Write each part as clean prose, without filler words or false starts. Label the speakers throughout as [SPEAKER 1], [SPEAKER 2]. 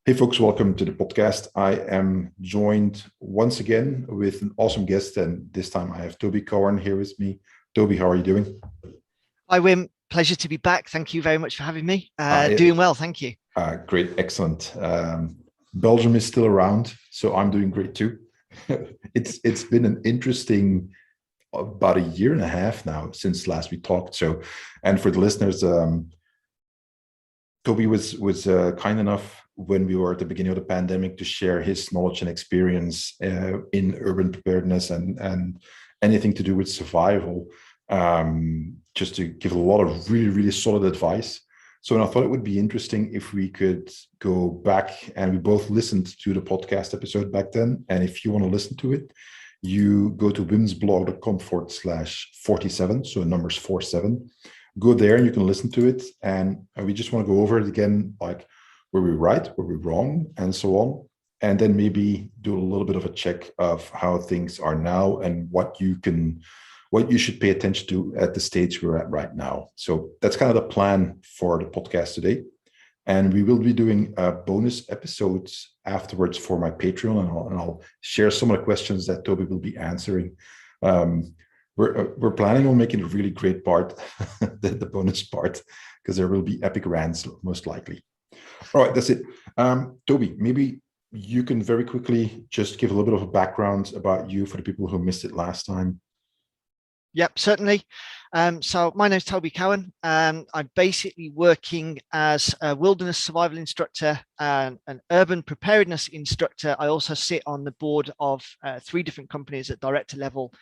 [SPEAKER 1] Hey folks, welcome to the podcast. I am joined once again with an awesome guest, and this time I have Toby Cowern here with me. Toby, how are you doing?
[SPEAKER 2] Hi, Wim. Pleasure to be back. Thank you very much for having me.
[SPEAKER 1] Uh,
[SPEAKER 2] Doing well, thank you.
[SPEAKER 1] Great, excellent. Belgium is still around, so I'm doing great too. It's been an interesting about a year and a half now since last we talked. So, and for the listeners, Toby was kind enough when we were at the beginning of the pandemic to share his knowledge and experience in urban preparedness and anything to do with survival, just to give a lot of really solid advice. So I thought it would be interesting if we could go back and we both listened to the podcast episode back then. And if you want to listen to it, you go to wimsblog.com/47. So the number's 47. Go there and you can listen to it. And we just want to go over it again, like were we right, were we wrong, and so on. And then maybe do a little bit of a check of how things are now and what you should pay attention to at the stage we're at right now. So that's kind of the plan for the podcast today. And we will be doing bonus episodes afterwards for my Patreon, and I'll share some of the questions that Toby will be answering. Um, we're planning on making a really great part, the bonus part, because there will be epic rants most likely. All right, that's it. Toby, maybe you can very quickly just give a little bit of a background about you for the people who missed it last time.
[SPEAKER 2] Yep, certainly. So my name is Toby Cowern. I'm basically working as a wilderness survival instructor and an urban preparedness instructor. I also sit on the board of three different companies at director level.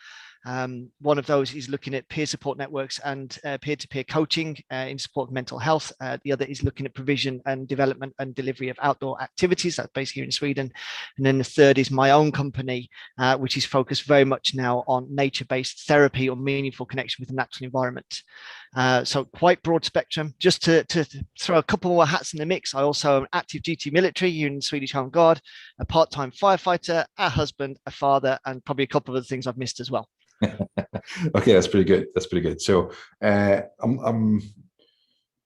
[SPEAKER 2] One of those is looking at peer support networks and peer-to-peer coaching in support of mental health. The other is looking at provision and development and delivery of outdoor activities. That's based here in Sweden. And then the third is my own company, which is focused very much now on nature-based therapy or meaningful connection with the natural environment. So quite broad spectrum. Just to throw a couple more hats in the mix, I also am active duty military here in the Swedish Home Guard, a part-time firefighter, a husband, a father, and probably a couple of other things I've missed as well.
[SPEAKER 1] Okay, that's pretty good. That's pretty good. So I'm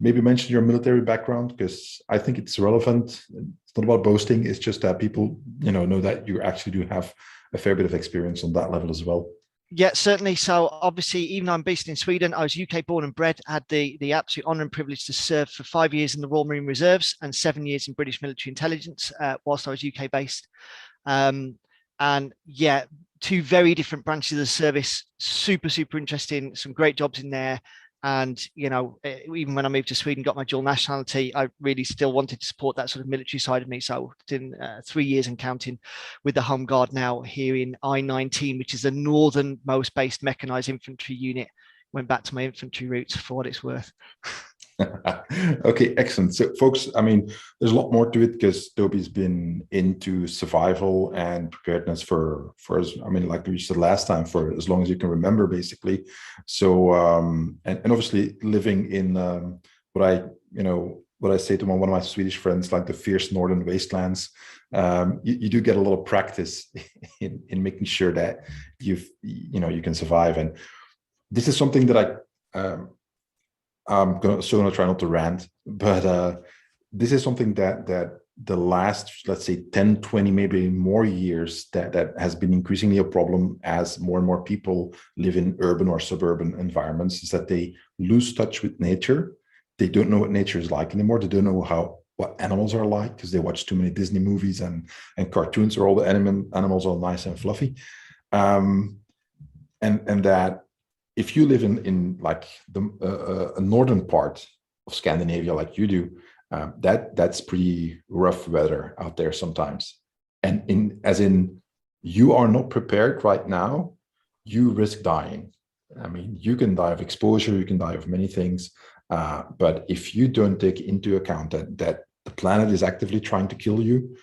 [SPEAKER 1] maybe mention your military background because I think it's relevant. It's not about boasting. It's just that people, know that you actually do have a fair bit of experience on that level as well.
[SPEAKER 2] Yeah, certainly. So obviously, even though I'm based in Sweden, I was UK born and bred, had the absolute honour and privilege to serve for 5 years in the Royal Marine Reserves and 7 years in British military intelligence whilst I was UK based. And yeah, two very different branches of the service, super interesting, some great jobs in there. And, even when I moved to Sweden, got my dual nationality, I really still wanted to support that sort of military side of me. So in 3 years and counting with the Home Guard now here in I-19, which is the northernmost based mechanized infantry unit. Went back to my infantry roots for what it's worth.
[SPEAKER 1] Okay, excellent. So, folks, I mean, there's a lot more to it because Toby's been into survival and preparedness like we said last time, for as long as you can remember, basically. So, and obviously living in what I say to one of my Swedish friends, like the fierce northern wastelands, you do get a lot of practice in making sure that you can survive. And this is something that I'm going to try not to rant, but this is something that the last, let's say, 10, 20, maybe more years that has been increasingly a problem as more and more people live in urban or suburban environments, is that they lose touch with nature. They don't know what nature is like anymore. They don't know what animals are like because they watch too many Disney movies and cartoons where all the animals are nice and fluffy. And that if you live in like the northern part of Scandinavia, like you do, that's pretty rough weather out there sometimes. And as in you are not prepared right now, you risk dying. I mean, you can die of exposure, you can die of many things, but if you don't take into account that the planet is actively trying to kill you,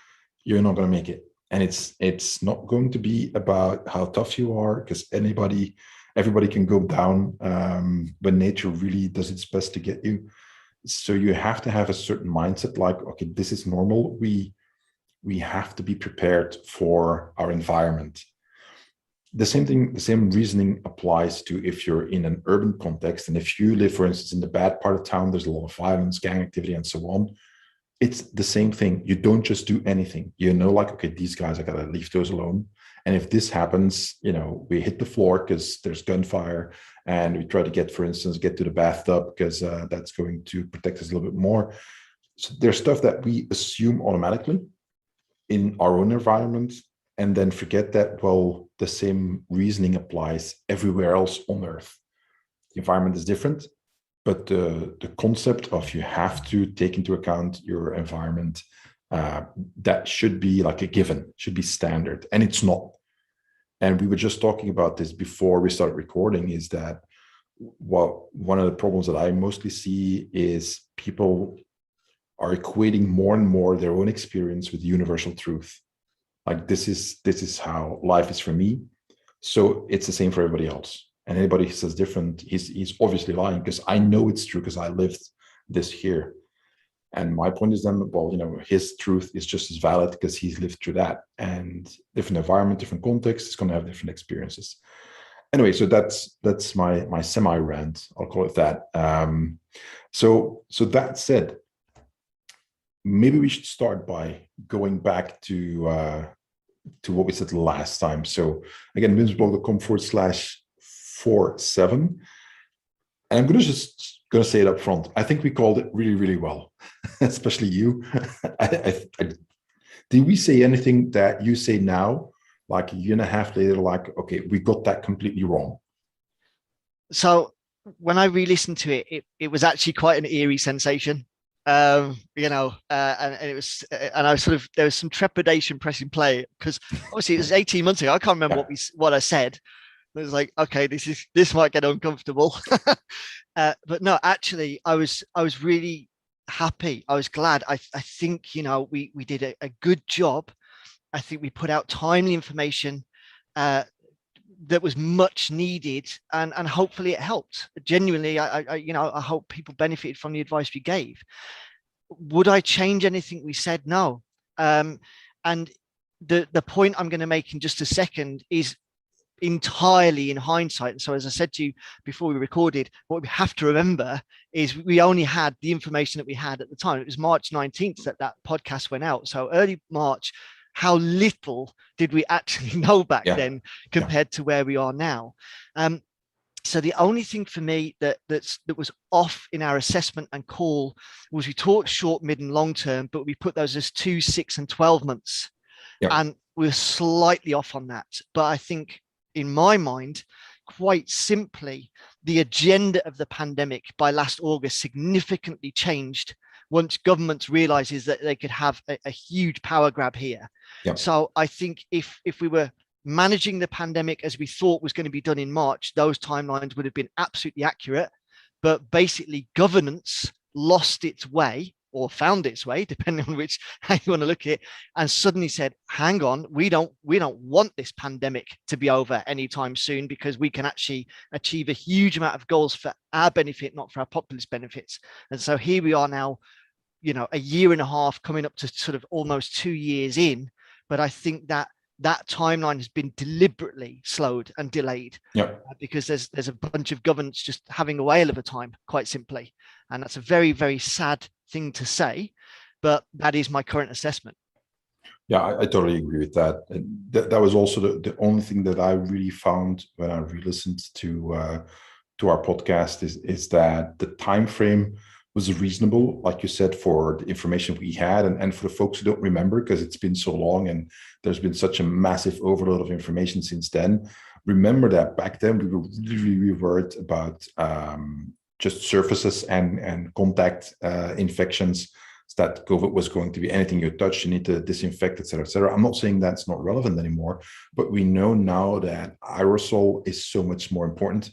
[SPEAKER 1] you're not going to make it. And it's not going to be about how tough you are, because everybody can go down when nature really does its best to get you. So you have to have a certain mindset, like, okay, this is normal. We have to be prepared for our environment. The same reasoning applies to if you're in an urban context. And if you live, for instance, in the bad part of town, there's a lot of violence, gang activity, and so on. it's the same thing. You don't just do anything. You know, like, okay, these guys, I gotta leave those alone. And if this happens, you know, we hit the floor because there's gunfire, and we try to get, for instance, get to the bathtub because that's going to protect us a little bit more. So there's stuff that we assume automatically in our own environment, and then forget that, well, the same reasoning applies everywhere else on Earth. The environment is different, but the concept of you have to take into account your environment, that should be like a given, should be standard, and it's not. And we were just talking about this before we started recording, is that, well, one of the problems that I mostly see is people are equating more and more their own experience with universal truth. Like, this is how life is for me, so it's the same for everybody else. And anybody who says different, he's obviously lying, because I know it's true because I lived this here. And my point is then, well, you know, his truth is just as valid because he's lived through that. And different environment, different context, it's going to have different experiences. Anyway, so that's my semi rant. I'll call it that. So that said, maybe we should start by going back to what we said last time. So again, invincible.com/47. And I'm going to say it up front. I think we called it really, really well, especially you. Did we say anything that you say now, like a year and a half later, like, okay, we got that completely wrong?
[SPEAKER 2] So when I re-listened to it, it was actually quite an eerie sensation. And it was, and I sort of, there was some trepidation pressing play, because obviously it was 18 months ago. I can't remember what I said. It was like, okay, this might get uncomfortable. But no, actually, I was really happy. I was glad. I think, we did a good job. I think we put out timely information that was much needed, and hopefully it helped. Genuinely, I hope people benefited from the advice we gave. Would I change anything we said? No. And the point I'm going to make in just a second is entirely in hindsight. And so, as I said to you before we recorded, what we have to remember is we only had the information that we had at the time. It was March 19th that podcast went out. So early March, how little did we actually know back then compared to where we are now? So the only thing for me that was off in our assessment and call was we talked short, mid, and long term, but we put those as 2, 6, and 12 months. And we're slightly off on that. But I think, in my mind, quite simply, the agenda of the pandemic by last August significantly changed once governments realizes that they could have a huge power grab here. So I think if we were managing the pandemic as we thought was going to be done in March, those timelines would have been absolutely accurate. But basically, governance lost its way, or found its way, depending on how you want to look at it, and suddenly said, hang on, we don't want this pandemic to be over anytime soon, because we can actually achieve a huge amount of goals for our benefit, not for our populist benefits. And so here we are now, a year and a half, coming up to sort of almost 2 years in. But I think that timeline has been deliberately slowed and delayed, because there's a bunch of governments just having a whale of a time, quite simply. And that's a very, very sad thing to say, but that is my current assessment.
[SPEAKER 1] Yeah, I totally agree with that. And that was also the only thing that I really found when I re-listened to our podcast is that the time frame was reasonable, like you said, for the information we had, and for the folks who don't remember, because it's been so long and there's been such a massive overload of information since then. Remember that back then we were really worried about just surfaces and contact infections, that COVID was going to be anything you touch, you need to disinfect, etc., etc. I'm not saying that's not relevant anymore, but we know now that aerosol is so much more important,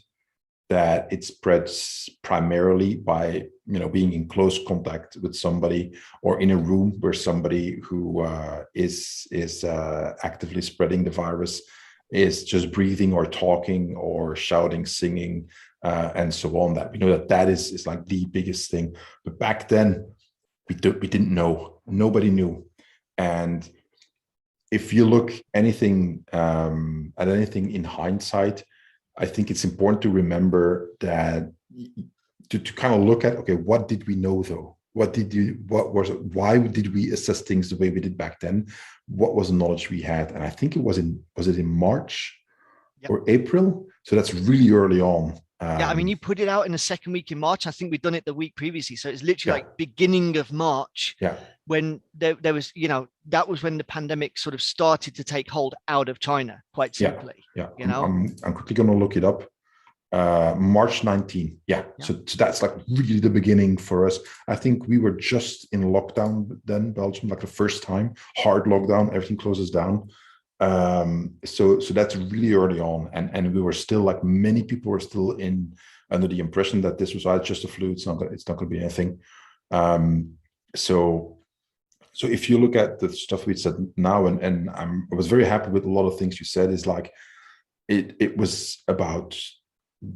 [SPEAKER 1] that it spreads primarily by being in close contact with somebody, or in a room where somebody who is actively spreading the virus is just breathing or talking or shouting, singing, and so on. That we know that is like the biggest thing. But back then we didn't know. Nobody knew. And if you look at anything in hindsight, I think it's important to remember that to kind of look at, okay, what did we know though? why did we assess things the way we did back then? What was the knowledge we had? And I think was it in March or April? So that's really early on.
[SPEAKER 2] Yeah, I mean, you put it out in the second week in March. I think we'd done it the week previously. So it's literally like beginning of March when there was, that was when the pandemic sort of started to take hold out of China, quite simply.
[SPEAKER 1] I'm quickly going to look it up. March 19. So that's like really the beginning for us. I think we were just in lockdown then, Belgium, like the first time, hard lockdown, everything closes down. So that's really early on, and we were still, like, many people were still under the impression that this was just a flu. It's not going to be anything. So if you look at the stuff we said now, and I was very happy with a lot of things you said, is like it was about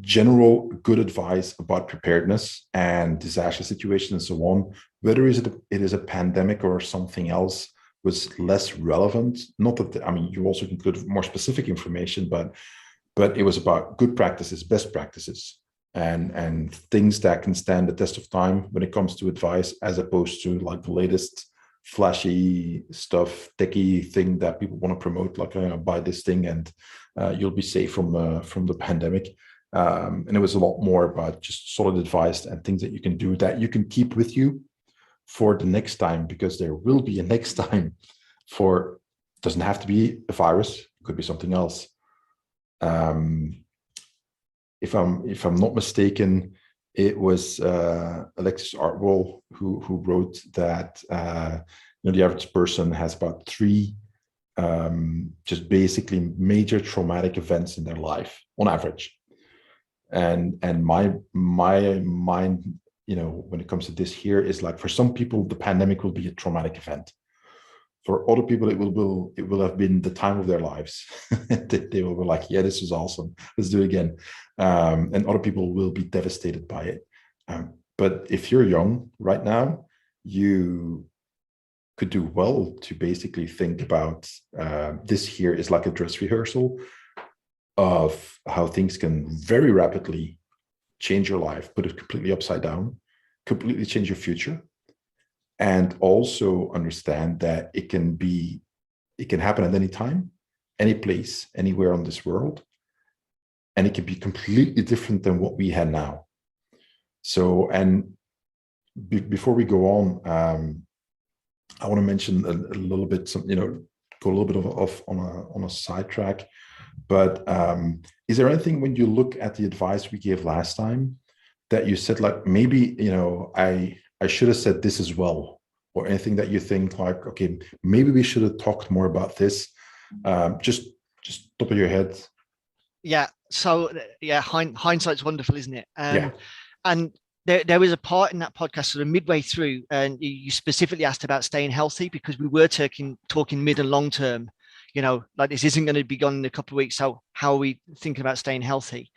[SPEAKER 1] general good advice about preparedness and disaster situations and so on. Whether it is a pandemic or something else was less relevant. Not that, I mean, you also include more specific information, but it was about good practices, best practices, and things that can stand the test of time when it comes to advice, as opposed to like the latest flashy stuff, techie thing that people want to promote, like buy this thing and you'll be safe from the pandemic. And it was a lot more about just solid advice and things that you can do that you can keep with you for the next time, because there will be a next time. Doesn't have to be a virus, it could be something else. If I'm not mistaken, it was Alexis Artwell who wrote that the average person has about 3 just basically major traumatic events in their life on average. And my mind, when it comes to this here, is like, for some people the pandemic will be a traumatic event. For other people it will have been the time of their lives. They will be like, yeah, this is awesome, let's do it again. And other people will be devastated by it. But if you're young right now, you could do well to basically think about this here is like a dress rehearsal of how things can very rapidly change your life, put it completely upside down, completely change your future, and also understand that it can happen at any time, any place, anywhere on this world, and it can be completely different than what we had now. So, and before we go on, I want to mention a little bit, go a little bit of on a sidetrack. But is there anything, when you look at the advice we gave last time, that you said, like, maybe, I should have said this as well, or anything that you think like, okay, maybe we should have talked more about this? Just top of your head.
[SPEAKER 2] Yeah. So hindsight's wonderful, isn't it? And there was a part in that podcast sort of midway through, and you specifically asked about staying healthy, because we were talking mid and long term. Like, this isn't going to be gone in a couple of weeks. So how are we thinking about staying healthy?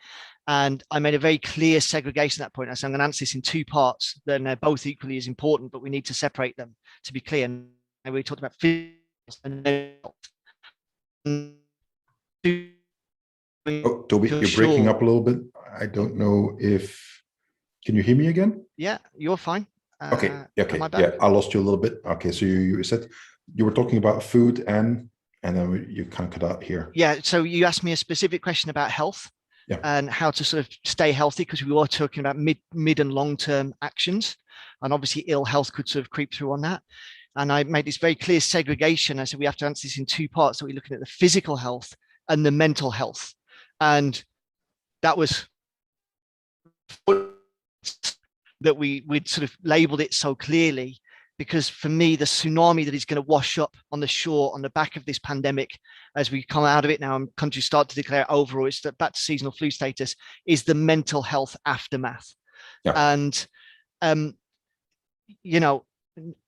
[SPEAKER 2] And I made a very clear segregation at that point. I said, I'm going to answer this in 2 parts. Then they're both equally as important, but we need to separate them to be clear. And we talked about physical and mental.
[SPEAKER 1] Oh, Toby, you're breaking up a little bit. I don't know if, can you hear me again?
[SPEAKER 2] Yeah, you're fine.
[SPEAKER 1] Okay. I lost you a little bit. Okay, so you said you were talking about food and then you kind of cut out here.
[SPEAKER 2] Yeah, so you asked me a specific question about health and how to sort of stay healthy, because we were talking about mid and long-term actions, and obviously ill health could sort of creep through on that. And I made this very clear segregation. I said we have to answer this in 2 parts. So we're looking at the physical health and the mental health. And that was that we'd sort of labeled it so clearly, because for me, the tsunami that is going to wash up on the shore on the back of this pandemic, as we come out of it now and countries start to declare overall it's back to seasonal flu status, is the mental health aftermath. And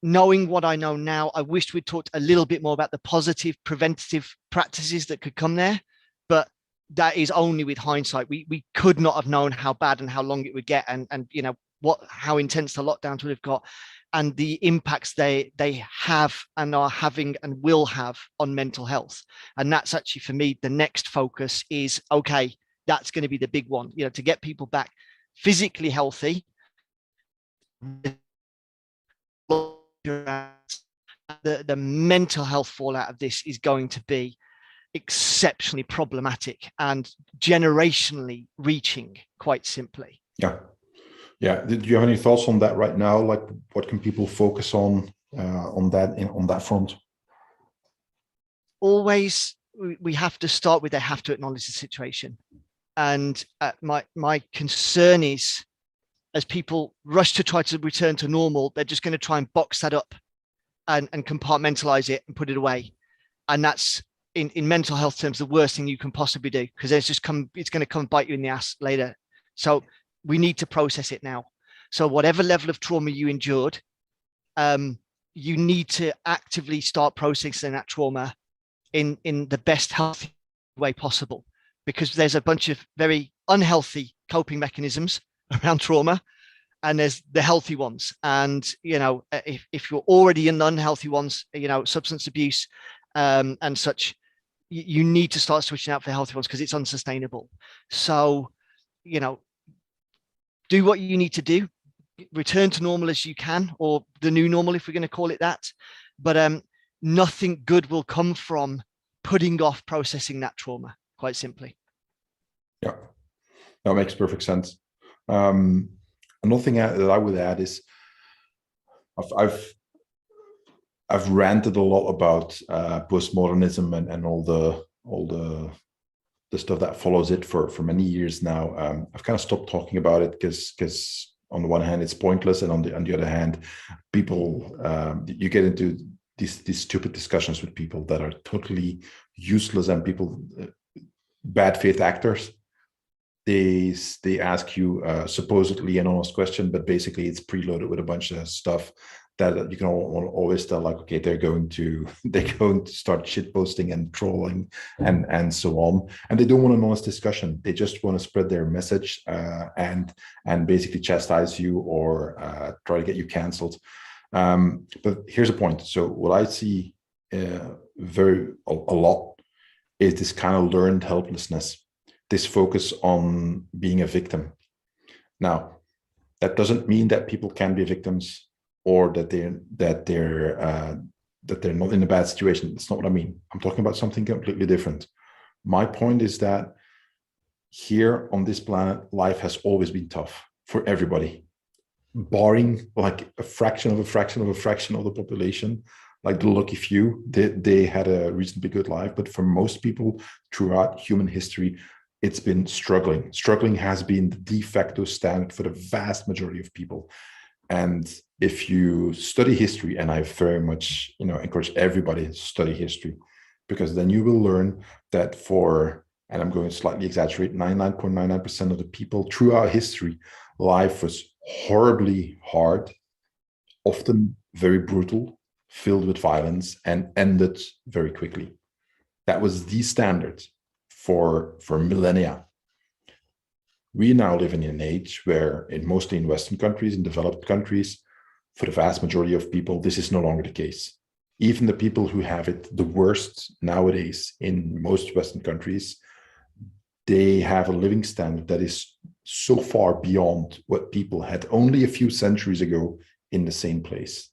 [SPEAKER 2] knowing what I know now, I wished we'd talked a little bit more about the positive preventative practices that could come there, but that is only with hindsight. We could not have known how bad and how long it would get, and how intense the lockdowns would have got, and the impacts they have and are having and will have on mental health. And that's actually, for me, the next focus is, okay, that's going to be the big one, to get people back physically healthy, the mental health fallout of this is going to be exceptionally problematic and generationally reaching, quite simply.
[SPEAKER 1] Yeah. Do you have any thoughts on that right now? Like, what can people focus on that front?
[SPEAKER 2] Always, we have to start with, they have to acknowledge the situation. And my concern is, as people rush to try to return to normal, they're just going to try and box that up and compartmentalize it and put it away. And that's, in mental health terms, the worst thing you can possibly do, because it's going to come bite you in the ass later. So we need to process it now. So whatever level of trauma you endured, you need to actively start processing that trauma in the best healthy way possible, because there's a bunch of very unhealthy coping mechanisms around trauma, and there's the healthy ones. And, if you're already in the unhealthy ones, substance abuse and such, you need to start switching out for the healthy ones, because it's unsustainable. So, do what you need to do, return to normal as you can, or the new normal, if we're going to call it that. But nothing good will come from putting off processing that trauma, quite simply.
[SPEAKER 1] Yeah, that makes perfect sense. Another thing that I would add is I've ranted a lot about postmodernism and all the stuff that follows it for many years now. I've kind of stopped talking about it because on the one hand it's pointless, and on the other hand, people you get into these stupid discussions with people that are totally useless, and people bad faith actors. They ask you supposedly an honest question, but basically it's preloaded with a bunch of stuff that you can always tell, like, okay, they're going to start shit posting and trolling and so on, and they don't want an honest discussion. They just want to spread their message and basically chastise you or try to get you canceled. But here's the point. So what I see a lot is this kind of learned helplessness, this focus on being a victim. Now, that doesn't mean that people can be victims, or that they're not in a bad situation. That's not what I mean. I'm talking about something completely different. My point is that here on this planet, life has always been tough for everybody, barring like a fraction of the population, like the lucky few. They had a reasonably good life, but for most people throughout human history, it's been struggling. Struggling has been the de facto standard for the vast majority of people. And if you study history, and I very much encourage everybody to study history, because then you will learn that and I'm going to slightly exaggerate, 99.99% of the people throughout history, life was horribly hard, often very brutal, filled with violence, and ended very quickly. That was the standard for millennia. We now live in an age where, mostly in Western countries, in developed countries, for the vast majority of people, this is no longer the case. Even the people who have it the worst nowadays in most Western countries, they have a living standard that is so far beyond what people had only a few centuries ago in the same place.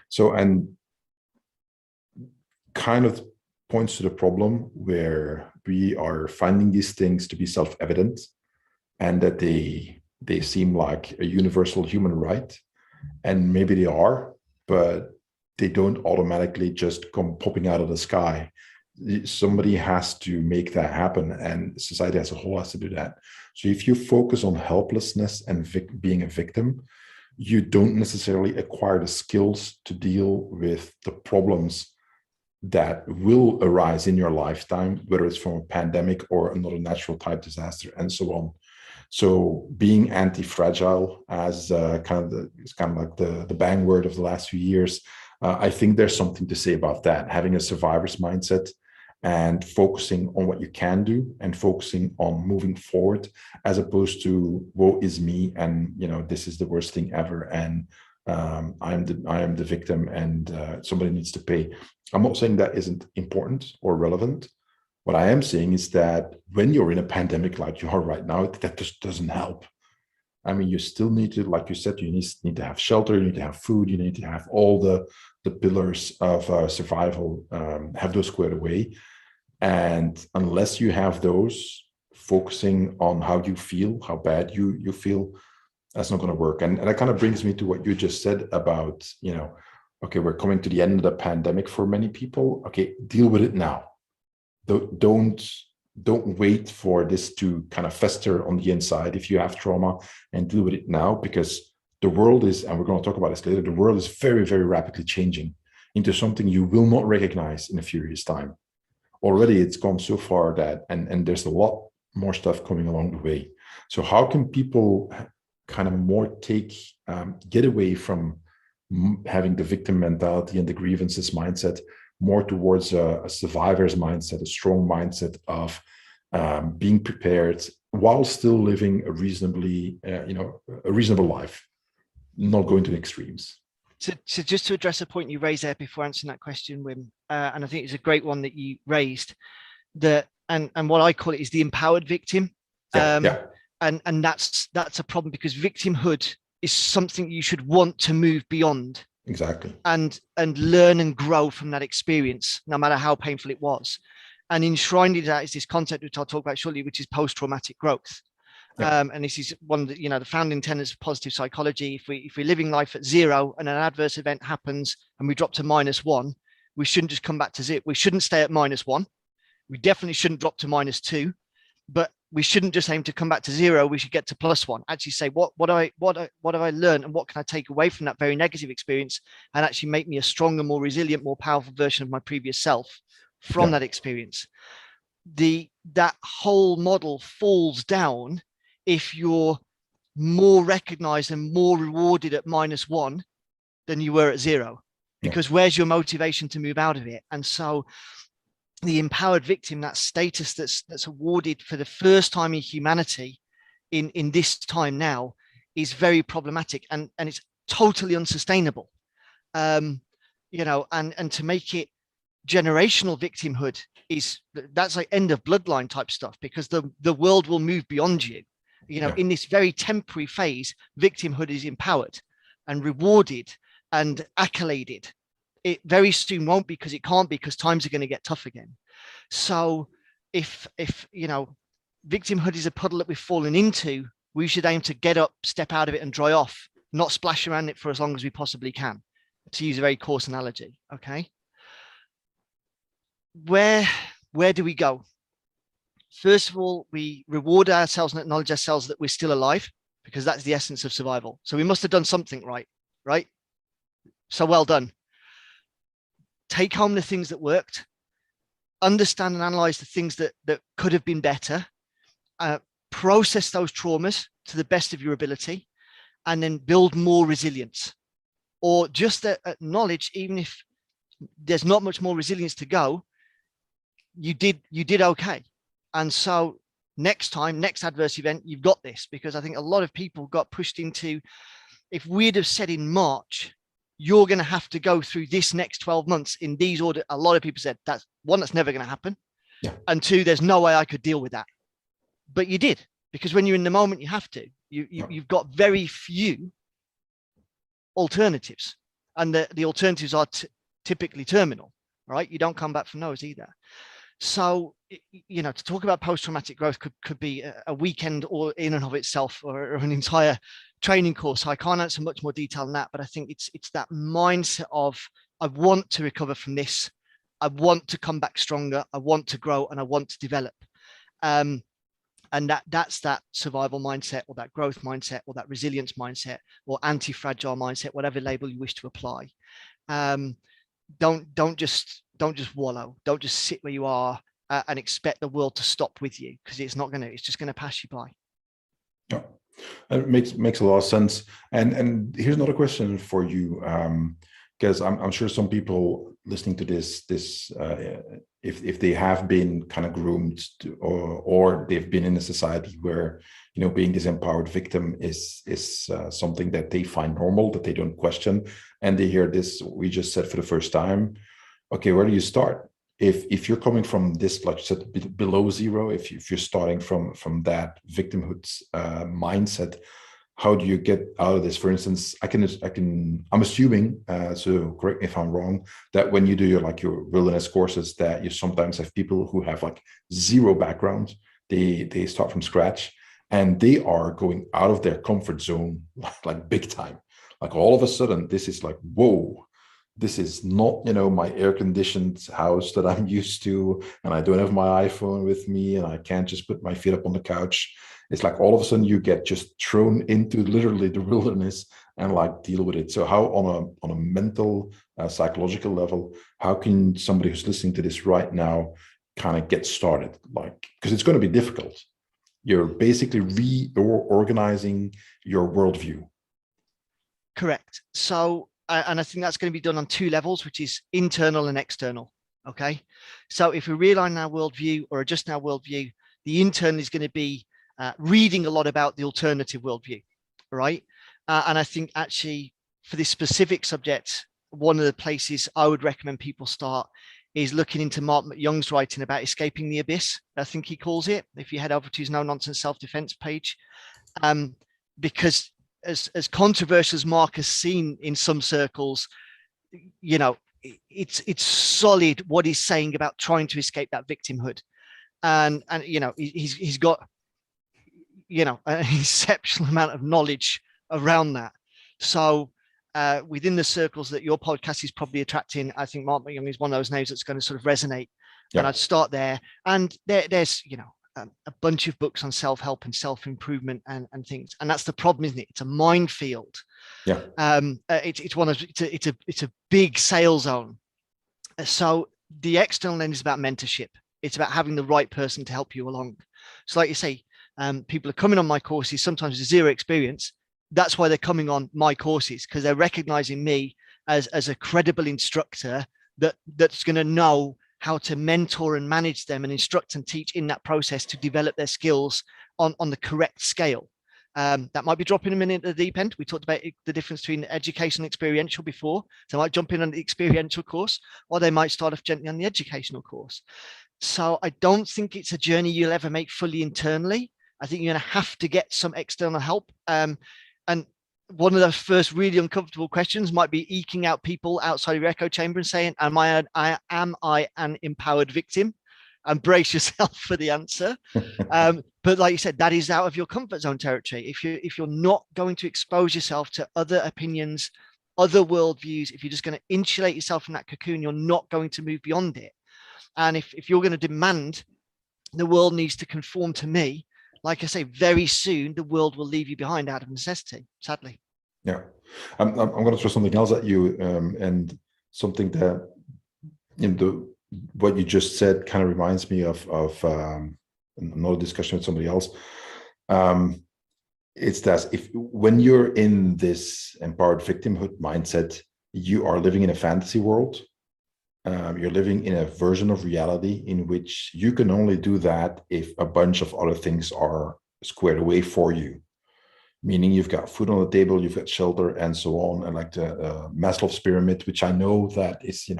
[SPEAKER 1] So, and kind of points to the problem where we are finding these things to be self-evident, and that they seem like a universal human right, and maybe they are, but they don't automatically just come popping out of the sky. Somebody has to make that happen, and society as a whole has to do that. So if you focus on helplessness and being a victim, you don't necessarily acquire the skills to deal with the problems that will arise in your lifetime, whether it's from a pandemic or another natural type disaster and so on. So being anti-fragile, as it's kind of like the bang word of the last few years, I think there's something to say about that. Having a survivor's mindset and focusing on what you can do and focusing on moving forward, as opposed to woe is me, and this is the worst thing ever, and I am the victim, and somebody needs to pay. I'm not saying that isn't important or relevant. What I am saying is that when you're in a pandemic like you are right now, that just doesn't help. I mean, you still need to, like you said, you need to have shelter, you need to have food, you need to have all the pillars of survival, have those squared away. And unless you have those, focusing on how you feel, how bad you feel, that's not going to work. And that kind of brings me to what you just said about, okay, we're coming to the end of the pandemic for many people. Okay, deal with it now. Don't wait for this to kind of fester on the inside if you have trauma, and deal with it now, because the world is, and we're going to talk about this later, the world is very, very rapidly changing into something you will not recognize in a few years' time. Already it's gone so far that, and there's a lot more stuff coming along the way. So how can people kind of more get away from having the victim mentality and the grievances mindset, more towards a survivor's mindset, a strong mindset of being prepared while still living a reasonable life, not going to extremes?
[SPEAKER 2] So just to address a point you raised there before answering that question, Wim, and I think it's a great one that you raised, and what I call it is the empowered victim. And that's a problem, because victimhood is something you should want to move beyond.
[SPEAKER 1] Exactly.
[SPEAKER 2] And learn and grow from that experience, no matter how painful it was. And enshrined in that is this concept, which I'll talk about shortly, which is post-traumatic growth. And this is one of the founding tenets of positive psychology. If we're living life at 0 and an adverse event happens and we drop to -1, we shouldn't just come back to 0. We shouldn't stay at -1. We definitely shouldn't drop to -2, but we shouldn't just aim to come back to 0. We should get to +1. Actually say, what have I learned, and what can I take away from that very negative experience, and actually make me a stronger, more resilient, more powerful version of my previous self from that experience. That whole model falls down if you're more recognized and more rewarded at -1 than you were at 0, because where's your motivation to move out of it? And so the empowered victim, that status that's awarded for the first time in humanity in this time now, is very problematic, and it's totally unsustainable. And to make it generational victimhood, that's like end of bloodline type stuff, because the world will move beyond you. In this very temporary phase, victimhood is empowered and rewarded and accoladed. It very soon won't, because it can't, because times are going to get tough again. So if victimhood is a puddle that we've fallen into, we should aim to get up, step out of it and dry off, not splash around it for as long as we possibly can, to use a very coarse analogy. Okay. Where do we go? First of all, we reward ourselves and acknowledge ourselves that we're still alive, because that's the essence of survival. So we must have done something right? So well done. Take home the things that worked, understand and analyze the things that could have been better, process those traumas to the best of your ability, and then build more resilience. Or just acknowledge, even if there's not much more resilience to go, you did okay. And so next time, next adverse event, you've got this. Because I think a lot of people got pushed into, if we'd have said in March, you're going to have to go through this next 12 months in these order, a lot of people said, that's never going to happen. And 2, there's no way I could deal with that. But you did, because when you're in the moment, you have to. You've got very few alternatives, and the alternatives are typically terminal, right? You don't come back from those either. So, to talk about post-traumatic growth could be a weekend or in and of itself, or an entire training course. So I can't answer much more detail than that, but I think it's that mindset of, I want to recover from this. I want to come back stronger. I want to grow, and I want to develop. And that's that survival mindset, or that growth mindset, or that resilience mindset, or anti-fragile mindset, whatever label you wish to apply. Don't just wallow. Don't just sit where you are and expect the world to stop with you, because it's not going to. It's just going to pass you by.
[SPEAKER 1] Yeah, it makes a lot of sense. And here's another question for you, because I'm sure some people listening to this if they have been kind of groomed or they've been in a society where being this empowered victim is something that they find normal, that they don't question, and they hear this we just said for the first time. Okay, where do you start? If you're coming from this, like you said, below 0, if you're starting from that victimhood mindset, how do you get out of this? For instance, I'm assuming, so correct me if I'm wrong, that when you do your wilderness courses, that you sometimes have people who have like zero background. They start from scratch, and they are going out of their comfort zone like big time. Like all of a sudden, this is like, whoa, this is not, my air conditioned house that I'm used to, and I don't have my iPhone with me, and I can't just put my feet up on the couch. It's like all of a sudden you get just thrown into literally the wilderness and like deal with it. So how on a mental, psychological level, how can somebody who's listening to this right now kind of get started? Like, because it's going to be difficult. You're basically reorganizing your worldview.
[SPEAKER 2] Correct. So, and I think that's going to be done on two levels, which is internal and external. Okay. So if we realign our worldview or adjust our worldview, the internal is going to be reading a lot about the alternative worldview, right? And I think actually for this specific subject, one of the places I would recommend people start is looking into Mark McYoung's writing about escaping the abyss. I think he calls it, if you head over to his No Nonsense Self-Defense page, because as controversial as Mark has seen in some circles, it's solid what he's saying about trying to escape that victimhood, and he's got an exceptional amount of knowledge around that. So within the circles that your podcast is probably attracting, I think Mark McYoung is one of those names that's going to sort of resonate. Yeah. And I'd start there. And there's a bunch of books on self-help and self-improvement and things. And that's the problem, isn't it? It's a minefield. Yeah. It's a big sail zone. So the external end is about mentorship. It's about having the right person to help you along. So like you say, people are coming on my courses, sometimes with zero experience. That's why they're coming on my courses, because they're recognizing me as a credible instructor that's going to know how to mentor and manage them and instruct and teach in that process to develop their skills on the correct scale. That might be dropping them in at the deep end. We talked about the difference between education and experiential before. So they might jump in on the experiential course, or they might start off gently on the educational course. So I don't think it's a journey you'll ever make fully internally. I think you're going to have to get some external help. And one of the first really uncomfortable questions might be eking out people outside of your echo chamber and saying, am I an empowered victim? And brace yourself for the answer. But like you said, that is out of your comfort zone territory. If you're not going to expose yourself to other opinions, other worldviews, if you're just going to insulate yourself from that cocoon, you're not going to move beyond it. And if you're going to demand the world needs to conform to me, like I say, very soon the world will leave you behind out of necessity, sadly.
[SPEAKER 1] Yeah, I'm going to throw something else at you, and something that what you just said kind of reminds me of another discussion with somebody else. It's that when you're in this empowered victimhood mindset, you are living in a fantasy world. You're living in a version of reality in which you can only do that if a bunch of other things are squared away for you. Meaning you've got food on the table, you've got shelter, and so on. And like the Maslow's pyramid, which I know that is,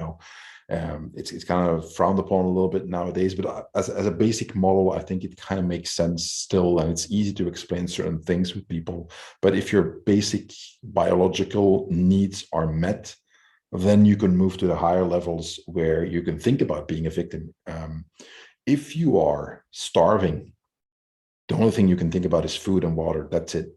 [SPEAKER 1] it's kind of frowned upon a little bit nowadays, but as a basic model, I think it kind of makes sense still, and it's easy to explain certain things with people. But if your basic biological needs are met, then you can move to the higher levels where you can think about being a victim. If you are starving, the only thing you can think about is food and water. That's it.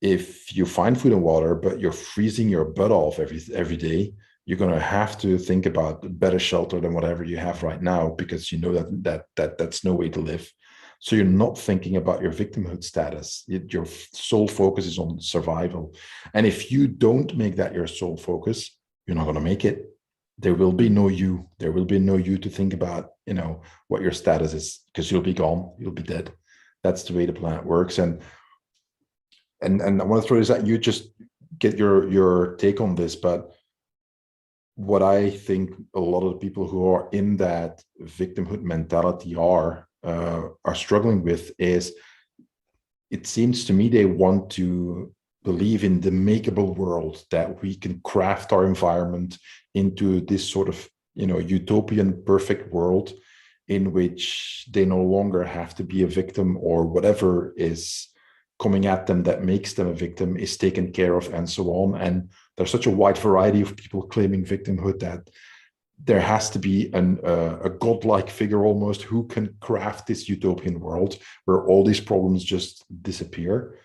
[SPEAKER 1] If you find food and water, but you're freezing your butt off every day, you're going to have to think about better shelter than whatever you have right now, because you know that's no way to live. So you're not thinking about your victimhood status. Your sole focus is on survival. And if you don't make that your sole focus, you're not going to make it. There will be no you. There will be no you to think about, what your status is, because you'll be gone. You'll be dead. That's the way the planet works. And I want to throw this at you, just get your take on this. But what I think a lot of the people who are in that victimhood mentality are struggling with is, it seems to me they want to believe in the makeable world, that we can craft our environment into this sort of, utopian perfect world in which they no longer have to be a victim or whatever is coming at them that makes them a victim is taken care of, and so on. And there's such a wide variety of people claiming victimhood that there has to be a godlike figure almost who can craft this utopian world where all these problems just disappear.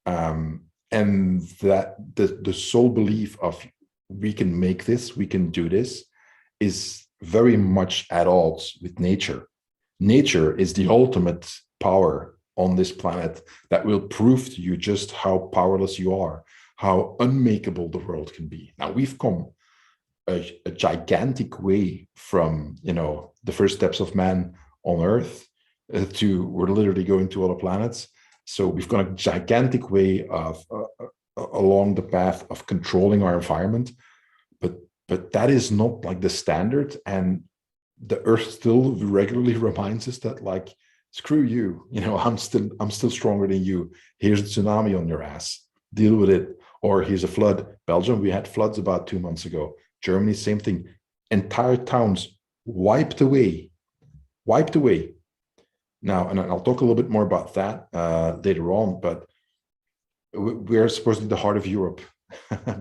[SPEAKER 1] And that the sole belief of we can make this, we can do this, is very much at odds with nature. Nature is the ultimate power on this planet that will prove to you just how powerless you are, how unmakeable the world can be. Now, we've come a gigantic way from, the first steps of man on Earth to we're literally going to other planets. So we've gone a gigantic way of along the path of controlling our environment, but that is not like the standard. And the Earth still regularly reminds us that, like, screw you, I'm still stronger than you. Here's a tsunami on your ass, deal with it. Or here's a flood. Belgium, we had floods about 2 months ago. Germany, same thing. Entire towns wiped away. Now, and I'll talk a little bit more about that later on, but we're supposedly the heart of Europe.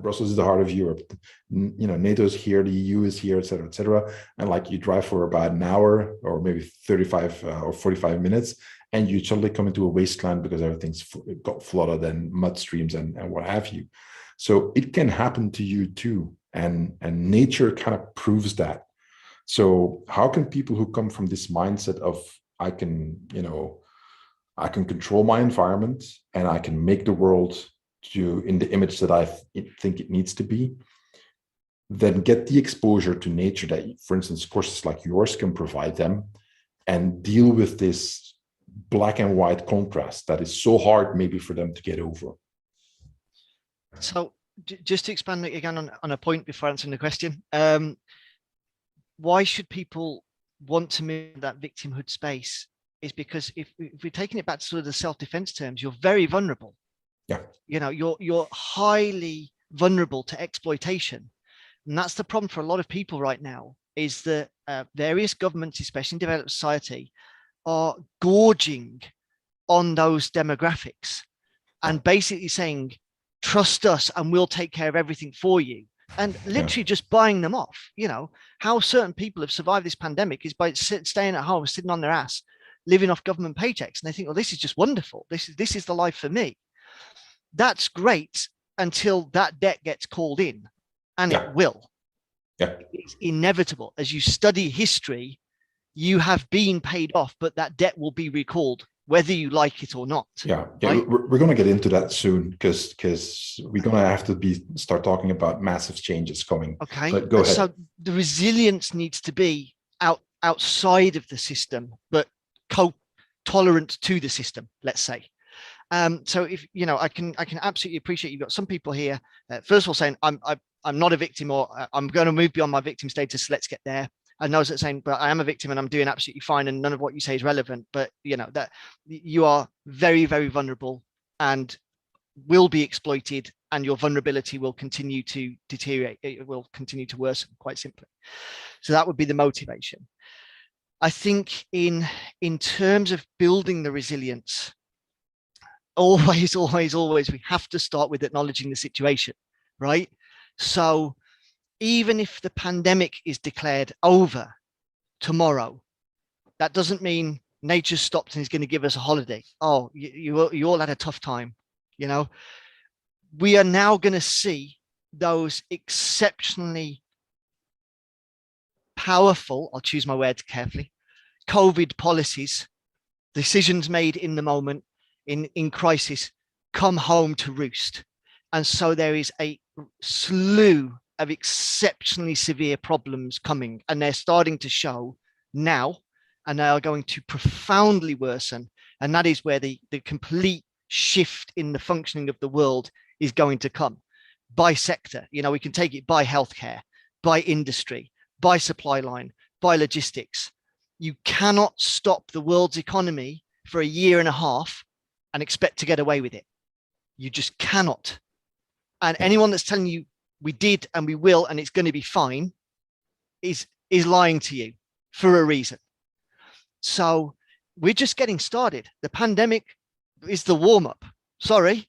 [SPEAKER 1] Brussels is the heart of Europe. NATO is here, the EU is here, et cetera, and like you drive for about an hour or maybe 35 or 45 minutes, and you suddenly come into a wasteland because everything's got flooded and mud streams and what have you. So it can happen to you too, and nature kind of proves that. So how can people who come from this mindset of I can control my environment and I can make the world in the image that I think it needs to be, then get the exposure to nature that, for instance, courses like yours can provide them, and deal with this black and white contrast that is so hard maybe for them to get over.
[SPEAKER 2] So just to expand again on a point before answering the question, why should people want to move that victimhood space is because if we're taking it back to sort of the self-defense terms, you're very vulnerable.
[SPEAKER 1] Yeah.
[SPEAKER 2] You're highly vulnerable to exploitation. And that's the problem for a lot of people right now, is that various governments, especially in developed society, are gorging on those demographics and basically saying, trust us and we'll take care of everything for you. And literally just buying them off. How certain people have survived this pandemic is by staying at home, sitting on their ass, living off government paychecks. And they think, well, this is just wonderful. This is the life for me. That's great until that debt gets called in, and it will. It's inevitable. As you study history, you have been paid off, but that debt will be recalled, whether you like it or not.
[SPEAKER 1] Right? We're going to get into that soon because we're going to have to start talking about massive changes coming.
[SPEAKER 2] Okay.
[SPEAKER 1] But go ahead.
[SPEAKER 2] So the resilience needs to be outside of the system, but tolerant to the system, let's say. So if I can absolutely appreciate you've got some people here. First of all, saying I'm not a victim, or I'm going to move beyond my victim status. Let's get there. And those that are saying, but I am a victim and I'm doing absolutely fine, and none of what you say is relevant. But that you are very, very vulnerable and will be exploited, and your vulnerability will continue to deteriorate. It will continue to worsen, quite simply. So that would be the motivation. I think in terms of building the resilience, always, we have to start with acknowledging the situation, right? So even if the pandemic is declared over tomorrow, that doesn't mean nature stopped and is going to give us a holiday. Oh, you all had a tough time. We are now going to see those exceptionally powerful, I'll choose my words carefully, COVID policies, decisions made in the moment, in crisis, come home to roost. And so there is a slew of exceptionally severe problems coming, and they're starting to show now, and they are going to profoundly worsen. And that is where the complete shift in the functioning of the world is going to come by sector. We can take it by healthcare, by industry, by supply line, by logistics. You cannot stop the world's economy for a year and a half and expect to get away with it. You just cannot. And anyone that's telling you we did and we will and it's going to be fine is lying to you for a reason. So we're just getting started. The pandemic is the warm-up. sorry,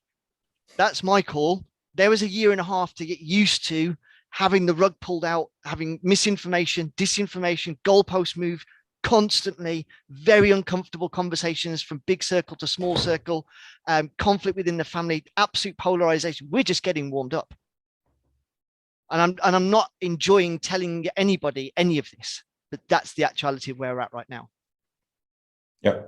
[SPEAKER 2] that's my call. There was a year and a half to get used to having the rug pulled out, having misinformation, disinformation, goalpost move constantly, very uncomfortable conversations from big circle to small circle, conflict within the family, absolute polarization. We're just getting warmed up. And I'm not enjoying telling anybody any of this, but that's the actuality of where we're at right now.
[SPEAKER 1] Yeah,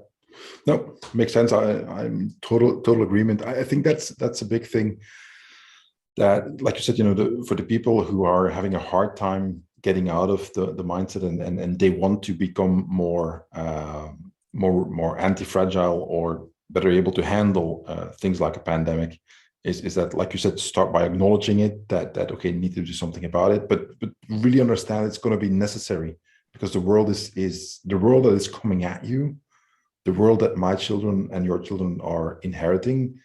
[SPEAKER 1] no, makes sense. I'm total agreement. I think that's a big thing. That, like you said, for the people who are having a hard time getting out of the mindset and they want to become more anti-fragile or better able to handle things like a pandemic, is that, like you said, start by acknowledging it, that okay, need to do something about it, but really understand it's going to be necessary, because the world is the world that is coming at you, the world that my children and your children are inheriting,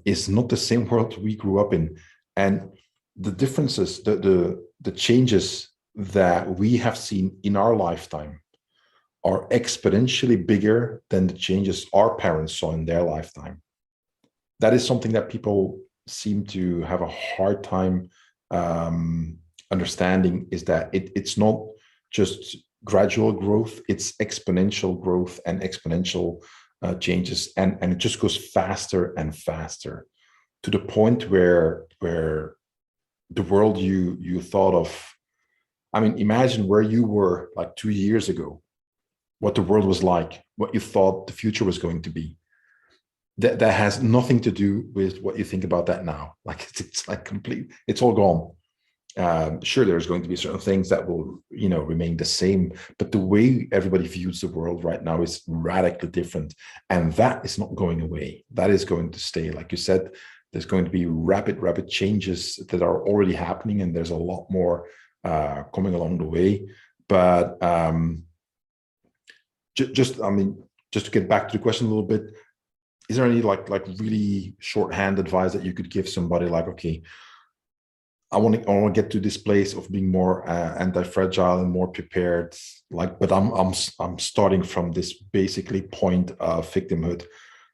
[SPEAKER 1] is not the same world we grew up in. And the differences, the changes that we have seen in our lifetime are exponentially bigger than the changes our parents saw in their lifetime. That is something that people seem to have a hard time understanding, is that it's not just gradual growth, it's exponential growth and exponential changes, and it just goes faster and faster, to the point where the world you thought of, I mean, imagine where you were like 2 years ago, what the world was like, what you thought the future was going to be. That has nothing to do with what you think about that now. Like it's like complete, it's all gone. Sure, there's going to be certain things that will, remain the same, but the way everybody views the world right now is radically different, and that is not going away. That is going to stay. Like you said, there's going to be rapid changes that are already happening, and there's a lot more coming along the way. But just to get back to the question a little bit, is there any like really shorthand advice that you could give somebody, like, okay, I want to get to this place of being more anti-fragile and more prepared, like, but I'm starting from this basically point of victimhood.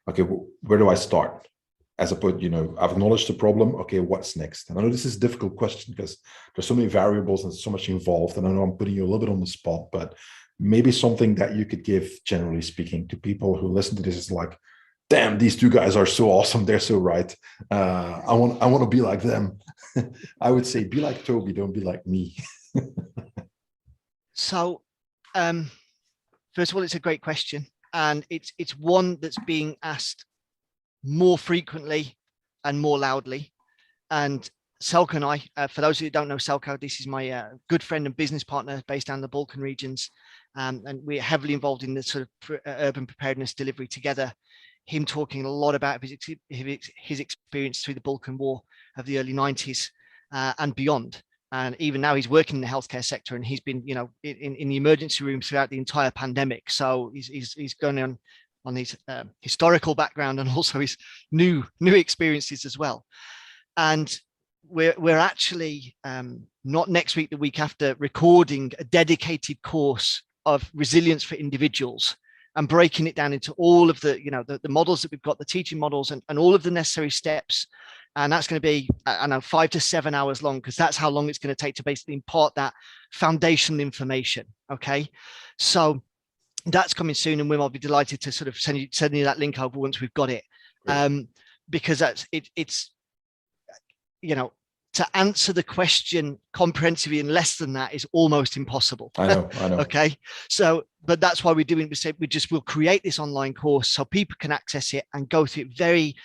[SPEAKER 1] Okay, where do I start? As opposed, I've acknowledged the problem. Okay, what's next? And I know this is a difficult question because there's so many variables and so much involved, and I know I'm putting you a little bit on the spot, but maybe something that you could give, generally speaking, to people who listen to this is like, damn, these two guys are so awesome. They're so right. I want to be like them. I would say, be like Toby, don't be like me.
[SPEAKER 2] So, first of all, it's a great question, and it's one that's being asked more frequently and more loudly. And Selko and I, for those who don't know Selko, this is my good friend and business partner based down in the Balkan regions, and we're heavily involved in the sort of urban preparedness delivery together. Him talking a lot about his experience through the Balkan War of the early 90s and beyond. And even now he's working in the healthcare sector, and he's been, in the emergency room throughout the entire pandemic. So he's going on his historical background and also his new experiences as well. And we're actually not next week, the week after, recording a dedicated course of resilience for individuals, and breaking it down into all of the, the models that we've got, the teaching models, and all of the necessary steps. And that's going to be, 5 to 7 hours long, because that's how long it's going to take to basically impart that foundational information. Okay. So that's coming soon, and I'll be delighted to sort of send you that link over once we've got it. Because it's, to answer the question comprehensively in less than that is almost impossible.
[SPEAKER 1] I know.
[SPEAKER 2] Okay. So, but that's why we'll create this online course so people can access it and go through it very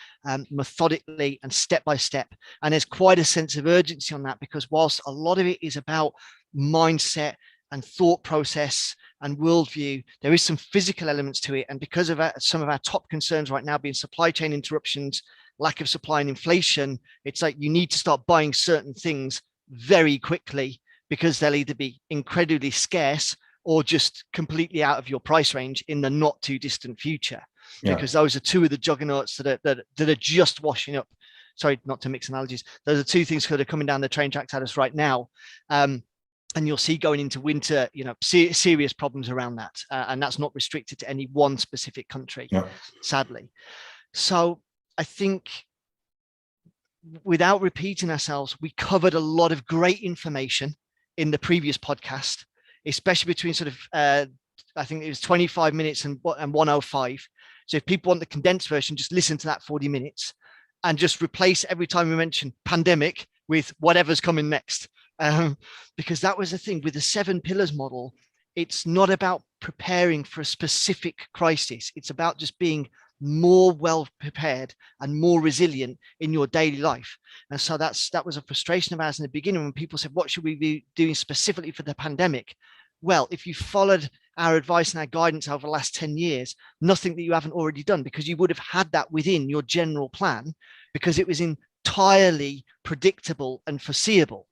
[SPEAKER 2] methodically and step by step. And there's quite a sense of urgency on that, because whilst a lot of it is about mindset and thought process and worldview, there is some physical elements to it. And because of some of our top concerns right now being supply chain interruptions, lack of supply and inflation, it's like you need to start buying certain things very quickly, because they'll either be incredibly scarce or just completely out of your price range in the not too distant future. Yeah. Because those are two of the juggernauts that are just washing up. Sorry, not to mix analogies. Those are two things that are coming down the train tracks at us right now. And you'll see going into winter, serious problems around that. And that's not restricted to any one specific country, sadly. So I think without repeating ourselves, we covered a lot of great information in the previous podcast, especially between sort of, I think it was 25 minutes and 105. So if people want the condensed version, just listen to that 40 minutes and just replace every time we mention pandemic with whatever's coming next. Because that was the thing with the 7 pillars model. It's not about preparing for a specific crisis. It's about just being more well prepared and more resilient in your daily life. And so that was a frustration of ours in the beginning when people said, what should we be doing specifically for the pandemic? Well, if you followed our advice and our guidance over the last 10 years, nothing that you haven't already done, because you would have had that within your general plan, because it was entirely predictable and foreseeable.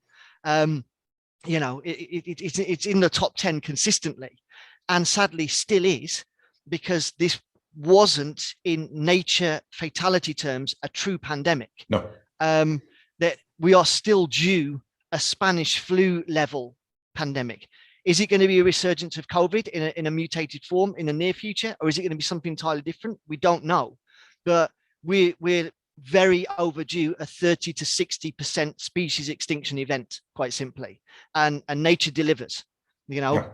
[SPEAKER 2] You know, it's in the top 10 consistently, and sadly still is, because this wasn't in nature fatality terms a true pandemic.
[SPEAKER 1] No.
[SPEAKER 2] That we are still due a Spanish flu level pandemic. Is it going to be a resurgence of COVID in a mutated form in the near future, or is it going to be something entirely different? We don't know, but we're very overdue a 30 to 60% species extinction event, quite simply, and nature delivers, you know,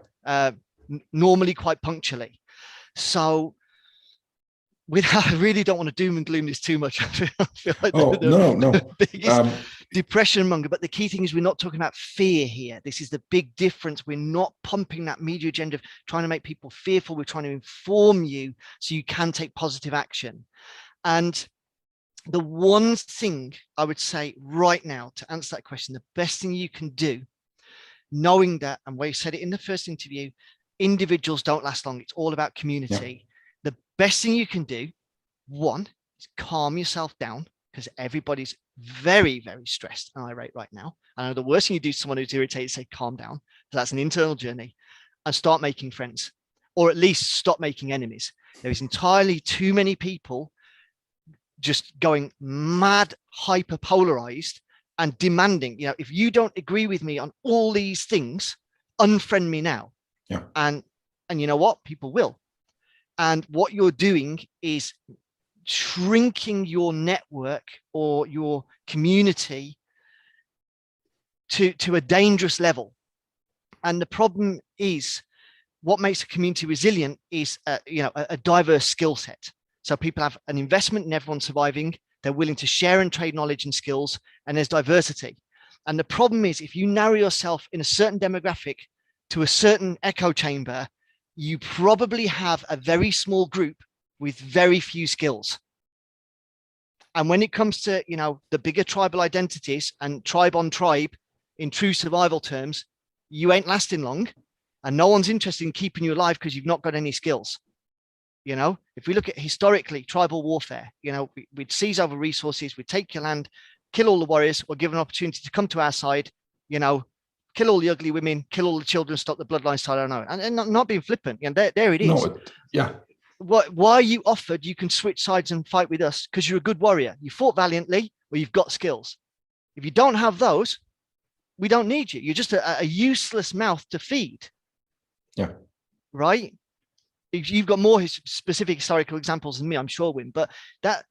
[SPEAKER 2] normally quite punctually. So I really don't want to doom and gloom this too much. I feel like the biggest depression monger. But the key thing is we're not talking about fear here. This is the big difference. We're not pumping that media agenda of trying to make people fearful. We're trying to inform you so you can take positive action. And the one thing I would say right now to answer that question, the best thing you can do, knowing that, and we said it in the first interview, individuals don't last long. It's all about community. Yeah. The best thing you can do, one, is calm yourself down, because everybody's very, very stressed and irate right now. I know the worst thing you do to someone who's irritated is say, calm down. So that's an internal journey, and start making friends, or at least stop making enemies. There is entirely too many people just going mad, hyper polarized and demanding, you know, if you don't agree with me on all these things, unfriend me now.
[SPEAKER 1] Yeah.
[SPEAKER 2] And you know what? People will. And what you're doing is shrinking your network or your community to a dangerous level. And the problem is, what makes a community resilient is a diverse skill set. So people have an investment in everyone surviving. They're willing to share and trade knowledge and skills, and there's diversity. And the problem is, if you narrow yourself in a certain demographic to a certain echo chamber, you probably have a very small group with very few skills. And when it comes to, you know, the bigger tribal identities and tribe on tribe in true survival terms, you ain't lasting long, and no one's interested in keeping you alive because you've not got any skills. You know, if we look at historically tribal warfare, you know, we'd seize over resources, we'd take your land, kill all the warriors, or give an opportunity to come to our side, you know, kill all the ugly women, kill all the children, stop the bloodlines. I don't know. And not being flippant, you know, there it is.
[SPEAKER 1] No, yeah.
[SPEAKER 2] Why are you offered you can switch sides and fight with us? Because you're a good warrior. You fought valiantly, or you've got skills. If you don't have those, we don't need you. You're just a useless mouth to feed.
[SPEAKER 1] Yeah.
[SPEAKER 2] Right? You've got more specific historical examples than me, I'm sure, Wim, but that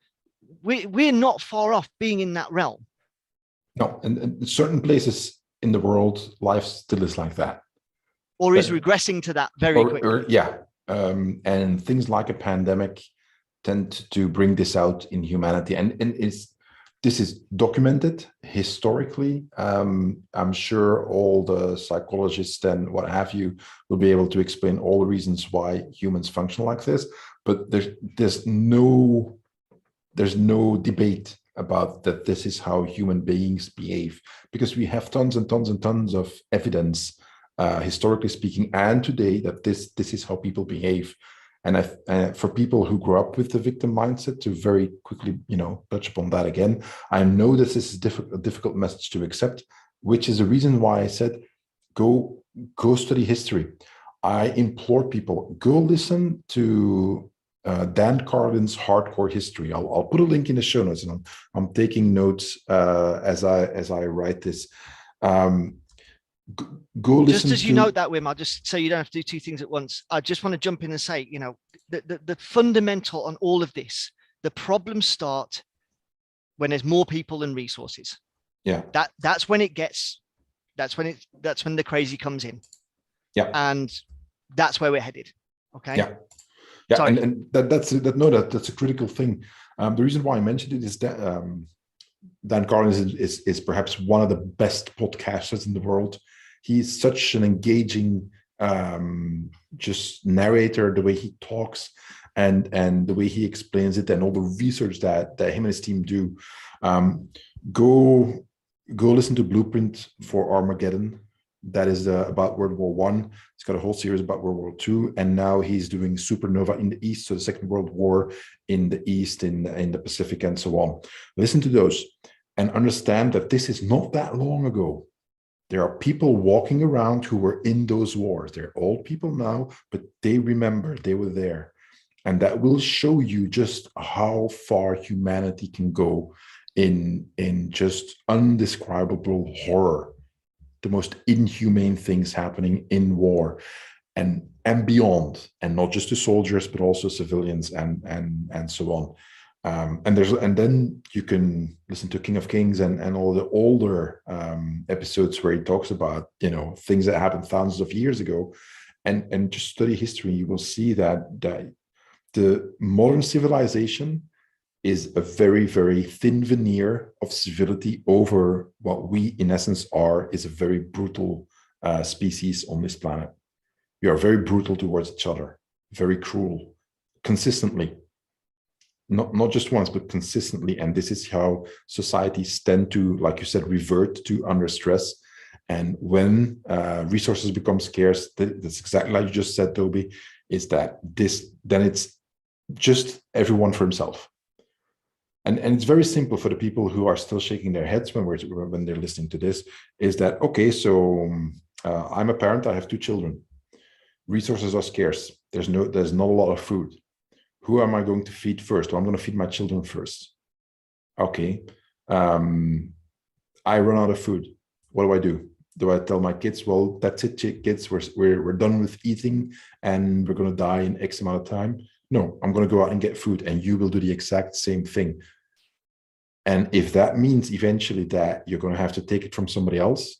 [SPEAKER 2] we're not far off being in that realm.
[SPEAKER 1] No, and in certain places in the world, life still is like that.
[SPEAKER 2] Or is regressing to that very quickly.
[SPEAKER 1] Yeah. And things like a pandemic tend to bring this out in humanity. And this is documented historically. I'm sure all the psychologists and what have you will be able to explain all the reasons why humans function like this. But there's no debate about that this is how human beings behave, because we have tons and tons and tons of evidence, historically speaking, and today, that this is how people behave. And for people who grew up with the victim mindset, to very quickly, you know, touch upon that again, I know this is a difficult message to accept, which is the reason why I said, go study history. I implore people, go listen to Dan Carlin's Hardcore History. I'll put a link in the show notes, and I'm taking notes as I write this. Go listen.
[SPEAKER 2] Just as you note that, Wim, I'll just so you don't have to do two things at once. I just want to jump in and say, you know, the fundamental on all of this, the problems start when there's more people than resources.
[SPEAKER 1] Yeah.
[SPEAKER 2] That's when the crazy comes in.
[SPEAKER 1] Yeah.
[SPEAKER 2] And that's where we're headed. Okay.
[SPEAKER 1] Yeah. Yeah.
[SPEAKER 2] Sorry.
[SPEAKER 1] And that's a critical thing. The reason why I mentioned it is that Dan Carlin is perhaps one of the best podcasters in the world. He's such an engaging just narrator, the way he talks and the way he explains it, and all the research that him and his team do. Go listen to Blueprint for Armageddon. That is about World War One. He's got a whole series about World War Two, and now he's doing Supernova in the East, so the Second World War in the East, in the Pacific, and so on. Listen to those and understand that this is not that long ago. There are people walking around who were in those wars. They're old people now, but they remember, they were there. And that will show you just how far humanity can go in just undescribable horror. The most inhumane things happening in war and beyond, and not just to soldiers, but also civilians and so on. And then you can listen to King of Kings and all the older episodes where he talks about, things that happened thousands of years ago, and just study history. You will see that the modern civilization is a very, very thin veneer of civility over what we, in essence, is a very brutal species on this planet. We are very brutal towards each other, very cruel, consistently. Not just once, but consistently. And this is how societies tend to, like you said, revert to under stress. And when resources become scarce, that's exactly like you just said, Toby, is that then it's just everyone for himself. And it's very simple for the people who are still shaking their heads when they're listening to this, is that, okay, so I'm a parent, I have 2 children. Resources are scarce. There's not a lot of food. Who am I going to feed first? Well, I'm going to feed my children first. Okay. I run out of food. What do? Do I tell my kids, well, that's it, kids, we're done with eating and we're going to die in X amount of time? No, I'm going to go out and get food, and you will do the exact same thing. And if that means eventually that you're going to have to take it from somebody else,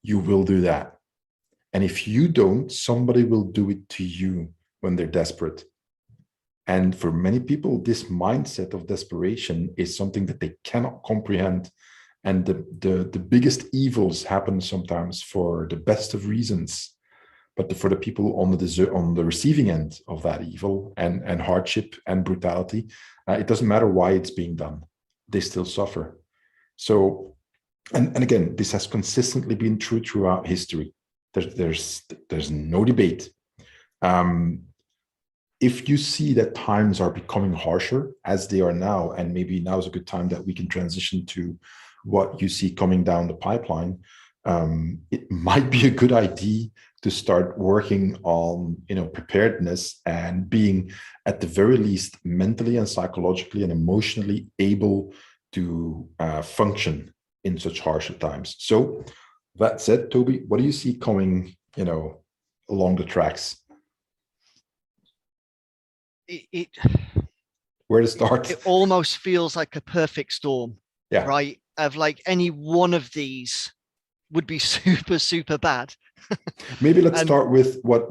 [SPEAKER 1] you will do that. And if you don't, somebody will do it to you when they're desperate. And for many people, this mindset of desperation is something that they cannot comprehend. And the biggest evils happen sometimes for the best of reasons. But for the people on the receiving end of that evil and hardship and brutality, it doesn't matter why it's being done. They still suffer. So, and again, this has consistently been true throughout history. There's no debate. If you see that times are becoming harsher as they are now, and maybe now is a good time that we can transition to what you see coming down the pipeline, it might be a good idea to start working on, preparedness and being, at the very least, mentally and psychologically and emotionally able to function in such harsher times. So that said, Toby, what do you see coming, along the tracks? Where to start?
[SPEAKER 2] It almost feels like a perfect storm,
[SPEAKER 1] yeah.
[SPEAKER 2] Right? Of like any one of these would be super, super bad.
[SPEAKER 1] Maybe let's start with what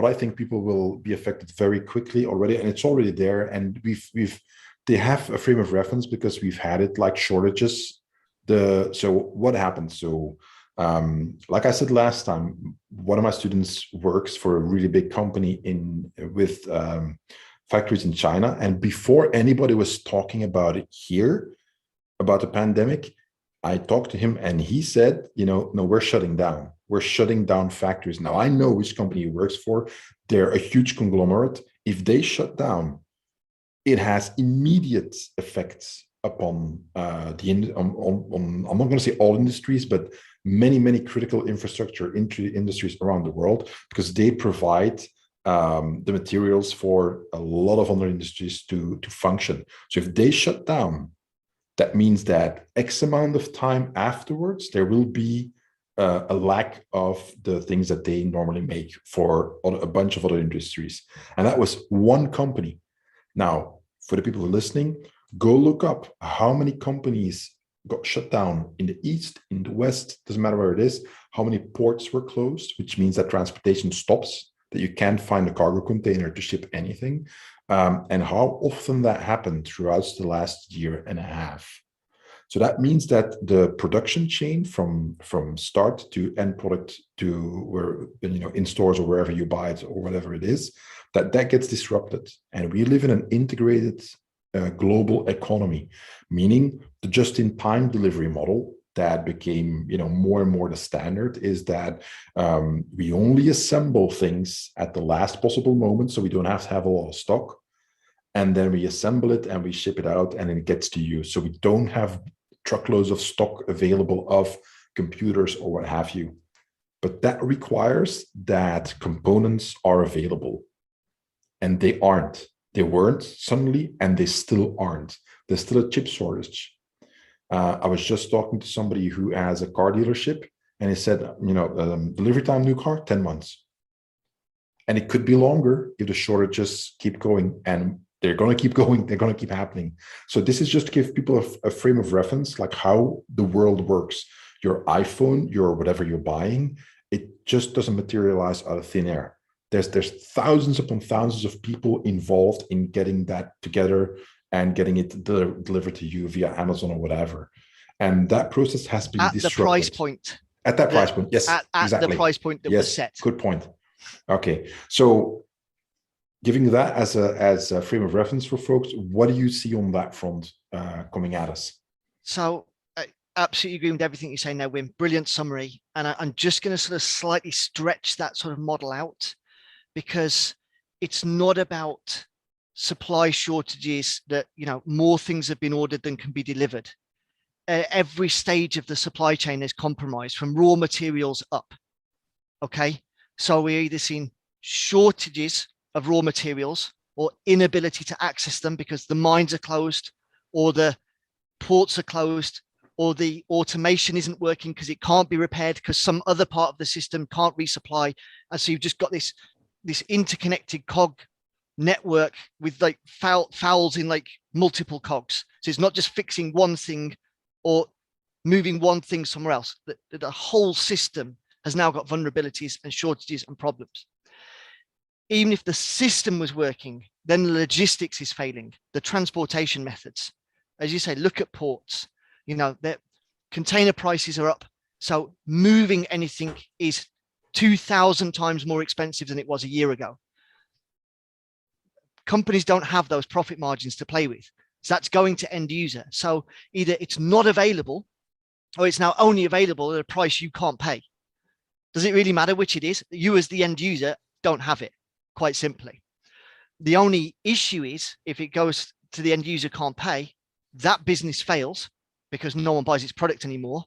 [SPEAKER 1] I think people will be affected very quickly already, and it's already there. And they have a frame of reference because we've had it, like shortages. So what happened? So like I said last time, one of my students works for a really big company with factories in China, and before anybody was talking about it here, about the pandemic, I talked to him and he said, no, we're shutting down. We're shutting down factories. Now, I know which company he works for. They're a huge conglomerate. If they shut down, it has immediate effects upon I'm not going to say all industries, but many, many critical infrastructure industries around the world, because they provide the materials for a lot of other industries to function. So if they shut down, that means that X amount of time afterwards, there will be a lack of the things that they normally make for a bunch of other industries. And that was one company. Now, for the people listening, Go look up how many companies got shut down in the East, in the West, doesn't matter where it is, how many ports were closed, which means that transportation stops, that you can't find a cargo container to ship anything, and how often that happened throughout the last year and a half. So that means that the production chain from start to end product to where, in stores or wherever you buy it or whatever it is, that gets disrupted. And we live in an integrated global economy, meaning the just-in-time delivery model that became more and more the standard is that we only assemble things at the last possible moment, so we don't have to have a lot of stock, and then we assemble it and we ship it out and it gets to you. So we don't have truckloads of stock available of computers or what have you. But that requires that components are available, and they aren't. They weren't suddenly, and they still aren't. There's still a chip shortage. I was just talking to somebody who has a car dealership, and he said, delivery time new car, 10 months. And it could be longer if the shortages keep going, and they're going to keep going. They're going to keep happening. So this is just to give people a frame of reference, like how the world works. Your iPhone, your whatever you're buying, it just doesn't materialize out of thin air. There's thousands upon thousands of people involved in getting that together and getting it delivered to you via Amazon or whatever. And that process has been disrupted.
[SPEAKER 2] At the price point.
[SPEAKER 1] At that price point, yes,
[SPEAKER 2] at
[SPEAKER 1] exactly.
[SPEAKER 2] The price point that was set.
[SPEAKER 1] Good point. Okay, so giving that as a frame of reference for folks, what do you see on that front coming at us?
[SPEAKER 2] So I absolutely agree with everything you're saying there, Wim. Brilliant summary. And I'm just going to sort of slightly stretch that sort of model out, because it's not about supply shortages that, more things have been ordered than can be delivered. Every stage of the supply chain is compromised from raw materials up. Okay. So we're either seeing shortages of raw materials or inability to access them because the mines are closed or the ports are closed or the automation isn't working because it can't be repaired because some other part of the system can't resupply. And so you've just got this interconnected cog network with like fouls in like multiple cogs. So it's not just fixing one thing or moving one thing somewhere else. The whole system has now got vulnerabilities and shortages and problems. Even if the system was working, then the logistics is failing, the transportation methods. As you say, look at ports, that container prices are up. So moving anything is 2,000 times more expensive than it was a year ago. Companies don't have those profit margins to play with. So that's going to end user. So either it's not available or it's now only available at a price you can't pay. Does it really matter which it is? You as the end user don't have it, quite simply. The only issue is if it goes to the end user can't pay, that business fails because no one buys its product anymore.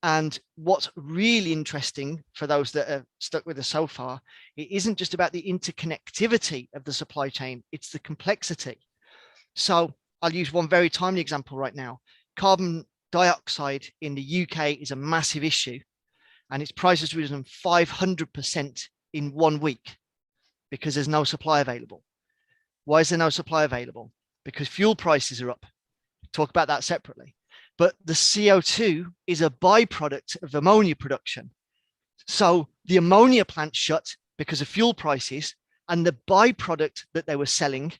[SPEAKER 2] And what's really interesting for those that are stuck with us so far, it isn't just about the interconnectivity of the supply chain, it's the complexity. So I'll use one very timely example right now. Carbon dioxide in the UK is a massive issue, and its price has risen 500% in 1 week because there's no supply available. Why is there no supply available? Because fuel prices are up. Talk about that separately. But the CO2 is a byproduct of ammonia production. So the ammonia plant shut because of fuel prices, and the byproduct that they were selling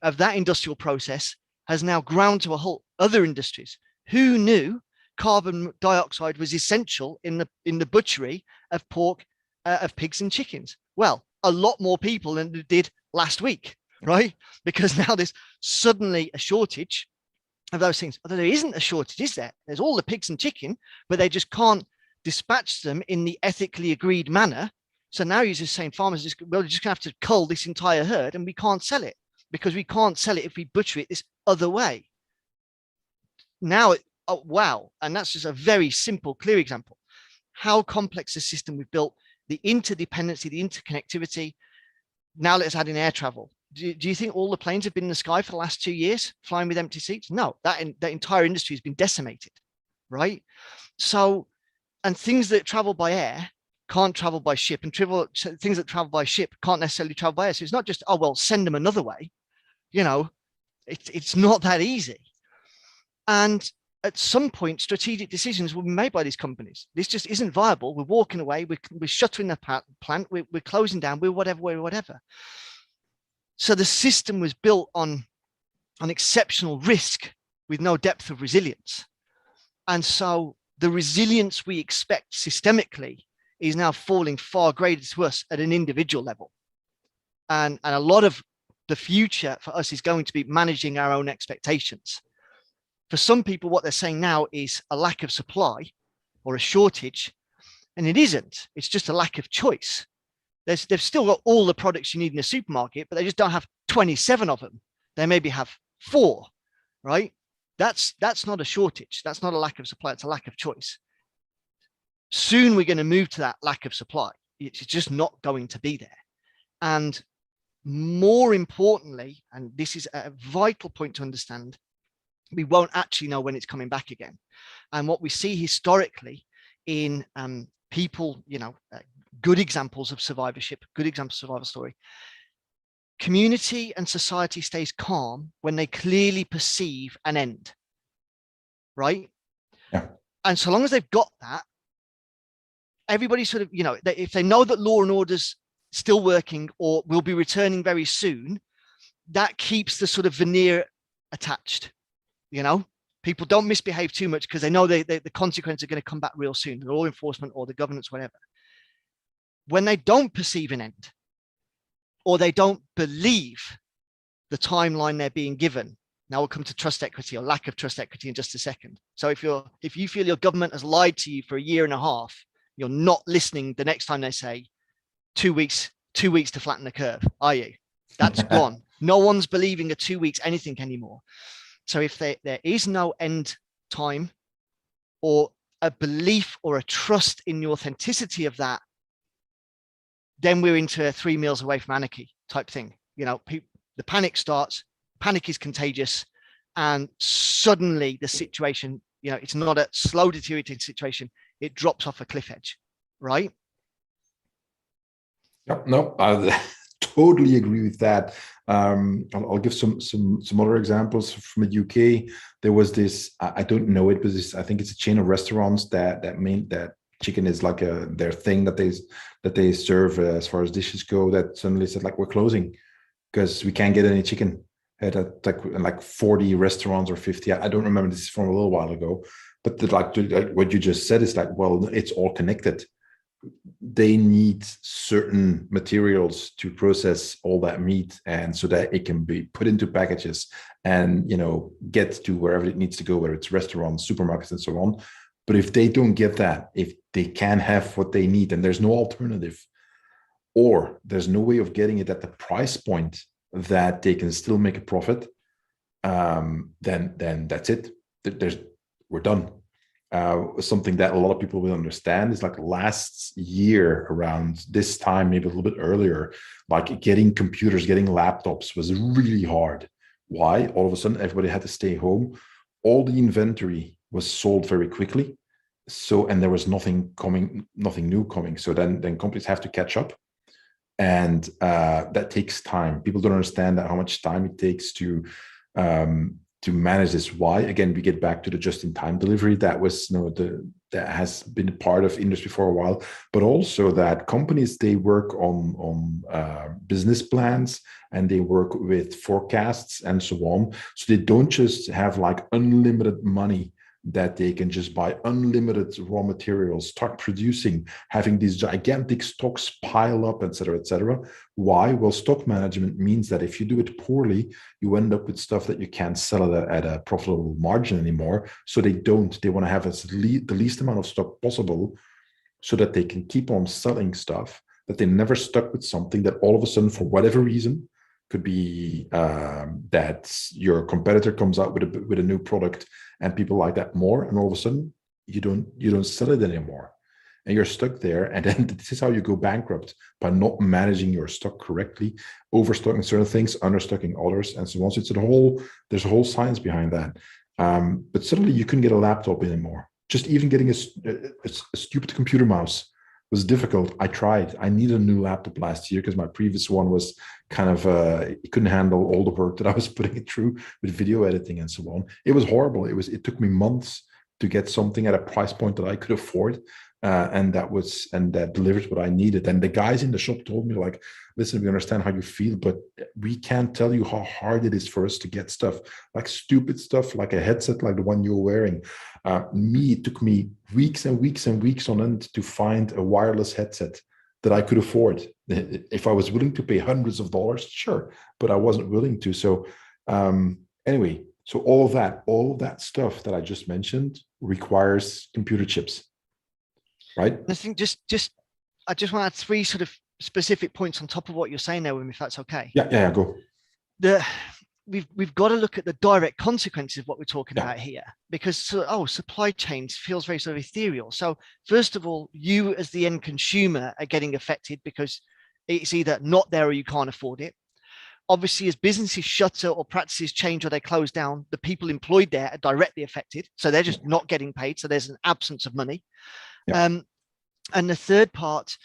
[SPEAKER 2] of that industrial process has now ground to a whole other industries. Who knew carbon dioxide was essential in the butchery of pork, of pigs and chickens? Well, a lot more people than it did last week, right? Because now there's suddenly a shortage of those things. Although there isn't a shortage, is there? There's all the pigs and chicken, but they just can't dispatch them in the ethically agreed manner. So now you're just saying farmers we're just gonna have to cull this entire herd and we can't sell it because we can't sell it if we butcher it this other way. Now, oh, wow. And that's just a very simple, clear example. How complex the system we've built, the interdependency, the interconnectivity. Now let's add in air travel. Do you think all the planes have been in the sky for the last 2 years, flying with empty seats? No, that entire industry has been decimated, right? So, and things that travel by air can't travel by ship, and things that travel by ship can't necessarily travel by air. So it's not just, oh, well, send them another way. It's not that easy. And at some point, strategic decisions will be made by these companies. This just isn't viable. We're walking away. We're shuttering the plant. We're closing down. We're whatever. So the system was built on exceptional risk with no depth of resilience. And so the resilience we expect systemically is now falling far greater to us at an individual level. And a lot of the future for us is going to be managing our own expectations. For some people, what they're saying now is a lack of supply or a shortage, and it isn't. It's just a lack of choice. They've still got all the products you need in a supermarket, but they just don't have 27 of them. They maybe have 4, right? That's not a shortage. That's not a lack of supply. It's a lack of choice. Soon we're going to move to that lack of supply. It's just not going to be there. And more importantly, and this is a vital point to understand, we won't actually know when it's coming back again. And what we see historically in people, good examples of survivorship, good examples of survival story, community and society stays calm when they clearly perceive an end, right?
[SPEAKER 1] Yeah.
[SPEAKER 2] And so long as they've got that, everybody sort of, if they know that law and order's still working or will be returning very soon, that keeps the sort of veneer attached. People don't misbehave too much because they know the consequences are going to come back real soon, the law enforcement or the governance, whatever. When they don't perceive an end, or they don't believe the timeline they're being given. Now we'll come to trust equity or lack of trust equity in just a second. So if you feel your government has lied to you for a year and a half, you're not listening the next time they say 2 weeks to flatten the curve, are you? That's gone. No one's believing a 2 weeks anything anymore. So if there is no end time or a belief or a trust in the authenticity of that, then we're into a 3 meals away from anarchy type thing. The panic starts, panic is contagious, and suddenly the situation, it's not a slow deteriorating situation, it drops off a cliff edge, right?
[SPEAKER 1] Yep, no, I totally agree with that. I'll give some other examples from the UK. There was this, I don't know it, but I think it's a chain of restaurants that chicken is like their thing that they serve as far as dishes go, that suddenly said like, we're closing because we can't get any chicken at like 40 restaurants or 50. I don't remember, this is from a little while ago, but what you just said is like, well, it's all connected. They need certain materials to process all that meat, and so that it can be put into packages and get to wherever it needs to go, whether it's restaurants, supermarkets, and so on. But if they don't get that, if they can't have what they need and there's no alternative, or there's no way of getting it at the price point that they can still make a profit, then that's it. We're done. Something that a lot of people will understand is like last year around this time, maybe a little bit earlier, like getting computers, getting laptops was really hard. Why? All of a sudden, everybody had to stay home. All the inventory was sold very quickly. And there was nothing new coming. So then companies have to catch up. And that takes time. People don't understand how much time it takes to manage this. Why? Again, we get back to the just-in-time delivery. That was that has been part of industry for a while, but also that companies, they work on business plans and they work with forecasts and so on. So they don't just have like unlimited money that they can just buy unlimited raw materials, start producing, having these gigantic stocks pile up, et cetera, et cetera. Why? Well, stock management means that if you do it poorly, you end up with stuff that you can't sell at a profitable margin anymore. So they want to have the least amount of stock possible so that they can keep on selling stuff, that they never stuck with something that all of a sudden, for whatever reason, could be that your competitor comes out with a new product and people like that more, and all of a sudden you don't sell it anymore, and you're stuck there. And then this is how you go bankrupt, by not managing your stock correctly, overstocking certain things, understocking others, and so on. So there's a whole science behind that. But suddenly you couldn't get a laptop anymore. Just even getting a stupid computer mouse was difficult. I tried. I needed a new laptop last year because my previous one was kind of it couldn't handle all the work that I was putting it through with video editing and so on. It was horrible. It took me months to get something at a price point that I could afford. And that delivered what I needed. And the guys in the shop told me, like, listen, we understand how you feel, but we can't tell you how hard it is for us to get stuff, like stupid stuff, like a headset like the one you're wearing. It took me weeks and weeks and weeks on end to find a wireless headset that I could afford. If I was willing to pay hundreds of dollars, sure, but I wasn't willing to. So anyway, so all of that stuff that I just mentioned requires computer chips. Right.
[SPEAKER 2] I think I just want to add three sort of specific points on top of what you're saying there, Wim, if that's okay.
[SPEAKER 1] Yeah, go.
[SPEAKER 2] We've got to look at the direct consequences of what we're talking about here, because supply chains feels very sort of ethereal. So first of all, you as the end consumer are getting affected because it's either not there or you can't afford it. Obviously, as businesses shutter or practices change or they close down, the people employed there are directly affected. So they're just not getting paid. So there's an absence of money. Yeah. And the third part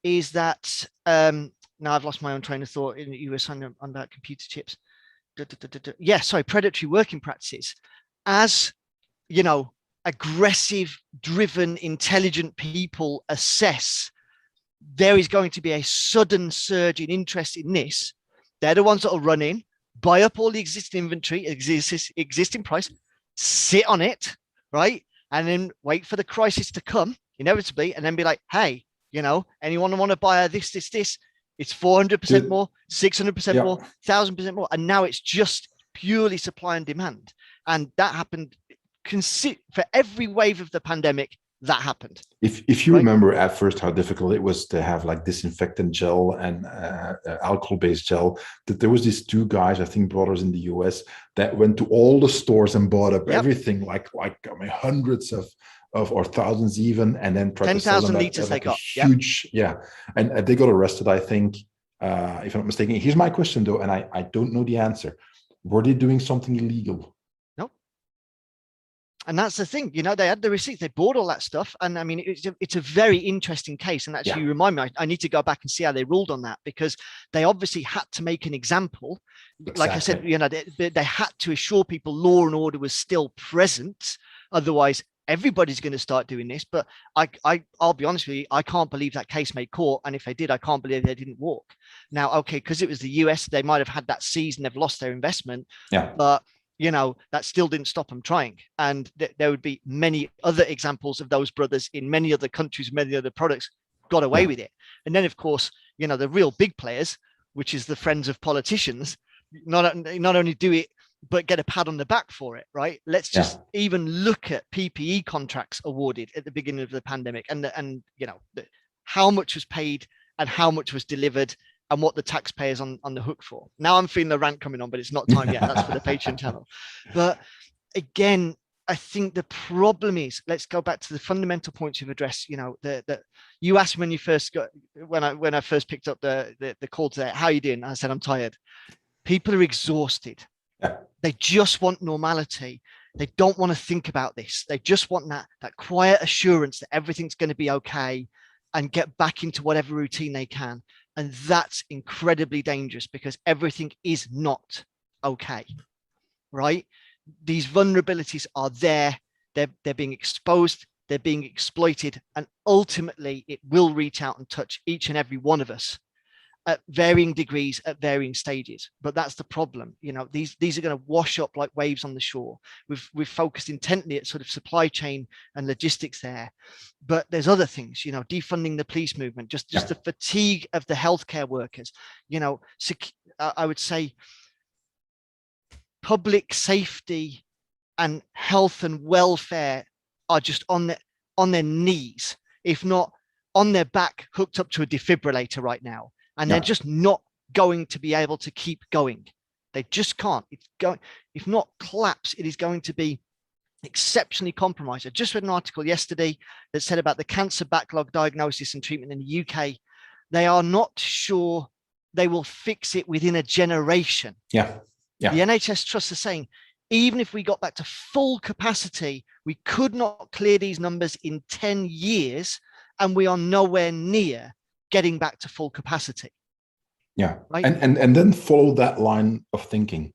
[SPEAKER 2] is that now I've lost my own train of thought. You were saying on about computer chips. Yeah, sorry, predatory working practices. As you know, aggressive, driven, intelligent people assess there is going to be a sudden surge in interest in this. They're the ones that will run in, buy up all the existing inventory, existing price, sit on it, right? And then wait for the crisis to come inevitably, and then be like, hey, anyone want to buy this? It's 400% more, 600% more, 1,000% more. And now it's just purely supply and demand. And that happened for every wave of the pandemic. That happened.
[SPEAKER 1] If you remember at first how difficult it was to have like disinfectant gel and alcohol-based gel, that there was these two guys, I think brothers in the US, that went to all the stores and bought up everything, like hundreds of or thousands even, and then tried
[SPEAKER 2] 10,000 liters they got
[SPEAKER 1] huge, and they got arrested, I think, if I'm not mistaken. Here's my question though, and I don't know the answer. Were they doing something illegal?
[SPEAKER 2] And that's the thing, they had the receipts, they bought all that stuff. And I mean, it's a very interesting case. And actually, you remind me, I need to go back and see how they ruled on that, because they obviously had to make an example. Exactly. Like I said, they had to assure people law and order was still present. Otherwise, everybody's going to start doing this. But I'll be honest with you, I can't believe that case made court. And if they did, I can't believe they didn't walk. Now, okay, because it was the US, they might have had that season, they've lost their investment. Yeah. But that still didn't stop them trying. And there would be many other examples of those brothers in many other countries, many other products got away with it. And then, of course, the real big players, which is the friends of politicians, not only do it, but get a pat on the back for it, right? Let's just even look at PPE contracts awarded at the beginning of the pandemic and how much was paid and how much was delivered, and what the taxpayers on the hook for. Now I'm feeling the rant coming on, but it's not time yet. That's for the Patreon channel. But again, I think the problem is, let's go back to the fundamental points you've addressed. That you asked when you first when I first picked up the call today, how are you doing? I said, I'm tired. People are exhausted. Yeah. They just want normality. They don't want to think about this. They just want that quiet assurance that everything's going to be okay and get back into whatever routine they can. And that's incredibly dangerous, because everything is not okay, right? These vulnerabilities are there. They're being exposed. They're being exploited. And ultimately, it will reach out and touch each and every one of us at varying degrees, at varying stages. But that's the problem. These are going to wash up like waves on the shore. We've focused intently at sort of supply chain and logistics there, but there's other things, defunding the police movement, just the fatigue of the healthcare workers. I would say public safety and health and welfare are just on their knees, if not on their back, hooked up to a defibrillator right now. And they're just not going to be able to keep going. They just can't. It's going, if not collapse, it is going to be exceptionally compromised. I just read an article yesterday that said about the cancer backlog diagnosis and treatment in the UK. They are not sure they will fix it within a generation. The NHS Trust is saying, even if we got back to full capacity, we could not clear these numbers in 10 years. and we are nowhere near getting back to full capacity.
[SPEAKER 1] Yeah.
[SPEAKER 2] Right.
[SPEAKER 1] And then follow that line of thinking.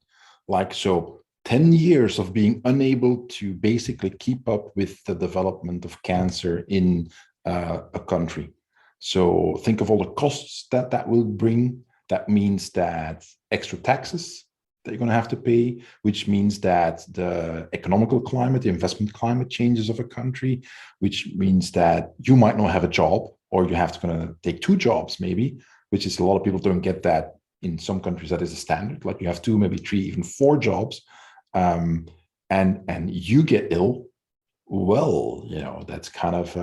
[SPEAKER 1] Like, so 10 years of being unable to basically keep up with the development of cancer in a country. So think of all the costs that will bring. That means that extra taxes that you're going to have to pay, which means that the economical climate, the investment climate changes of a country, which means that you might not have a job, or you have to kind of take two jobs maybe, which is a lot of people don't get that. In some countries that is a standard, like you have two, maybe three, even four jobs, and you get ill. Well, that's kind of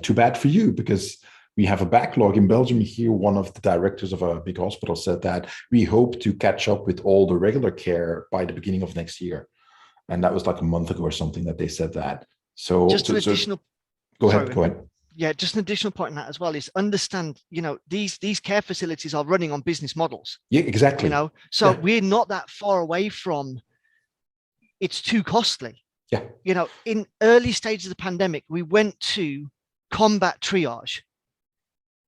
[SPEAKER 1] too bad for you, because we have a backlog in Belgium. Here, one of the directors of a big hospital said that we hope to catch up with all the regular care by the beginning of next year, and that was like a month ago or something that they said that. So
[SPEAKER 2] just an additional.
[SPEAKER 1] Go ahead.
[SPEAKER 2] Yeah, just an additional point on that as well is understand, these care facilities are running on business models.
[SPEAKER 1] Yeah, exactly.
[SPEAKER 2] So we're not that far away from it's too costly.
[SPEAKER 1] Yeah.
[SPEAKER 2] In early stages of the pandemic, we went to combat triage.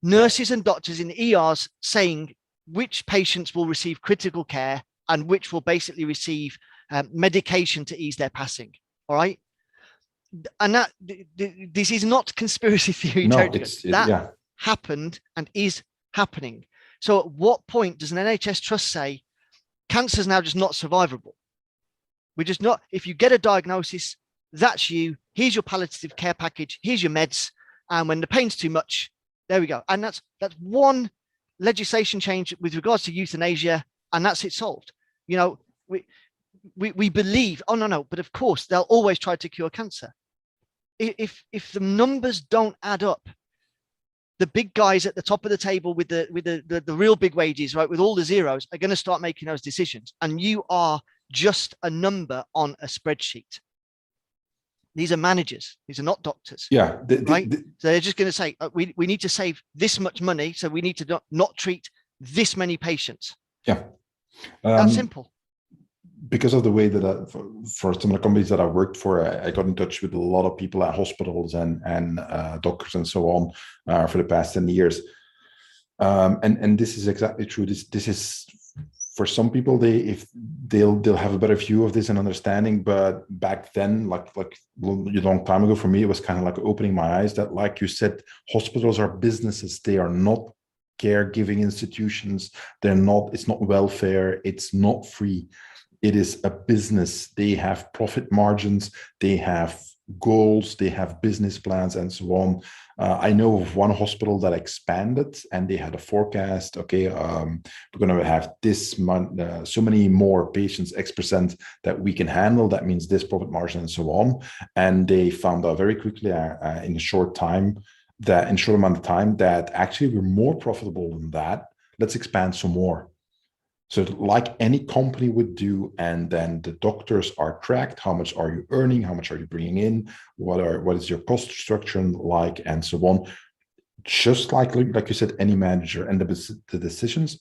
[SPEAKER 2] Nurses and doctors in ERs saying which patients will receive critical care and which will basically receive medication to ease their passing. All right. And that this is not conspiracy theory.
[SPEAKER 1] No,
[SPEAKER 2] that happened and is happening. So at what point does an NHS trust say cancer is now just not survivable? We're just not. If you get a diagnosis, that's you. Here's your palliative care package. Here's your meds. And when the pain's too much, there we go. And that's one legislation change with regards to euthanasia, and that's it solved. We believe. Oh no, but of course they'll always try to cure cancer. If the numbers don't add up, the big guys at the top of the table with the real big wages, right, with all the zeros, are going to start making those decisions, and you are just a number on a spreadsheet. These are managers. These are not doctors.
[SPEAKER 1] Yeah.
[SPEAKER 2] So they're just going to say, we need to save this much money, so we need to not treat this many patients.
[SPEAKER 1] Yeah.
[SPEAKER 2] That's simple.
[SPEAKER 1] Because of the way that for some of the companies that I worked for, I got in touch with a lot of people at hospitals and doctors and so on for the past 10 years. And this is exactly true. This is, for some people, they'll have a better view of this and understanding. But back then, like a long time ago, for me, it was kind of like opening my eyes that, like you said, hospitals are businesses. They are not caregiving institutions. It's not welfare. It's not free. It is a business. They have profit margins. They have goals. They have business plans and so on. I know of one hospital that expanded, and they had a forecast. Okay, we're going to have this month, so many more patients, X% that we can handle. That means this profit margin and so on. And they found out very quickly in a short amount of time that actually we're more profitable than that. Let's expand some more. So like any company would do, and then the doctors are tracked. How much are you earning? How much are you bringing in? What is your cost structure like, and so on. Just like you said, any manager, and the decisions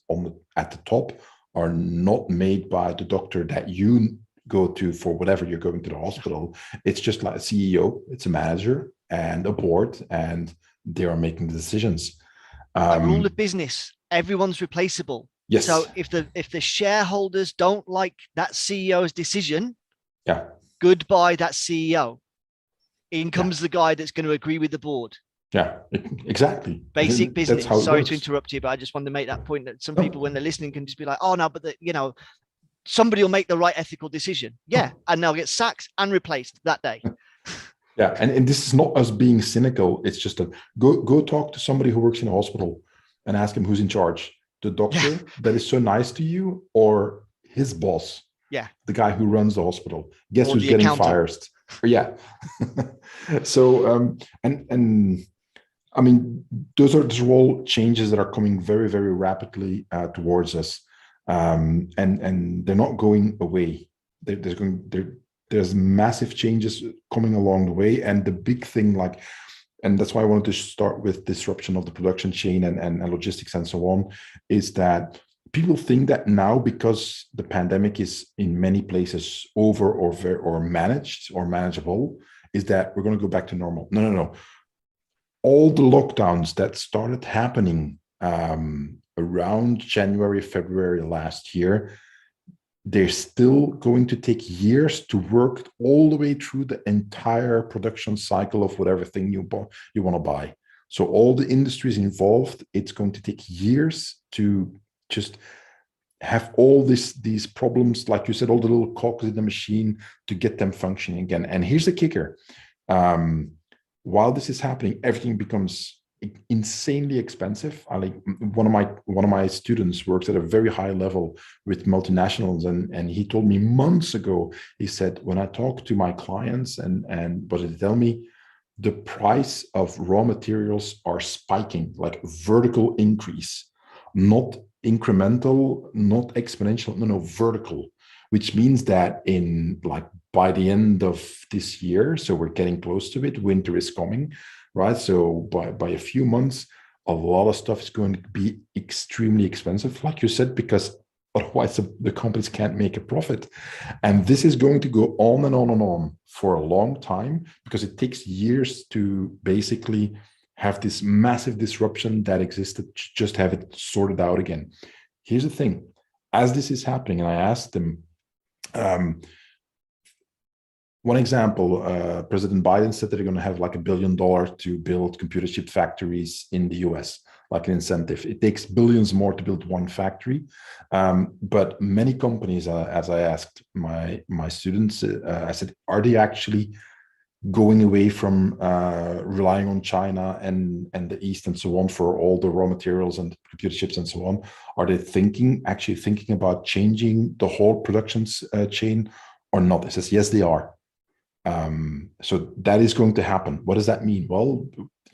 [SPEAKER 1] at the top are not made by the doctor that you go to for whatever you're going to the hospital. It's just like a CEO, it's a manager and a board, and they are making the decisions.
[SPEAKER 2] A rule of business: everyone's replaceable.
[SPEAKER 1] Yes.
[SPEAKER 2] So if the shareholders don't like that CEO's decision, goodbye that CEO. In comes the guy that's going to agree with the board.
[SPEAKER 1] Yeah, exactly.
[SPEAKER 2] Basic business. Sorry to interrupt you, but I just wanted to make that point that some people, when they're listening, can just be like, "Oh no, but somebody will make the right ethical decision." Yeah, and they'll get sacked and replaced that day.
[SPEAKER 1] Yeah, and this is not us being cynical. It's just go talk to somebody who works in a hospital and ask him who's in charge. The doctor that is so nice to you, or his boss? Yeah, the guy who runs the hospital. Guess who's getting fired? Yeah. So and I mean, those are all changes that are coming very, very rapidly towards us, and they're not going away. There's massive changes coming along the way, and the big thing, and that's why I wanted to start with disruption of the production chain and logistics and so on, is that people think that now, because the pandemic is in many places over or managed or manageable, is that we're going to go back to normal. No. all the lockdowns that started happening around January, February last year, they're still going to take years to work all the way through the entire production cycle of whatever thing you want to buy. So all the industries involved, it's going to take years to just have all these problems, like you said, all the little cogs in the machine to get them functioning again. And here's the kicker. While this is happening, everything becomes insanely expensive. One of my students works at a very high level with multinationals, and he told me months ago, he said, when I talk to my clients and what did they tell me? The price of raw materials are spiking, like vertical increase, not incremental, not exponential, no, vertical, which means that by the end of this year, so we're getting close to it, winter is coming, right? So by a few months, a lot of stuff is going to be extremely expensive, like you said, because otherwise the companies can't make a profit. And this is going to go on and on and on for a long time, because it takes years to basically have this massive disruption that existed, just have it sorted out again. Here's the thing. As this is happening, and I asked them, one example, President Biden said that they're going to have like $1 billion to build computer chip factories in the US, like an incentive. It takes billions more to build one factory. But many companies, as I asked my students, I said, are they actually going away from relying on China and the East and so on for all the raw materials and computer chips and so on? Are they actually thinking about changing the whole production chain or not? It says, yes, they are. So that is going to happen. What does that mean? Well,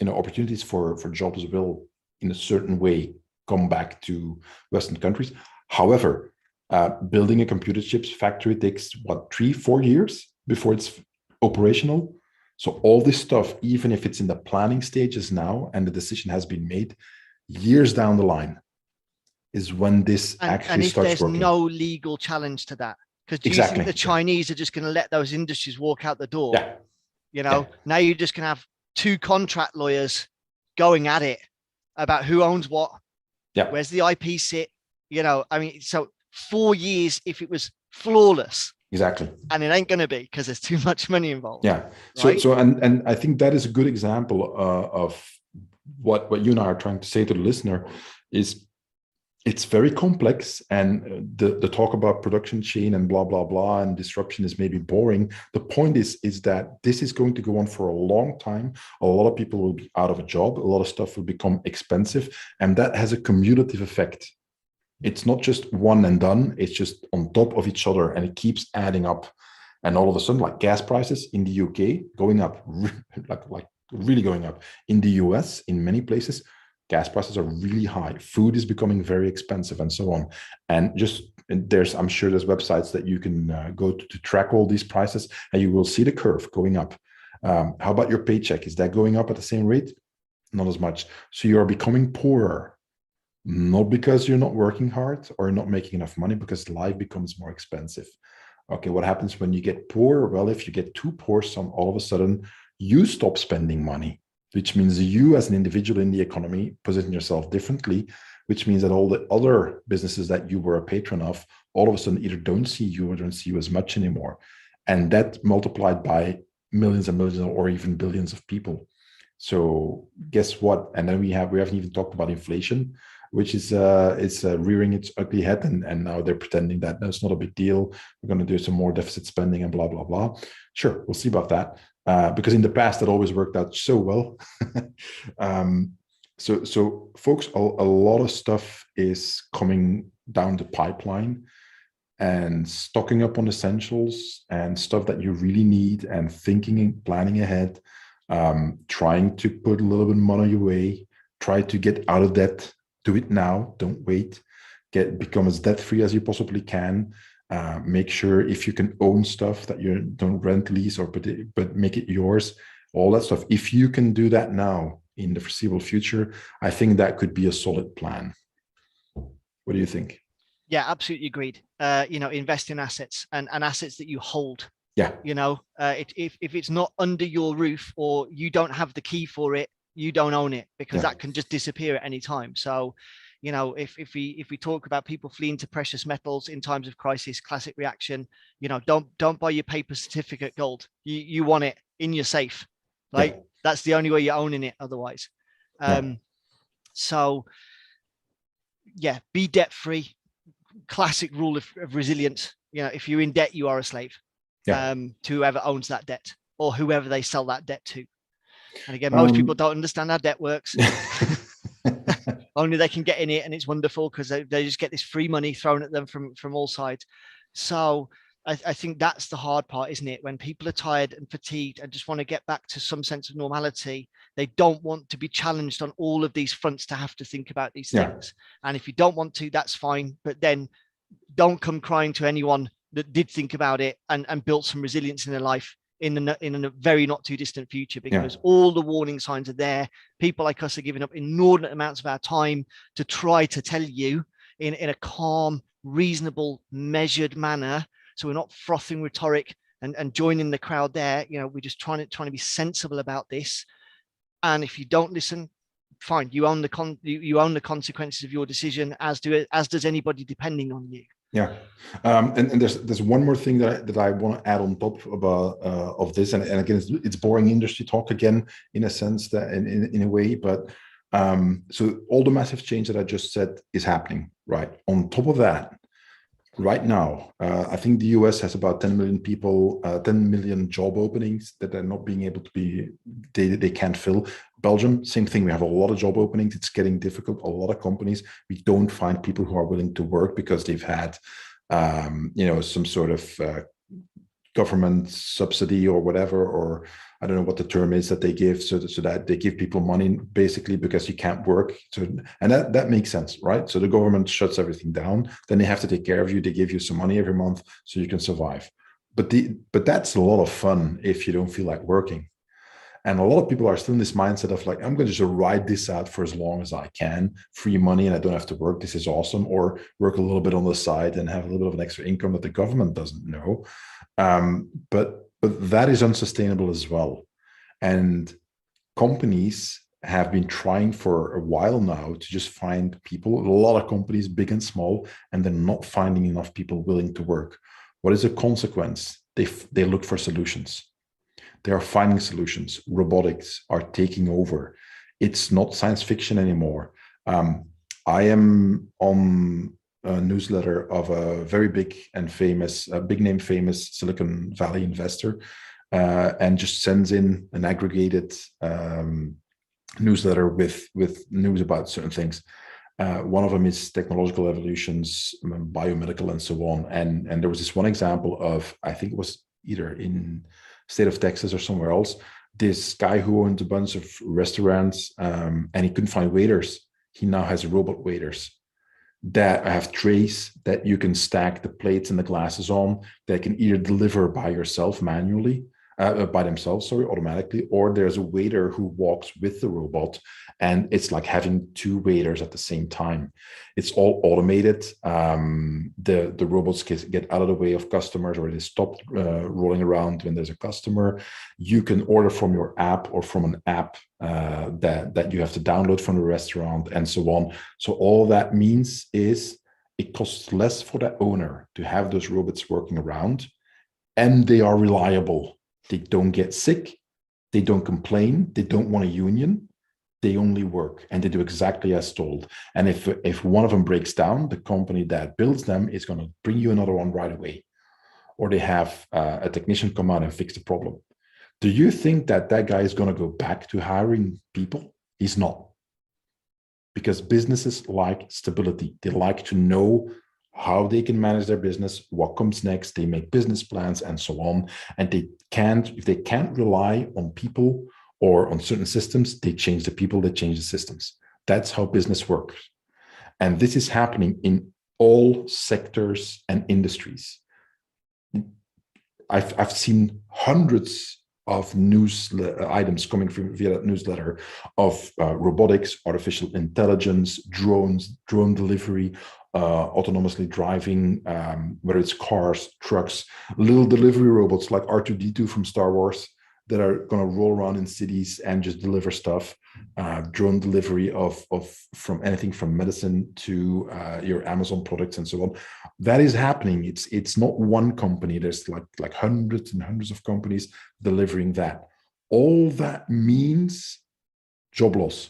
[SPEAKER 1] opportunities for jobs will, in a certain way, come back to Western countries. However, building a computer chips factory takes 3-4 years before it's operational. So all this stuff, even if it's in the planning stages now and the decision has been made, years down the line is when this actually starts working.
[SPEAKER 2] And if there's no legal challenge to that, because do you think the Chinese are just going to let those industries walk out the door?
[SPEAKER 1] Yeah.
[SPEAKER 2] Now you're just going to have two contract lawyers going at it about who owns what.
[SPEAKER 1] Yeah.
[SPEAKER 2] Where's the IP sit? So 4 years if it was flawless.
[SPEAKER 1] Exactly.
[SPEAKER 2] And it ain't going to be, because there's too much money involved.
[SPEAKER 1] Yeah.
[SPEAKER 2] Right?
[SPEAKER 1] And I think that is a good example of what you and I are trying to say to the listener is, it's very complex, and the talk about production chain and blah, blah, blah, and disruption is maybe boring. The point is that this is going to go on for a long time. A lot of people will be out of a job. A lot of stuff will become expensive, and that has a cumulative effect. It's not just one and done. It's just on top of each other, and it keeps adding up. And all of a sudden, like gas prices in the UK going up, like really going up. In the US, in many places, gas prices are really high. Food is becoming very expensive, and so on. And I'm sure there's websites that you can go to track all these prices, and you will see the curve going up. How about your paycheck? Is that going up at the same rate? Not as much. So you are becoming poorer. Not because you're not working hard or not making enough money, because life becomes more expensive. Okay, what happens when you get poor? Well, if you get too poor, all of a sudden you stop spending money, which means you as an individual in the economy position yourself differently, which means that all the other businesses that you were a patron of, all of a sudden either don't see you or don't see you as much anymore. And that multiplied by millions and millions or even billions of people. So guess what? And then we haven't even talked about inflation, which is rearing its ugly head, and now they're pretending that no, it's not a big deal. We're going to do some more deficit spending and blah, blah, blah. Sure, we'll see about that. Because in the past, it always worked out so well. So folks, a lot of stuff is coming down the pipeline, and stocking up on essentials and stuff that you really need, and thinking and planning ahead, trying to put a little bit of money away, try to get out of debt. Do it now, don't wait. Become as debt free as you possibly can. Make sure if you can own stuff that you don't rent, lease, but make it yours, all that stuff. If you can do that now in the foreseeable future, I think that could be a solid plan. What do you think?
[SPEAKER 2] Yeah, absolutely agreed. Invest in assets and assets that you hold.
[SPEAKER 1] Yeah.
[SPEAKER 2] If it's not under your roof or you don't have the key for it, you don't own it, because
[SPEAKER 1] Yeah.
[SPEAKER 2] that can just disappear at any time. So, you know, if we talk about people fleeing to precious metals in times of crisis, classic reaction, you know, don't buy your paper certificate gold. You want it in your safe, right?
[SPEAKER 1] Yeah.
[SPEAKER 2] That's the only way you're owning it otherwise.
[SPEAKER 1] Yeah.
[SPEAKER 2] So yeah, be debt free. Classic rule of resilience. You know, if you're in debt, you are a slave
[SPEAKER 1] Yeah.
[SPEAKER 2] to whoever owns that debt or whoever they sell that debt to. And again, most people don't understand how debt works. Only they can get in it, and it's wonderful because they just get this free money thrown at them from all sides. So I think that's the hard part, isn't it? When people are tired and fatigued and just want to get back to some sense of normality, they don't want to be challenged on all of these fronts to have to think about these things. And if you don't want to, that's fine. But then don't come crying to anyone that did think about it and built some resilience in their life in a very not too distant future, because all the warning signs are there. People like us are giving up inordinate amounts of our time to try to tell you in a calm, reasonable, measured manner. So we're not frothing rhetoric and joining the crowd there. You know, we're just trying to be sensible about this. And if you don't listen, fine, you own the consequences of your decision, as does anybody depending on you.
[SPEAKER 1] Yeah, and there's one more thing that I want to add on top about of this, and again, it's boring industry talk again, in a sense, that in a way, but so all the massive change that I just said is happening, right? On top of that, right now, I think the US has about 10 million people, 10 million job openings that are not being able to be, they can't fill. Belgium, same thing. We have a lot of job openings. It's getting difficult. A lot of companies, we don't find people who are willing to work because they've had, some sort of government subsidy or whatever, or I don't know what the term is that they give, so that they give people money basically because you can't work. So, and that makes sense, right? So the government shuts everything down, then they have to take care of you. They give you some money every month so you can survive. But that's a lot of fun if you don't feel like working. And a lot of people are still in this mindset of like, I'm going to just ride this out for as long as I can, free money, and I don't have to work. This is awesome. Or work a little bit on the side and have a little bit of an extra income that the government doesn't know. But that is unsustainable as well. And companies have been trying for a while now to just find people, a lot of companies, big and small, and they're not finding enough people willing to work. What is the consequence? They look for solutions. They are finding solutions. Robotics are taking over. It's not science fiction anymore. I am on a newsletter of a very big and famous, big name famous Silicon Valley investor, and just sends in an aggregated newsletter with news about certain things. One of them is technological evolutions, biomedical, and so on. And there was this one example of, I think it was either in state of Texas or somewhere else, this guy who owned a bunch of restaurants, and he couldn't find waiters. He now has robot waiters that have trays that you can stack the plates and the glasses on, that can either deliver by yourself manually, by themselves, automatically, or there's a waiter who walks with the robot, and it's like having two waiters at the same time. It's all automated. The robots get out of the way of customers, or they stop rolling around when there's a customer. You can order from your app or from an app that you have to download from the restaurant, and so on. So all that means is it costs less for the owner to have those robots working around, and they are reliable. They don't get sick. They don't complain. They don't want a union. They only work, and they do exactly as told. And if one of them breaks down, the company that builds them is going to bring you another one right away. Or they have a technician come out and fix the problem. Do you think that guy is going to go back to hiring people? He's not. Because businesses like stability. They like to know how they can manage their business, what comes next. They make business plans and so on. And if they can't rely on people or on certain systems, they change the people, they change the systems. That's how business works. And this is happening in all sectors and industries. I've seen hundreds of news items coming from via that newsletter of robotics, artificial intelligence, drone delivery, autonomously driving, whether it's cars, trucks, little delivery robots like R2-D2 from Star Wars, that are going to roll around in cities and just deliver stuff. Drone delivery of from anything from medicine to your Amazon products and so on. That is happening. It's not one company. There's like hundreds and hundreds of companies delivering that. All that means job loss.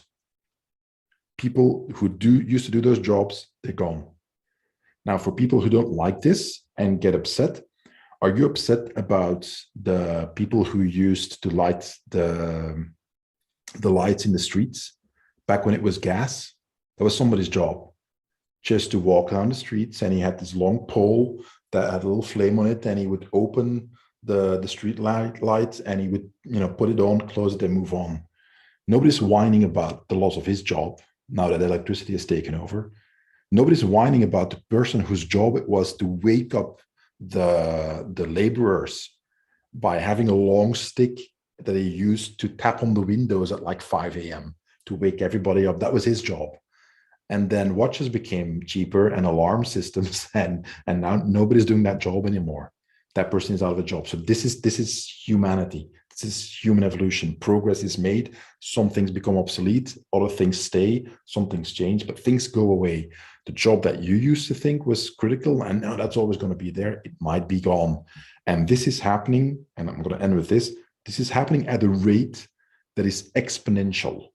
[SPEAKER 1] People who used to do those jobs, they're gone. Now, for people who don't like this and get upset, are you upset about the people who used to light the lights in the streets back when it was gas? That was somebody's job, just to walk down the streets, and he had this long pole that had a little flame on it, and he would open the street light, and he would put it on, close it, and move on. Nobody's whining about the loss of his job now that electricity has taken over. Nobody's whining about the person whose job it was to wake up the laborers by having a long stick that he used to tap on the windows at like 5 a.m. to wake everybody up. That was his job. And then watches became cheaper and alarm systems, and now nobody's doing that job anymore. That person is out of a job. So this is humanity. This is human evolution. Progress is made. Some things become obsolete. Other things stay. Some things change, but things go away. The job that you used to think was critical, and now that's always going to be there, it might be gone. And this is happening, and I'm going to end with this. This is happening at a rate that is exponential.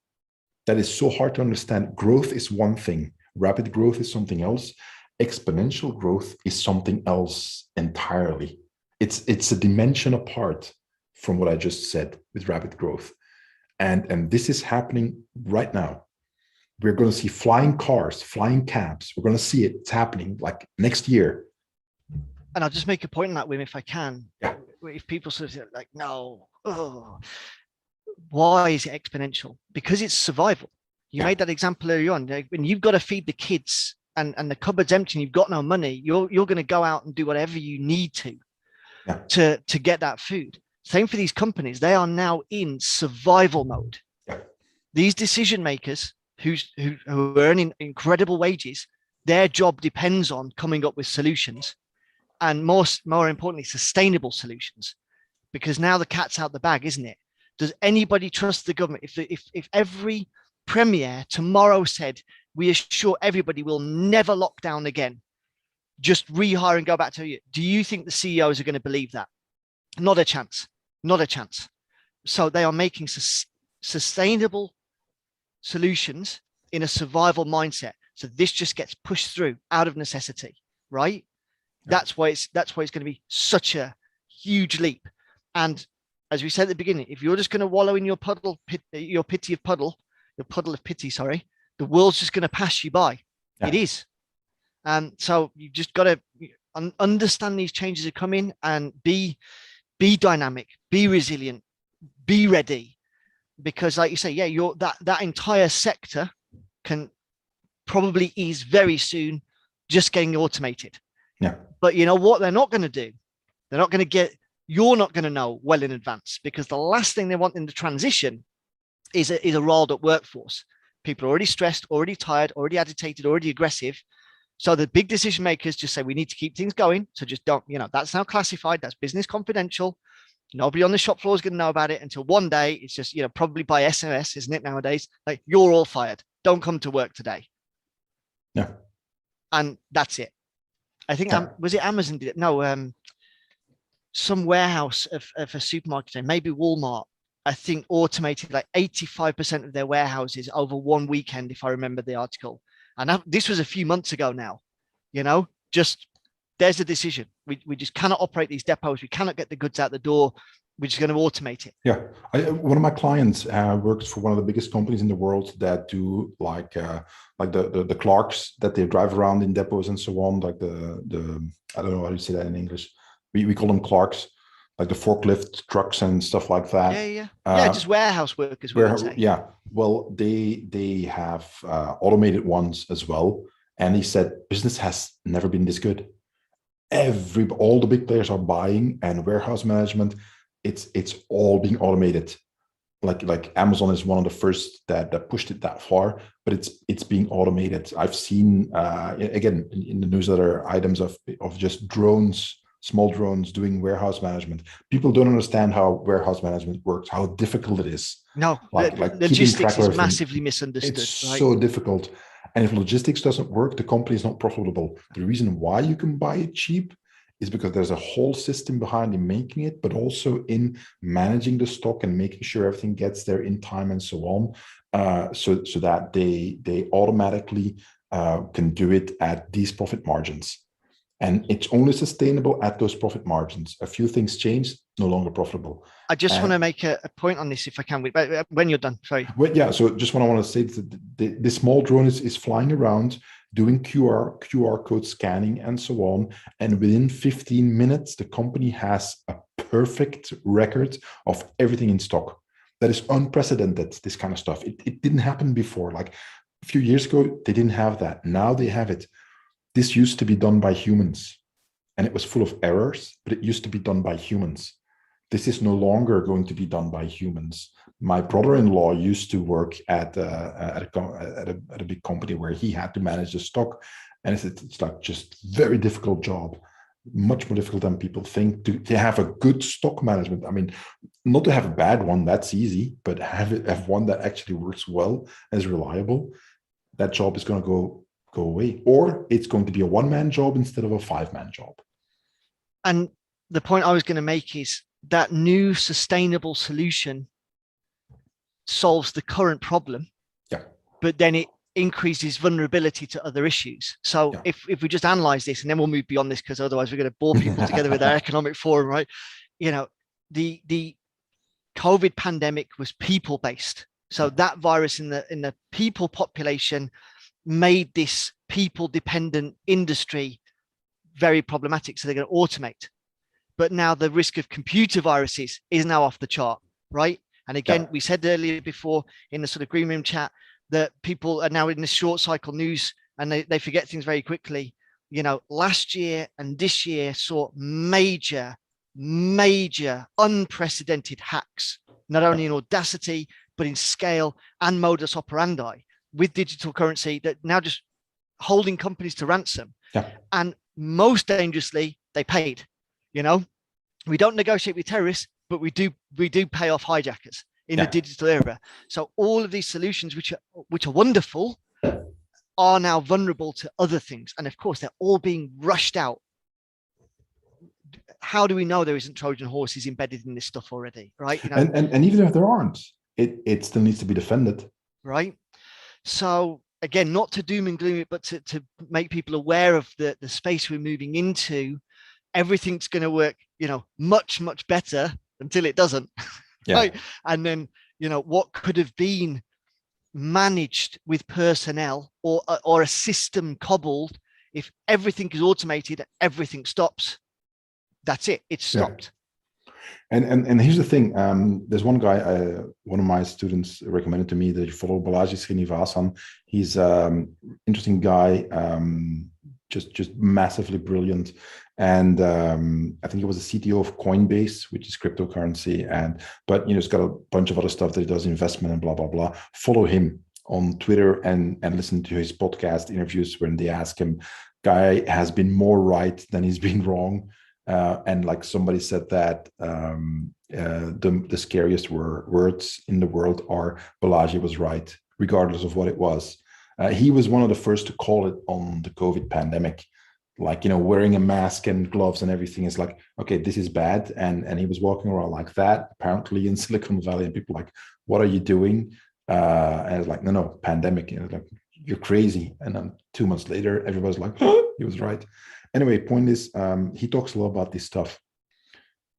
[SPEAKER 1] That is so hard to understand. Growth is one thing. Rapid growth is something else. Exponential growth is something else entirely. It's a dimension apart from what I just said with rapid growth. And this is happening right now. We're going to see flying cars, flying cabs. We're going to see it. It's happening like next year.
[SPEAKER 2] And I'll just make a point on that, Wim, if I can.
[SPEAKER 1] Yeah.
[SPEAKER 2] If people sort of say, like, no, why is it exponential? Because it's survival. You made that example earlier on. When you've got to feed the kids and the cupboard's empty and you've got no money, you're going to go out and do whatever you need to get that food. Same for these companies. They are now in survival mode.
[SPEAKER 1] Yeah.
[SPEAKER 2] These decision makers who are earning incredible wages, their job depends on coming up with solutions, and more importantly, sustainable solutions, because now the cat's out the bag, isn't it? Does anybody trust the government? If every premier tomorrow said, we assure everybody will never lock down again, just rehire and go back to you, do you think the CEOs are going to believe that? Not a chance. Not a chance. So they are making sustainable solutions in a survival mindset. So this just gets pushed through out of necessity, right? Yeah. That's why it's going to be such a huge leap. And as we said at the beginning, if you're just going to wallow in your puddle of pity, sorry, the world's just going to pass you by. Yeah. It is. So you've just got to understand these changes are coming and be dynamic, be resilient, be ready, because like you say, that entire sector can probably ease very soon, just getting automated.
[SPEAKER 1] Yeah.
[SPEAKER 2] But you know what they're not going to do? They're not going to you're not going to know well in advance, because the last thing they want in the transition is a riled up workforce. People are already stressed, already tired, already agitated, already aggressive. So the big decision makers just say, we need to keep things going. So just don't, that's now classified. That's business confidential. Nobody on the shop floor is going to know about it until one day it's just, probably by SMS, isn't it nowadays? Like, you're all fired. Don't come to work today.
[SPEAKER 1] Yeah.
[SPEAKER 2] And that's it. I think, was it Amazon did it? No, some warehouse of a supermarket, maybe Walmart, I think automated like 85% of their warehouses over one weekend, if I remember the article. And this was a few months ago now, just there's a decision. We just cannot operate these depots. We cannot get the goods out the door. We're just going to automate it.
[SPEAKER 1] Yeah. One of my clients works for one of the biggest companies in the world that do like the Clarks that they drive around in depots and so on. Like the I don't know how you say that in English. We call them Clarks, like the forklift trucks and stuff like that.
[SPEAKER 2] Yeah, just warehouse workers.
[SPEAKER 1] Yeah. Well, they have automated ones as well. And he said, business has never been this good. All the big players are buying, and warehouse management, it's all being automated. Like Amazon is one of the first that pushed it that far, but it's being automated. I've seen again in the newsletter items of just drones small drones doing warehouse management. People don't understand how warehouse management works, how difficult it is.
[SPEAKER 2] No,
[SPEAKER 1] Like keeping
[SPEAKER 2] logistics
[SPEAKER 1] track of
[SPEAKER 2] is
[SPEAKER 1] everything.
[SPEAKER 2] massively misunderstood.
[SPEAKER 1] It's
[SPEAKER 2] Right?
[SPEAKER 1] so difficult. And if logistics doesn't work, the company is not profitable. The reason why you can buy it cheap is because there's a whole system behind in making it, but also in managing the stock and making sure everything gets there in time and so on, so that they automatically can do it at these profit margins. And it's only sustainable at those profit margins. A few things change, no longer profitable.
[SPEAKER 2] I just want to make a point on this, if I can, when you're done. Sorry.
[SPEAKER 1] Well, yeah. So just what I want to say is that the small drone is flying around, doing QR code scanning and so on. And within 15 minutes, the company has a perfect record of everything in stock. That is unprecedented, this kind of stuff. It didn't happen before. Like a few years ago, they didn't have that. Now they have it. This used to be done by humans, and it was full of errors, but it used to be done by humans. This is no longer going to be done by humans. My brother-in-law used to work at a big company where he had to manage the stock, and it's like just very difficult job, much more difficult than people think to have a good stock management. I mean, not to have a bad one, that's easy, but have one that actually works well and is reliable. That job is going to go away, or it's going to be a one-man job instead of a five-man job.
[SPEAKER 2] And the point I was going to make is that new sustainable solution solves the current problem, but then it increases vulnerability to other issues. So if we just analyze this, and then we'll move beyond this, because otherwise we're going to bore people together with our economic forum, right? The COVID pandemic was people-based. So that virus in the people population made this people-dependent industry very problematic. So they're going to automate. But now the risk of computer viruses is now off the chart, right? And again, we said earlier before in the sort of green room chat that people are now in the short cycle news, and they forget things very quickly. Last year and this year saw major unprecedented hacks, not only in audacity, but in scale and modus operandi with digital currency, that now just holding companies to ransom. And most dangerously, they paid. We don't negotiate with terrorists, but we do pay off hijackers in the digital era. So all of these solutions, which are wonderful, are now vulnerable to other things. And of course, they're all being rushed out. How do we know there isn't Trojan horses embedded in this stuff already, right?
[SPEAKER 1] And even if there aren't, it still needs to be defended.
[SPEAKER 2] Right. So again, not to doom and gloom it, but to make people aware of the space we're moving into. Everything's going to work, much, much better until it doesn't. Right. And then, what could have been managed with personnel or a system cobbled, if everything is automated, everything stops. That's it. It's stopped.
[SPEAKER 1] And here's the thing. There's one guy, one of my students recommended to me that you follow, Balaji Srinivasan. He's interesting guy, just massively brilliant. And I think he was the CTO of Coinbase, which is cryptocurrency. But he's got a bunch of other stuff that he does, investment and blah, blah, blah. Follow him on Twitter and listen to his podcast interviews when they ask him. Guy has been more right than he's been wrong. And like somebody said that the scariest words in the world are Balaji was right, regardless of what it was. He was one of the first to call it on the COVID pandemic. Like, wearing a mask and gloves and everything is like, okay, this is bad. And he was walking around like that, apparently in Silicon Valley, and people like, what are you doing? And it's like, no, pandemic. And it's like, you're crazy. And then 2 months later, everybody's like, oh, he was right. Anyway, point is, he talks a lot about this stuff,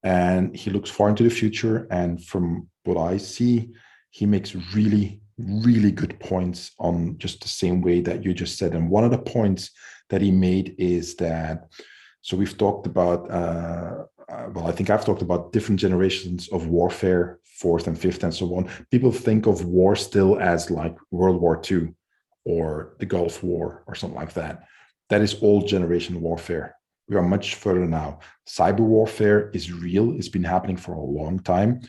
[SPEAKER 1] and he looks far into the future. And from what I see, he makes really, really good points on just the same way that you just said. And one of the points that he made is that, so we've talked about, I think I've talked about different generations of warfare, fourth and fifth and so on. People think of war still as like World War II or the Gulf War or something like that. That is old generation warfare. We are much further now. Cyber warfare is real. It's been happening for a long time.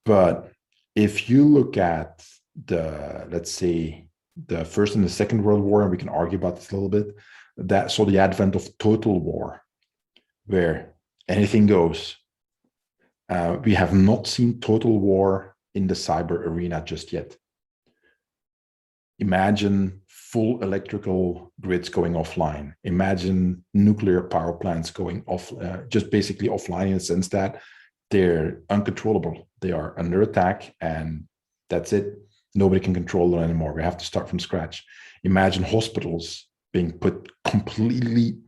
[SPEAKER 1] But if you look at let's say, the First and the Second World War, and we can argue about this a little bit, that saw the advent of total war, where anything goes. We have not seen total war in the cyber arena just yet. Imagine full electrical grids going offline. Imagine nuclear power plants going off, just basically offline in the sense that they're uncontrollable. They are under attack, and that's it. Nobody can control them anymore. We have to start from scratch. Imagine hospitals being put completely,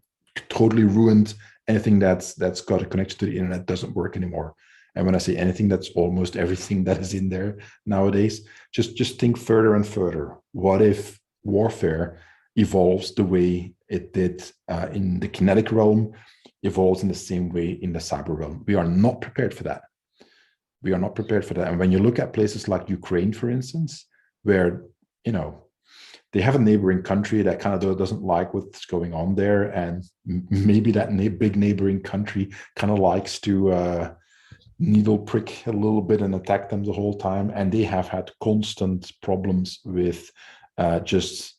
[SPEAKER 1] totally ruined. Anything that's got a connection to the internet doesn't work anymore. And when I say anything, that's almost everything that is in there nowadays. Just think further and further. What if warfare evolves the way it did in the kinetic realm, evolves in the same way in the cyber realm? We are not prepared for that. We are not prepared for that. And when you look at places like Ukraine, for instance, where, they have a neighboring country that kind of doesn't like what's going on there. And maybe that big neighboring country kind of likes to needle prick a little bit and attack them the whole time. And they have had constant problems with just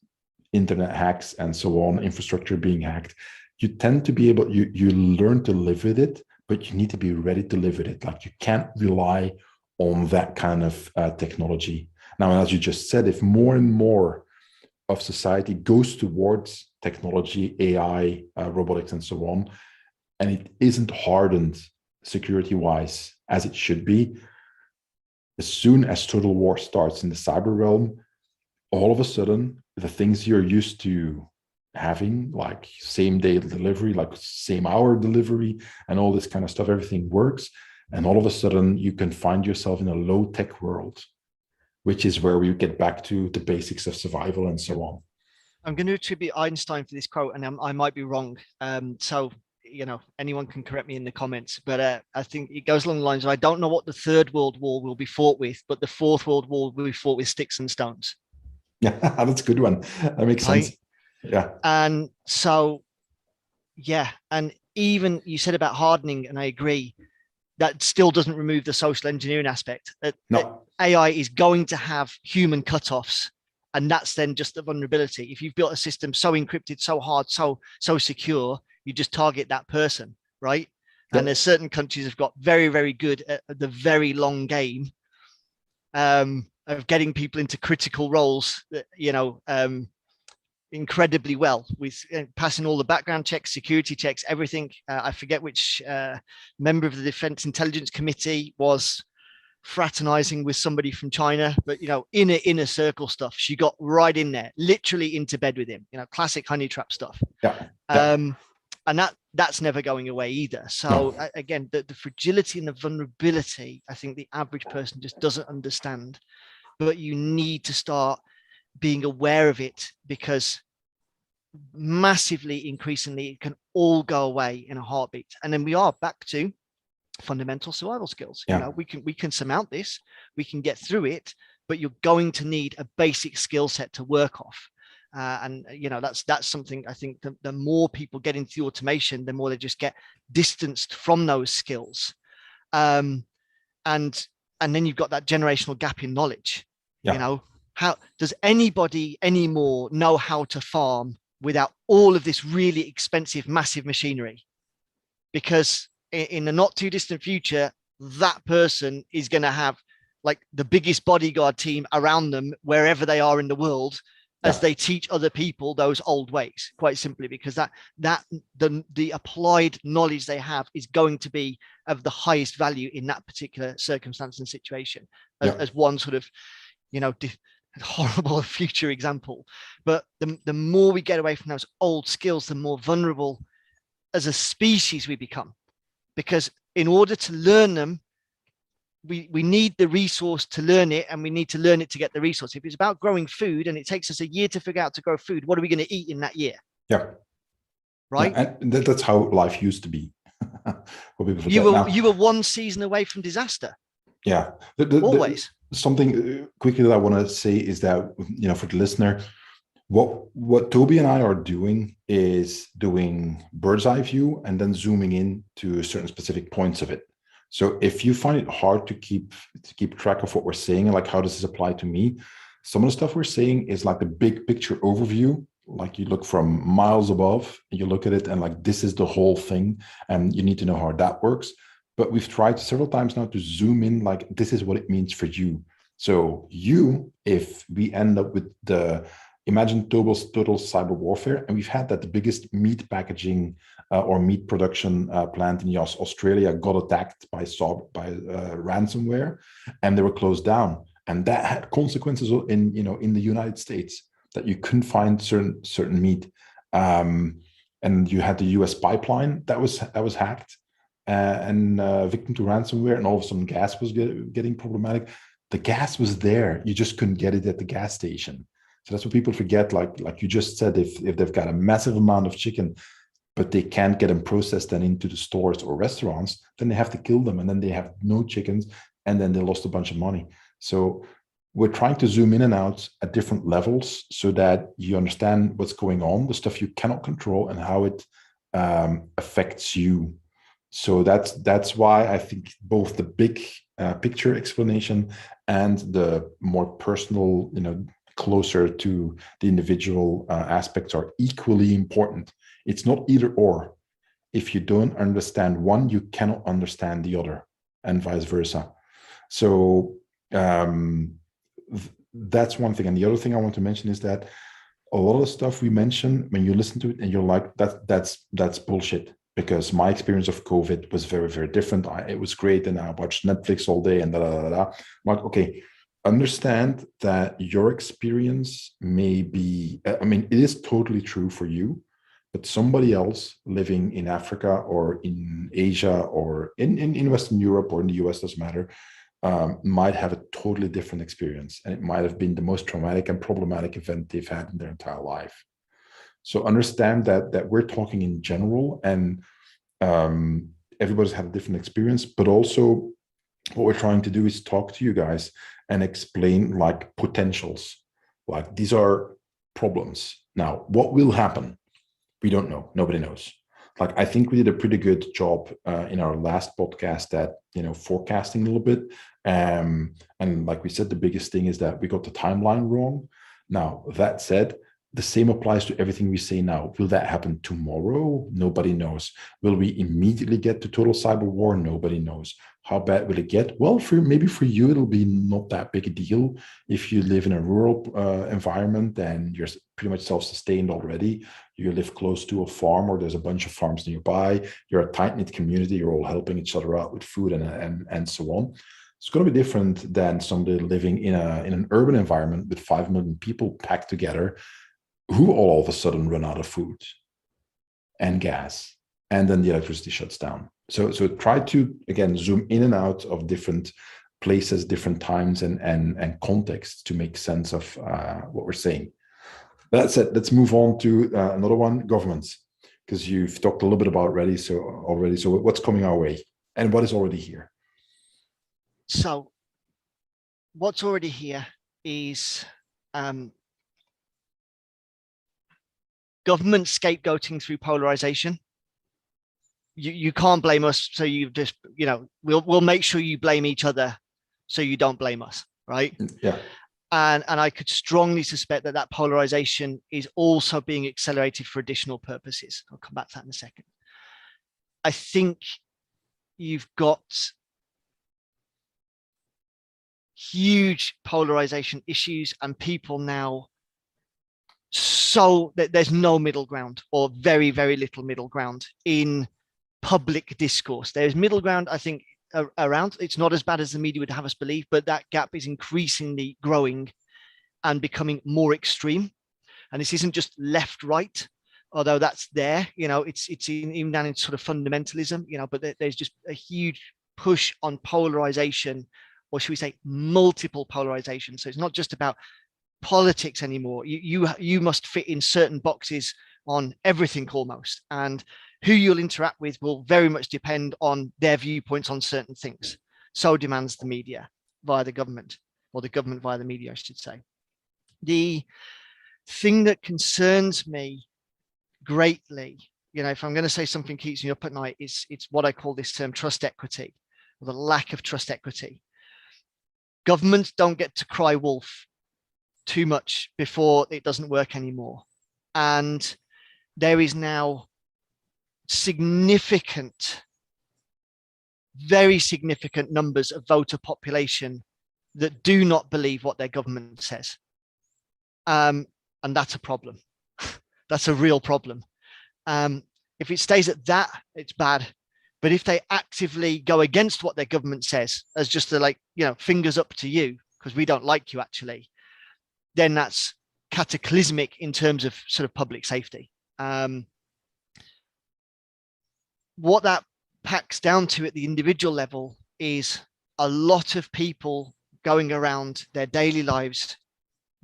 [SPEAKER 1] internet hacks and so on, infrastructure being hacked. You tend to be able, you learn to live with it, but you need to be ready to live with it. Like, you can't rely on that kind of technology. Now, as you just said, if more and more of society goes towards technology, AI, robotics, and so on, and it isn't hardened security-wise as it should be, as soon as total war starts in the cyber realm, all of a sudden, the things you're used to having, like same-day delivery, like same-hour delivery, and all this kind of stuff, everything works. And all of a sudden, you can find yourself in a low-tech world, which is where we get back to the basics of survival and so on.
[SPEAKER 2] I'm going to attribute Einstein for this quote, and I might be wrong. So, anyone can correct me in the comments, but I think it goes along the lines of, I don't know what the Third World War will be fought with, but the Fourth World War will be fought with sticks and stones.
[SPEAKER 1] Yeah, that's a good one. That makes sense. Yeah.
[SPEAKER 2] And so, yeah. And even you said about hardening, and I agree, that still doesn't remove the social engineering aspect.
[SPEAKER 1] No.
[SPEAKER 2] AI is going to have human cutoffs, and that's then just the vulnerability. If you've built a system so encrypted, so hard, so secure, you just target that person, right? Yep. And there's certain countries have got very, very good at the very long game of getting people into critical roles, incredibly well, with passing all the background checks, security checks, everything. I forget which member of the Defense Intelligence Committee was fraternizing with somebody from China, but inner circle stuff. She got right in there, literally into bed with him. Classic honey trap stuff.
[SPEAKER 1] Yeah.
[SPEAKER 2] And that's never going away either. So no. Again, the fragility and the vulnerability, I think the average person just doesn't understand. But you need to start being aware of it, because massively increasingly it can all go away in a heartbeat. And then we are back to fundamental survival skills.
[SPEAKER 1] Yeah.
[SPEAKER 2] We can surmount this, we can get through it, but you're going to need a basic skill set to work off. And that's something I think the more people get into the automation, the more they just get distanced from those skills. And then you've got that generational gap in knowledge.
[SPEAKER 1] Yeah.
[SPEAKER 2] How does anybody anymore know how to farm without all of this really expensive, massive machinery? Because in the not too distant future, that person is going to have like the biggest bodyguard team around them wherever they are in the world, as they teach other people those old ways, quite simply, because the applied knowledge they have is going to be of the highest value in that particular circumstance and situation, as one sort of, horrible future example. But the more we get away from those old skills, the more vulnerable as a species we become, because in order to learn them, we need the resource to learn it, and we need to learn it to get the resource. If it's about growing food and it takes us a year to figure out to grow food, what are we going to eat in that year?
[SPEAKER 1] Yeah.
[SPEAKER 2] Right.
[SPEAKER 1] Yeah, and that's how life used to be.
[SPEAKER 2] You were one season away from disaster.
[SPEAKER 1] Yeah.
[SPEAKER 2] Always.
[SPEAKER 1] Something quickly that I want to say is that, for the listener, what Toby and I are doing is doing bird's eye view and then zooming in to certain specific points of it. So if you find it hard to keep track of what we're saying, like how does this apply to me, some of the stuff we're saying is like the big picture overview, like you look from miles above, and you look at it and like this is the whole thing, and you need to know how that works. But we've tried several times now to zoom in, like this is what it means for you. So you, if we end up with the imagine total cyber warfare, and we've had that the biggest meat packaging or meat production plant in Australia got attacked by ransomware, and they were closed down, and that had consequences in the United States, that you couldn't find certain meat, and you had the U.S. pipeline that was hacked, and victim to ransomware, and all of a sudden gas was getting problematic. The gas was there, you just couldn't get it at the gas station. So that's what people forget. Like you just said, if they've got a massive amount of chicken, but they can't get them processed then into the stores or restaurants, then they have to kill them, and then they have no chickens, and then they lost a bunch of money. So we're trying to zoom in and out at different levels so that you understand what's going on, the stuff you cannot control, and how it affects you. So that's why I think both the big picture explanation and the more personal, closer to the individual aspects are equally important. It's not either or. If you don't understand one, you cannot understand the other, and vice versa. So that's one thing. And the other thing I want to mention is that a lot of the stuff we mention, when you listen to it and you're like, that's bullshit. Because my experience of COVID was very, very different. It was great, and I watched Netflix all day and da da da da. I'm like, okay, understand that your experience may be, I mean, it is totally true for you, but somebody else living in Africa or in Asia or in Western Europe or in the US, doesn't matter, might have a totally different experience. And it might have been the most traumatic and problematic event they've had in their entire life. So understand that we're talking in general, and everybody's had a different experience, but also what we're trying to do is talk to you guys and explain like potentials. Like these are problems. Now, what will happen? We don't know. Nobody knows. Like I think we did a pretty good job in our last podcast at forecasting a little bit. And like we said, the biggest thing is that we got the timeline wrong. Now, that said, the same applies to everything we say now. Will that happen tomorrow? Nobody knows. Will we immediately get to total cyber war? Nobody knows. How bad will it get? Well, maybe for you, it'll be not that big a deal. If you live in a rural environment and you're pretty much self-sustained already, you live close to a farm or there's a bunch of farms nearby, you're a tight-knit community, you're all helping each other out with food and so on. It's going to be different than somebody living in an urban environment with 5 million people packed together, who all of a sudden run out of food and gas, and then the electricity shuts down. So try to, again, zoom in and out of different places, different times, and contexts to make sense of what we're saying. That's it. Let's move on to another one, governments, because you've talked a little bit about already. So what's coming our way and what is already here?
[SPEAKER 2] So what's already here is government scapegoating through polarization. You can't blame us, so you just we'll make sure you blame each other, so you don't blame us, right?
[SPEAKER 1] Yeah.
[SPEAKER 2] And I could strongly suspect that polarization is also being accelerated for additional purposes. I'll come back to that in a second. I think you've got huge polarization issues, and people now, so that there's no middle ground, or very, very little middle ground in public discourse. There's middle ground, I think, around. It's not as bad as the media would have us believe, but that gap is increasingly growing and becoming more extreme. And this isn't just left right, although that's there. It's even down in sort of fundamentalism. But there's just a huge push on polarization, or should we say multiple polarization. So it's not just about politics anymore. You must fit in certain boxes on everything almost, and who you'll interact with will very much depend on their viewpoints on certain things. So demands the media via the government, or the government via the media, I should say. The thing that concerns me greatly, if I'm going to say something keeps me up at night, it's what I call this term trust equity, or the lack of trust equity. Governments don't get to cry wolf too much before it doesn't work anymore. And there is now very significant numbers of voter population that do not believe what their government says. And that's a problem. That's a real problem. If it stays at that, it's bad. But if they actively go against what their government says, as just the, like, fingers up to you because we don't like you actually, then that's cataclysmic in terms of sort of public safety. What that packs down to at the individual level is a lot of people going around their daily lives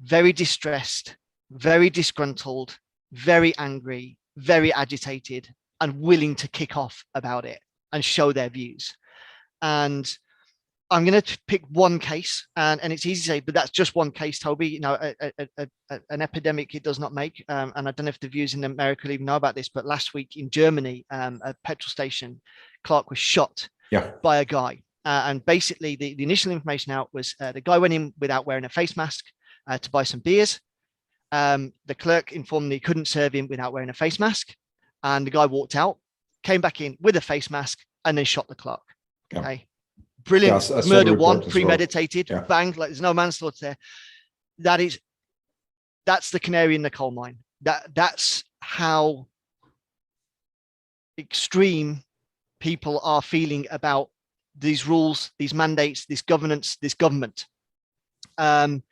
[SPEAKER 2] very distressed, very disgruntled, very angry, very agitated, and willing to kick off about it and show their views. And I'm going to pick one case, and it's easy to say, but that's just one case, Toby. An epidemic it does not make. And I don't know if the viewers in America will even know about this, but last week in Germany, a petrol station clerk was shot by a guy. And basically, the initial information out was the guy went in without wearing a face mask to buy some beers. The clerk informed him he couldn't serve him without wearing a face mask. And the guy walked out, came back in with a face mask, and then shot the clerk. Okay. Brilliant. Murder one, premeditated, bang, like there's no manslaughter there. That's the canary in the coal mine. That's how extreme people are feeling about these rules, these mandates, this governance, this government. And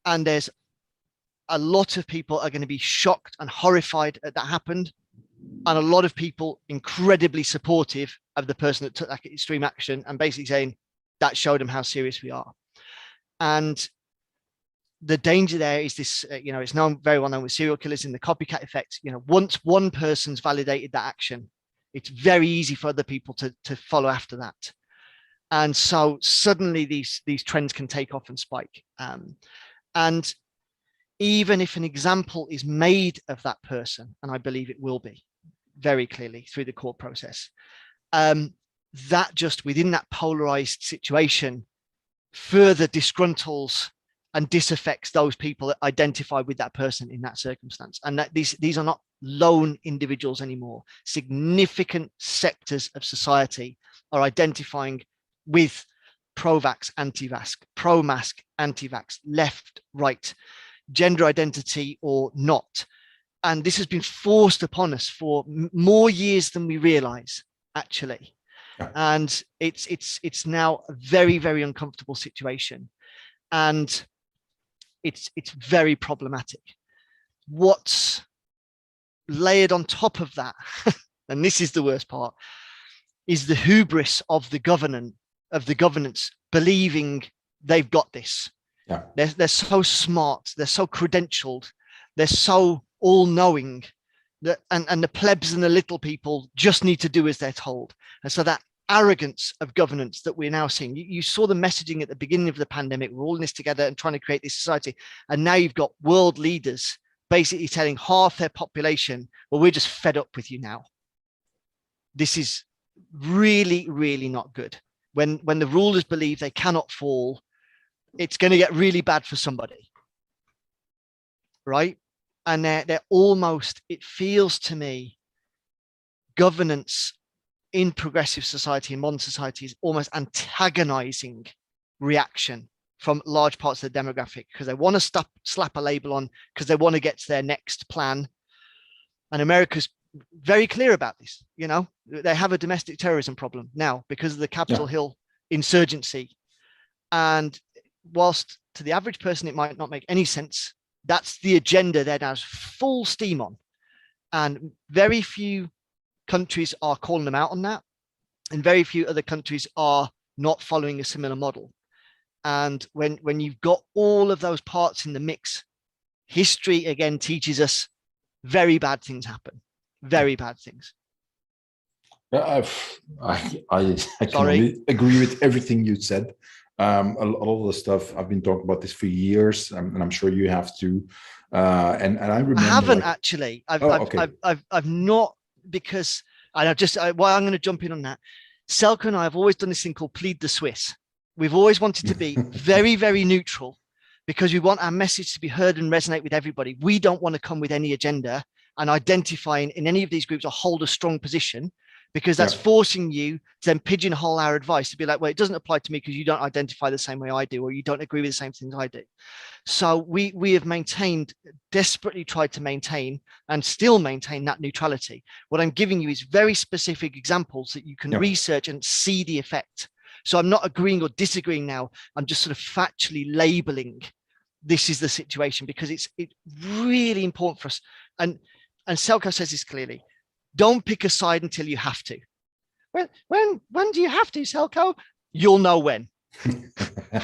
[SPEAKER 2] there's a lot of people are going to be shocked and horrified that happened. And a lot of people incredibly supportive of the person that took that extreme action and basically saying that showed them how serious we are. And the danger there is this, it's known very well known with serial killers in the copycat effect. Once one person's validated that action, it's very easy for other people to follow after that. And so suddenly these trends can take off and spike. And even if an example is made of that person, and I believe it will be very clearly through the court process, that just within that polarized situation further disgruntles and disaffects those people that identify with that person in that circumstance. And that these are not lone individuals anymore. Significant sectors of society are identifying with pro-vax, anti-vax, pro-mask, anti-vax, left, right, gender identity or not. And this has been forced upon us for more years than we realize, actually. Yeah. And it's now a very, very uncomfortable situation. And it's very problematic. What's layered on top of that, and this is the worst part, is the hubris of the governance believing they've got this. Yeah. They're so smart, they're so credentialed, they're so all-knowing that, and the plebs and the little people just need to do as they're told. And so that arrogance of governance that we're now seeing, you saw the messaging at the beginning of the pandemic, we're all in this together and trying to create this society. And now you've got world leaders basically telling half their population, well, we're just fed up with you now. This is really, really not good. When the rulers believe they cannot fall, it's going to get really bad for somebody, right? And they're almost, it feels to me, governance in progressive society, in modern society, is almost antagonizing reaction from large parts of the demographic because they want to slap a label on because they want to get to their next plan. And America's very clear about this. They have a domestic terrorism problem now because of the Capitol Hill insurgency. And whilst to the average person, it might not make any sense, that's the agenda they're now full steam on. And very few countries are calling them out on that. And very few other countries are not following a similar model. And when you've got all of those parts in the mix, history again teaches us very bad things happen. Very bad things.
[SPEAKER 1] Yeah, I can only agree with everything you said. A lot of the stuff I've been talking about this for years, and I'm sure you have too. And I remember
[SPEAKER 2] I haven't actually. I've not, because I'm going to jump in on that. Selka and I have always done this thing called plead the Swiss. We've always wanted to be very, very neutral, because we want our message to be heard and resonate with everybody. We don't want to come with any agenda and identify in any of these groups or hold a strong position, because that's forcing you to then pigeonhole our advice to be like, well, it doesn't apply to me because you don't identify the same way I do, or you don't agree with the same things I do. So we have desperately tried to maintain and still maintain that neutrality. What I'm giving you is very specific examples that you can research and see the effect. So I'm not agreeing or disagreeing now. I'm just sort of factually labeling this is the situation, because it's really important for us. And Selko says this clearly: don't pick a side until you have to. When do you have to, Selko? You'll know when.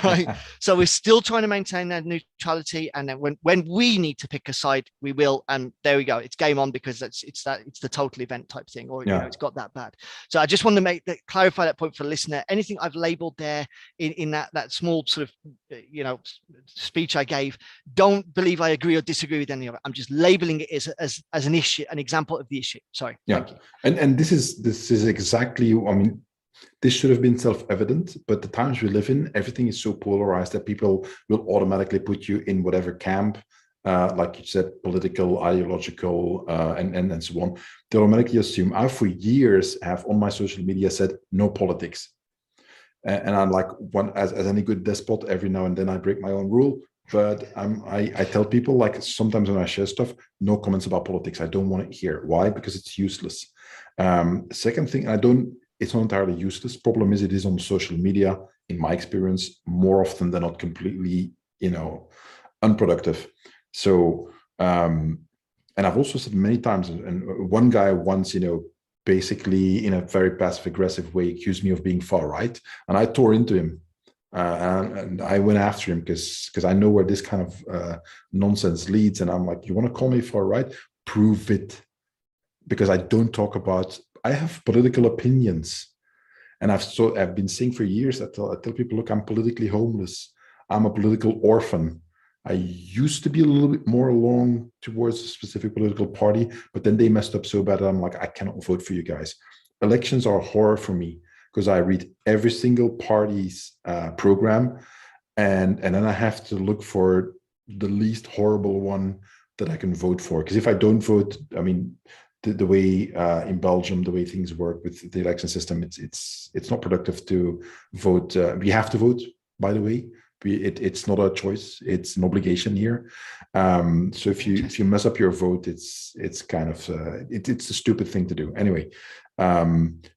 [SPEAKER 2] Right. So we're still trying to maintain that neutrality, and then when we need to pick a side, we will. And there we go. It's game on, because it's the total event type thing, or it's got that bad. So I just want to clarify that point for the listener. Anything I've labeled there in that small sort of speech I gave, don't believe I agree or disagree with any of it. I'm just labeling it as an issue, an example of the issue. Sorry.
[SPEAKER 1] Thank you. And this is exactly, I mean, this should have been self-evident, but the times we live in, everything is so polarized that people will automatically put you in whatever camp, like you said, political, ideological, and so on. They automatically assume. I, for years, have on my social media said no politics, and I'm like, as any good despot, every now and then I break my own rule. But I tell people, like, sometimes when I share stuff, no comments about politics. I don't want to hear. Why? Because it's useless. Second thing, it's not entirely useless. Problem is, it is on social media, in my experience, more often than not completely, unproductive. So, and I've also said many times, and one guy once, basically in a very passive aggressive way accused me of being far right, and I tore into him. And I went after him because I know where this kind of nonsense leads. And I'm like, you want to call me far right? Prove it. Because I don't talk about, I have political opinions. And I've been saying for years, I tell people, look, I'm politically homeless. I'm a political orphan. I used to be a little bit more along towards a specific political party, but then they messed up so bad that I'm like, I cannot vote for you guys. Elections are horror for me, because I read every single party's program, and then I have to look for the least horrible one that I can vote for. Because if I don't vote, I mean, the way in Belgium, the way things work with the election system, it's not productive to vote. We have to vote, by the way. It's not a choice; it's an obligation here. So if you mess up your vote, it's kind of it's a stupid thing to do. Anyway,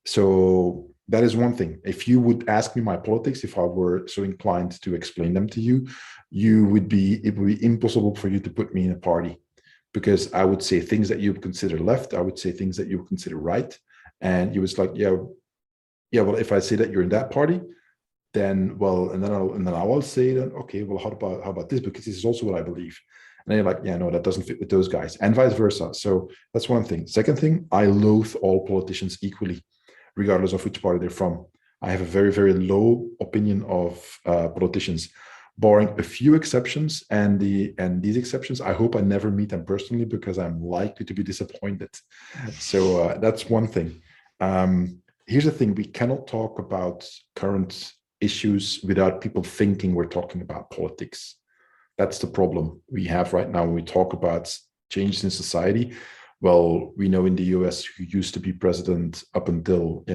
[SPEAKER 1] so that is one thing. If you would ask me my politics, if I were so inclined to explain them to you, it would be impossible for you to put me in a party, because I would say things that you would consider left. I would say things that you would consider right. And you was like, well, if I say that you're in that party, then, and then I will say that, okay, well, how about this? Because this is also what I believe. And you're like, no, that doesn't fit with those guys, and vice versa. So that's one thing. Second thing, I loathe all politicians equally, regardless of which party they're from. I have a very, very low opinion of politicians, barring a few exceptions. And these exceptions, I hope I never meet them personally, because I'm likely to be disappointed. So that's one thing. Here's the thing: we cannot talk about current issues without people thinking we're talking about politics. That's the problem we have right now when we talk about changes in society. Well, we know in the US, who used to be president up until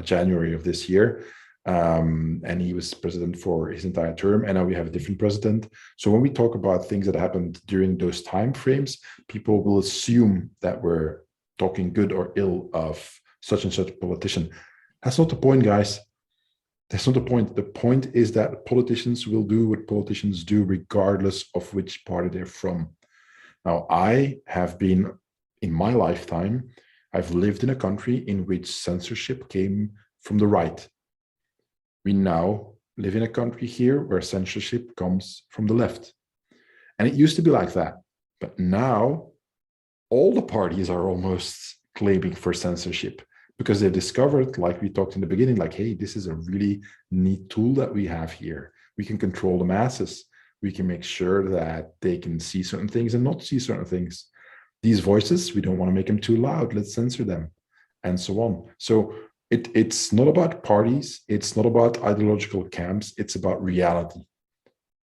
[SPEAKER 1] January of this year, and he was president for his entire term, and now we have a different president. So when we talk about things that happened during those time frames, people will assume that we're talking good or ill of such and such politician. That's not the point, guys. That's not the point. The point is that politicians will do what politicians do, regardless of which party they're from. Now, I have been, in my lifetime, I've lived in a country in which censorship came from the right. We now live in a country here where censorship comes from the left. And it used to be like that. But now, all the parties are almost claiming for censorship, because they've discovered, like we talked in the beginning, like, hey, this is a really neat tool that we have here. We can control the masses. We can make sure that they can see certain things and not see certain things. These voices, we don't want to make them too loud. Let's censor them, and so on. So it's not about parties. It's not about ideological camps. It's about reality.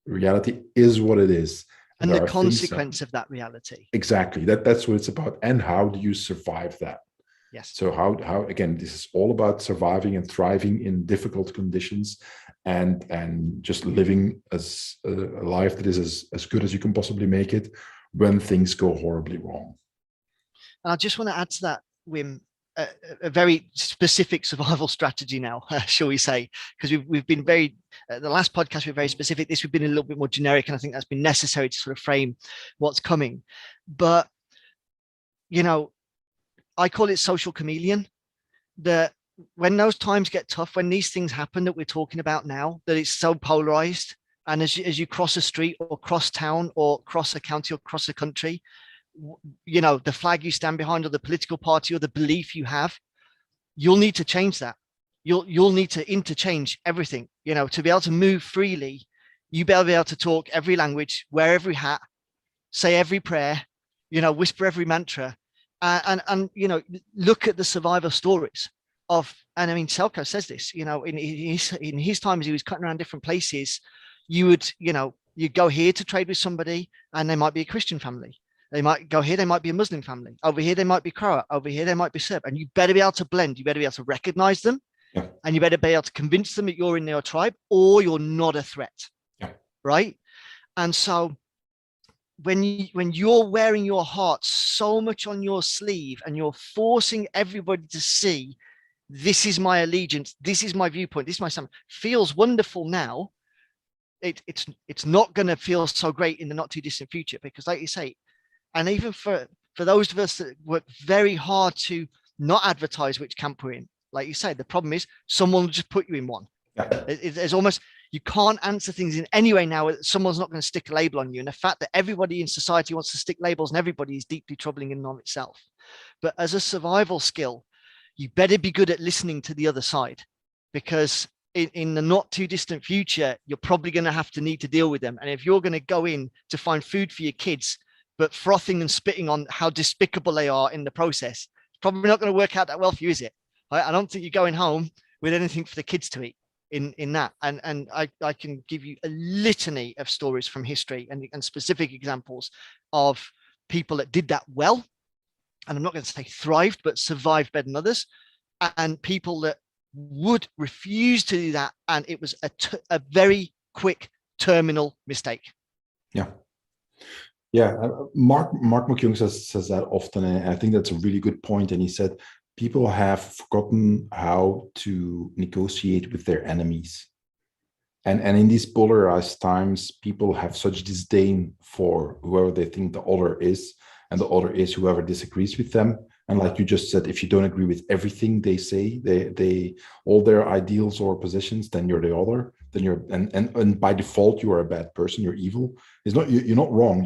[SPEAKER 1] Reality is what it is.
[SPEAKER 2] And
[SPEAKER 1] there
[SPEAKER 2] the
[SPEAKER 1] are things
[SPEAKER 2] consequence of that reality.
[SPEAKER 1] Exactly. That's what it's about. And how do you survive that?
[SPEAKER 2] Yes.
[SPEAKER 1] So how again, this is all about surviving and thriving in difficult conditions, and just living as a life that is as good as you can possibly make it when things go horribly wrong.
[SPEAKER 2] And I just want to add to that, Wim, a very specific survival strategy now, shall we say, because we've been very, the last podcast we were very specific. This we've been a little bit more generic, and I think that's been necessary to sort of frame what's coming. But, you know, I call it social chameleon, that when those times get tough, when these things happen that we're talking about now, that it's so polarized, and as you cross a street or cross town or cross a county or cross a country, you know, the flag you stand behind or the political party or the belief you have, you'll need to change that. You'll need to interchange everything, you know, to be able to move freely. You better be able to talk every language, wear every hat, say every prayer, you know, whisper every mantra, and you know, look at the survivor stories of, and I mean, Selko says this, you know, in his time as he was cutting around different places, you would, you know, you go here to trade with somebody and they might be a Christian family. They might go here, they might be a Muslim family. Over here, they might be Croat. Over here, they might be Serb. And you better be able to blend. You better be able to recognize them.
[SPEAKER 1] Yeah.
[SPEAKER 2] And you better be able to convince them that you're in their tribe or you're not a threat.
[SPEAKER 1] Yeah.
[SPEAKER 2] Right. And so when you're wearing your heart so much on your sleeve and you're forcing everybody to see, this is my allegiance, this is my viewpoint, this is my something, feels wonderful now. It's not going to feel so great in the not too distant future, because like you say, and even for those of us that work very hard to not advertise which camp we're in, like you say, the problem is someone will just put you in one.
[SPEAKER 1] Yeah.
[SPEAKER 2] It's almost, you can't answer things in any way now. Someone's not going to stick a label on you. And the fact that everybody in society wants to stick labels on everybody is deeply troubling in and of itself. But as a survival skill, you better be good at listening to the other side, because in the not too distant future, you're probably going to have to need to deal with them. And if you're going to go in to find food for your kids, but frothing and spitting on how despicable they are in the process, it's probably not going to work out that well for you, is it? I don't think you're going home with anything for the kids to eat in that. And I can give you a litany of stories from history and specific examples of people that did that well. And I'm not going to say thrived, but survived better than others. And people that would refuse to do that. And it was a very quick terminal mistake.
[SPEAKER 1] Yeah. Yeah, Mark McCune says that often, and I think that's a really good point. And he said people have forgotten how to negotiate with their enemies, and in these polarized times, people have such disdain for whoever they think the other is, and the other is whoever disagrees with them. And like you just said, if you don't agree with everything they say, they all their ideals or positions, then you're the other. Then you're and by default you are a bad person. You're evil. It's not you're not wrong.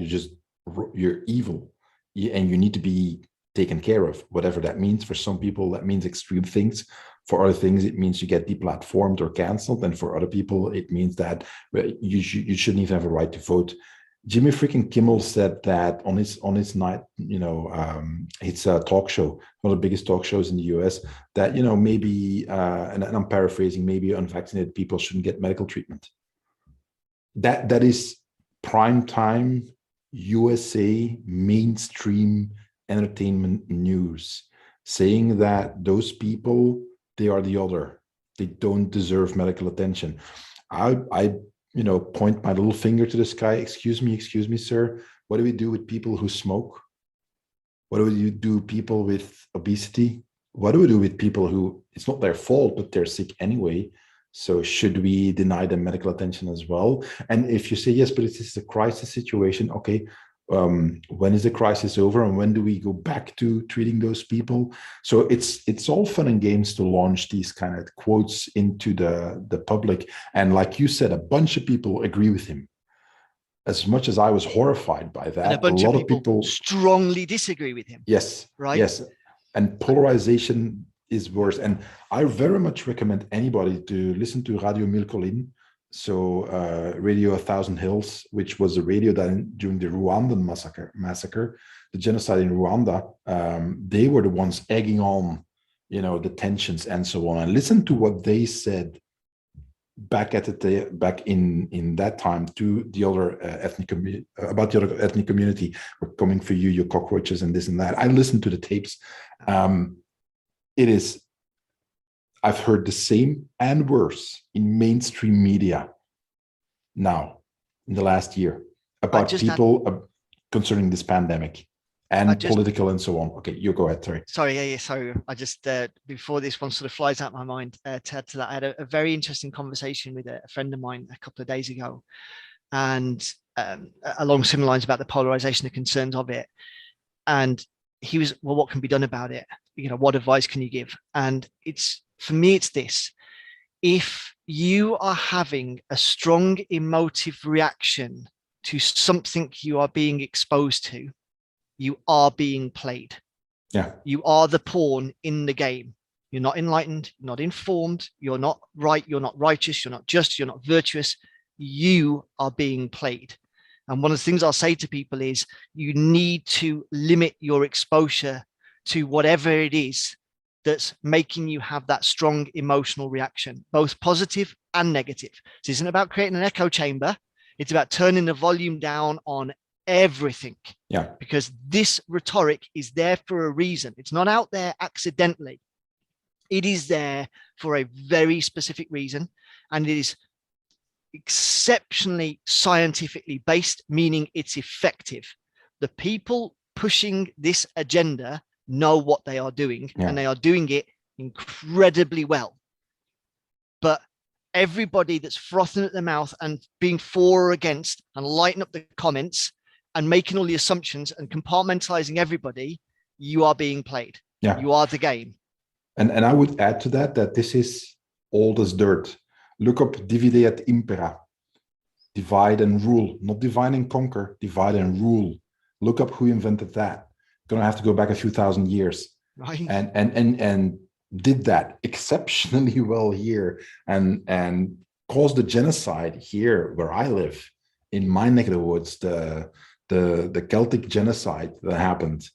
[SPEAKER 1] You're evil, and you need to be taken care of. Whatever that means. For some people, that means extreme things. For other things, it means you get deplatformed or cancelled. And for other people, it means that you shouldn't even have a right to vote. Jimmy freaking Kimmel said that on his night, it's a talk show, one of the biggest talk shows in the US, that, maybe, and I'm paraphrasing, maybe unvaccinated people shouldn't get medical treatment. That is prime time USA mainstream entertainment news, saying that those people, they are the other. They don't deserve medical attention. I point my little finger to the sky. Excuse me, sir. What do we do with people who smoke? What do we do with people with obesity? What do we do with people who, it's not their fault, but they're sick anyway? So should we deny them medical attention as well? And if you say, yes, but it is a crisis situation, okay, when is the crisis over, and when do we go back to treating those people? So it's all fun and games to launch these kind of quotes into the public. And like you said, a bunch of people agree with him. As much as I was horrified by that,
[SPEAKER 2] and a lot of people strongly disagree with him.
[SPEAKER 1] Yes,
[SPEAKER 2] right.
[SPEAKER 1] Yes, and polarization is worse. And I very much recommend anybody to listen to Radio Mille Collines. So Radio 1,000 Hills, which was a radio that during the Rwandan massacre, the genocide in Rwanda, they were the ones egging on, the tensions and so on. And listen to what they said back in that time to the other ethnic community, about the other ethnic community, we're coming for you, your cockroaches and this and that. I listened to the tapes. I've heard the same and worse in mainstream media now in the last year about people concerning this pandemic and political and so on. Okay, you go ahead.
[SPEAKER 2] Sorry. Sorry. I just, before this one sort of flies out my mind, to add to that, I had a very interesting conversation with a friend of mine a couple of days ago, and along similar lines about the polarization, the concerns of it. And he was, well, what can be done about it? You know, what advice can you give? And for me, it's this: if you are having a strong emotive reaction to something you are being exposed to, you are being played.
[SPEAKER 1] Yeah.
[SPEAKER 2] You are the pawn in the game. You're not enlightened, you're not informed, you're not right, you're not righteous, you're not just, you're not virtuous. You are being played. And one of the things I'll say to people is you need to limit your exposure to whatever it is that's making you have that strong emotional reaction, both positive and negative. This isn't about creating an echo chamber. It's about turning the volume down on everything.
[SPEAKER 1] Yeah.
[SPEAKER 2] Because this rhetoric is there for a reason. It's not out there accidentally. It is there for a very specific reason. And it is exceptionally scientifically based, meaning it's effective. The people pushing this agenda know what they are doing, and they are doing it incredibly well. But everybody that's frothing at the mouth and being for or against and lighting up the comments and making all the assumptions and compartmentalizing everybody, you are being played.
[SPEAKER 1] Yeah.
[SPEAKER 2] You are the game.
[SPEAKER 1] And I would add to that this is old as dirt. Look up divide et impera. Divide and rule, not divide and conquer, divide and rule. Look up who invented that. Gonna have to go back a few thousand years.
[SPEAKER 2] Right.
[SPEAKER 1] And did that exceptionally well here and caused the genocide here where I live, in my neck of the woods, the Celtic genocide that happened.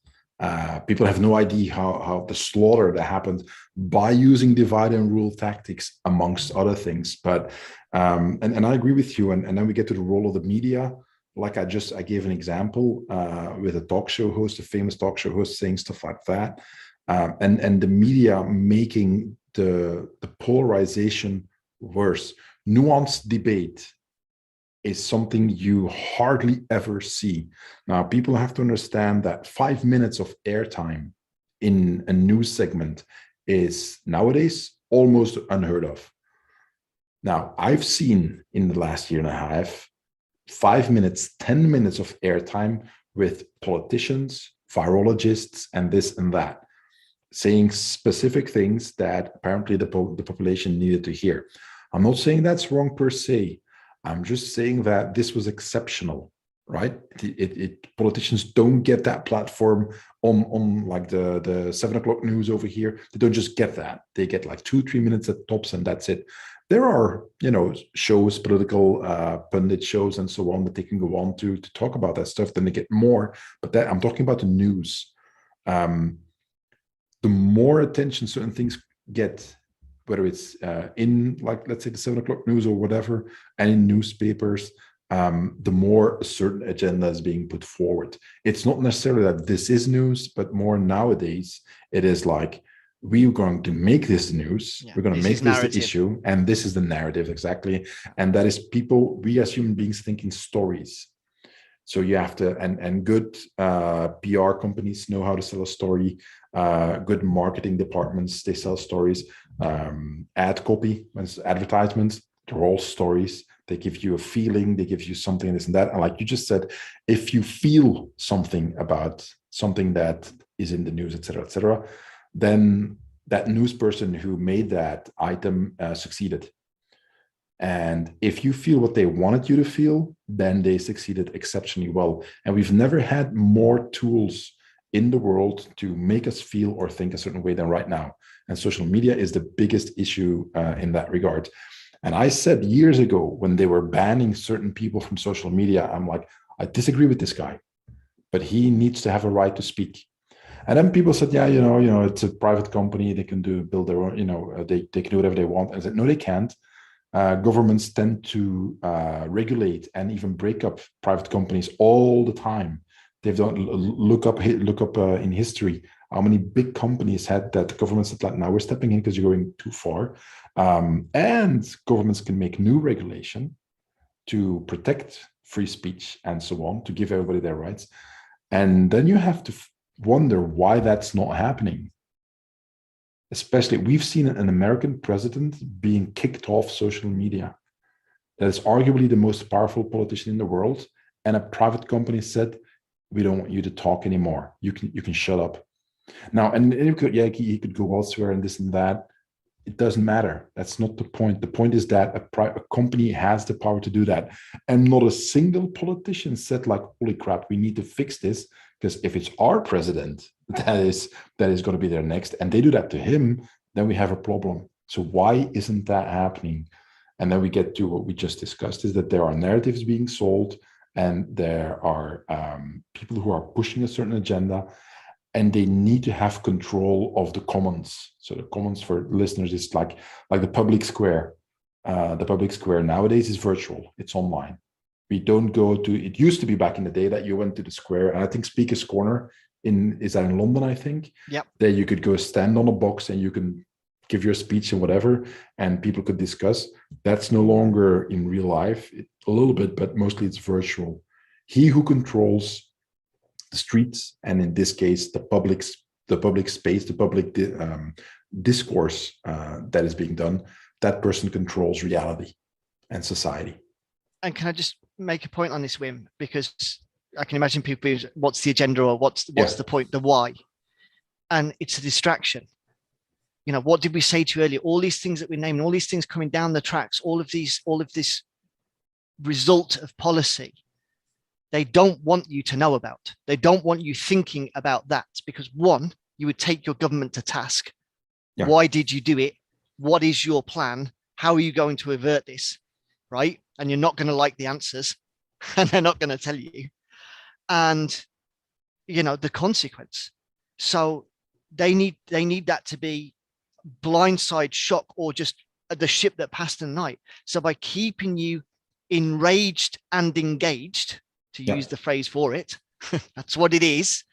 [SPEAKER 1] People have no idea how the slaughter that happened by using divide and rule tactics, amongst other things. But and I agree with you. And then we get to the role of the media. Like I gave an example with a talk show host, a famous talk show host, saying stuff like that, and the media making the polarization worse. Nuanced debate is something you hardly ever see. Now, people have to understand that 5 minutes of airtime in a news segment is nowadays almost unheard of. Now, I've seen in the last year and a half, 5 minutes, 10 minutes of airtime with politicians, virologists, and this and that, saying specific things that apparently the population needed to hear. I'm not saying that's wrong per se. I'm just saying that this was exceptional, right? Politicians don't get that platform on like the 7 o'clock news over here. They don't just get that. They get like 2-3 minutes at tops, and that's it. There are, shows, political pundit shows and so on that they can go on to talk about that stuff. Then they get more, but I'm talking about the news. The more attention certain things get, whether it's in, like, let's say the 7 o'clock news or whatever, and in newspapers, the more a certain agenda is being put forward. It's not necessarily that this is news, but more nowadays, it is like, we're going to make this news, we're going to make this the issue, and this is the narrative, exactly. And that is people, we as human beings, thinking stories. So you have to, and good PR companies know how to sell a story, good marketing departments, they sell stories, ad copy, advertisements, they're all stories. They give you a feeling, they give you something, this and that. And like you just said, if you feel something about something that is in the news, etc., then that news person who made that item succeeded. And if you feel what they wanted you to feel, then they succeeded exceptionally well. And we've never had more tools in the world to make us feel or think a certain way than right now. And social media is the biggest issue in that regard. And I said years ago, when they were banning certain people from social media, I'm like, I disagree with this guy, but he needs to have a right to speak. And then people said, yeah, it's a private company. They can build their own, they can do whatever they want. I said, no, they can't. Governments tend to regulate and even break up private companies all the time. They've done look up in history how many big companies had that the government said, like, now we're stepping in because you're going too far. And governments can make new regulation to protect free speech and so on, to give everybody their rights. And then you have to wonder why that's not happening. Especially, we've seen an American president being kicked off social media. That is arguably the most powerful politician in the world. And a private company said, we don't want you to talk anymore. You can shut up. Now, and he could go elsewhere and this and that. It doesn't matter. That's not the point. The point is that a company has the power to do that. And not a single politician said, like, holy crap, we need to fix this. Because if it's our president that is going to be there next, and they do that to him, then we have a problem. So why isn't that happening? And then we get to what we just discussed, is that there are narratives being sold, and there are people who are pushing a certain agenda, and they need to have control of the commons. So the commons, for listeners, is like the public square. The public square nowadays is virtual. It's online. We don't go to, it used to be back in the day that you went to the square, and I think Speaker's Corner is that in London, I think?
[SPEAKER 2] Yep.
[SPEAKER 1] There you could go stand on a box and you can give your speech and whatever, and people could discuss. That's no longer in real life, a little bit, but mostly it's virtual. He who controls the streets, and in this case, the public space, the public discourse that is being done, that person controls reality and society.
[SPEAKER 2] And can I just make a point on this, Wim? Because I can imagine people being, what's the agenda, or what's the point, the why? And it's a distraction. You know, what did we say to you earlier? All these things that we're naming, all these things coming down the tracks, all of this result of policy, they don't want you to know about. They don't want you thinking about that, because one, you would take your government to task. Yeah. Why did you do it? What is your plan? How are you going to avert this? Right? And you're not going to like the answers, and they're not going to tell you. And, you know, the consequence. So they need that to be blindside shock, or just the ship that passed in the night. So by keeping you enraged and engaged, to use the phrase for it, that's what it is.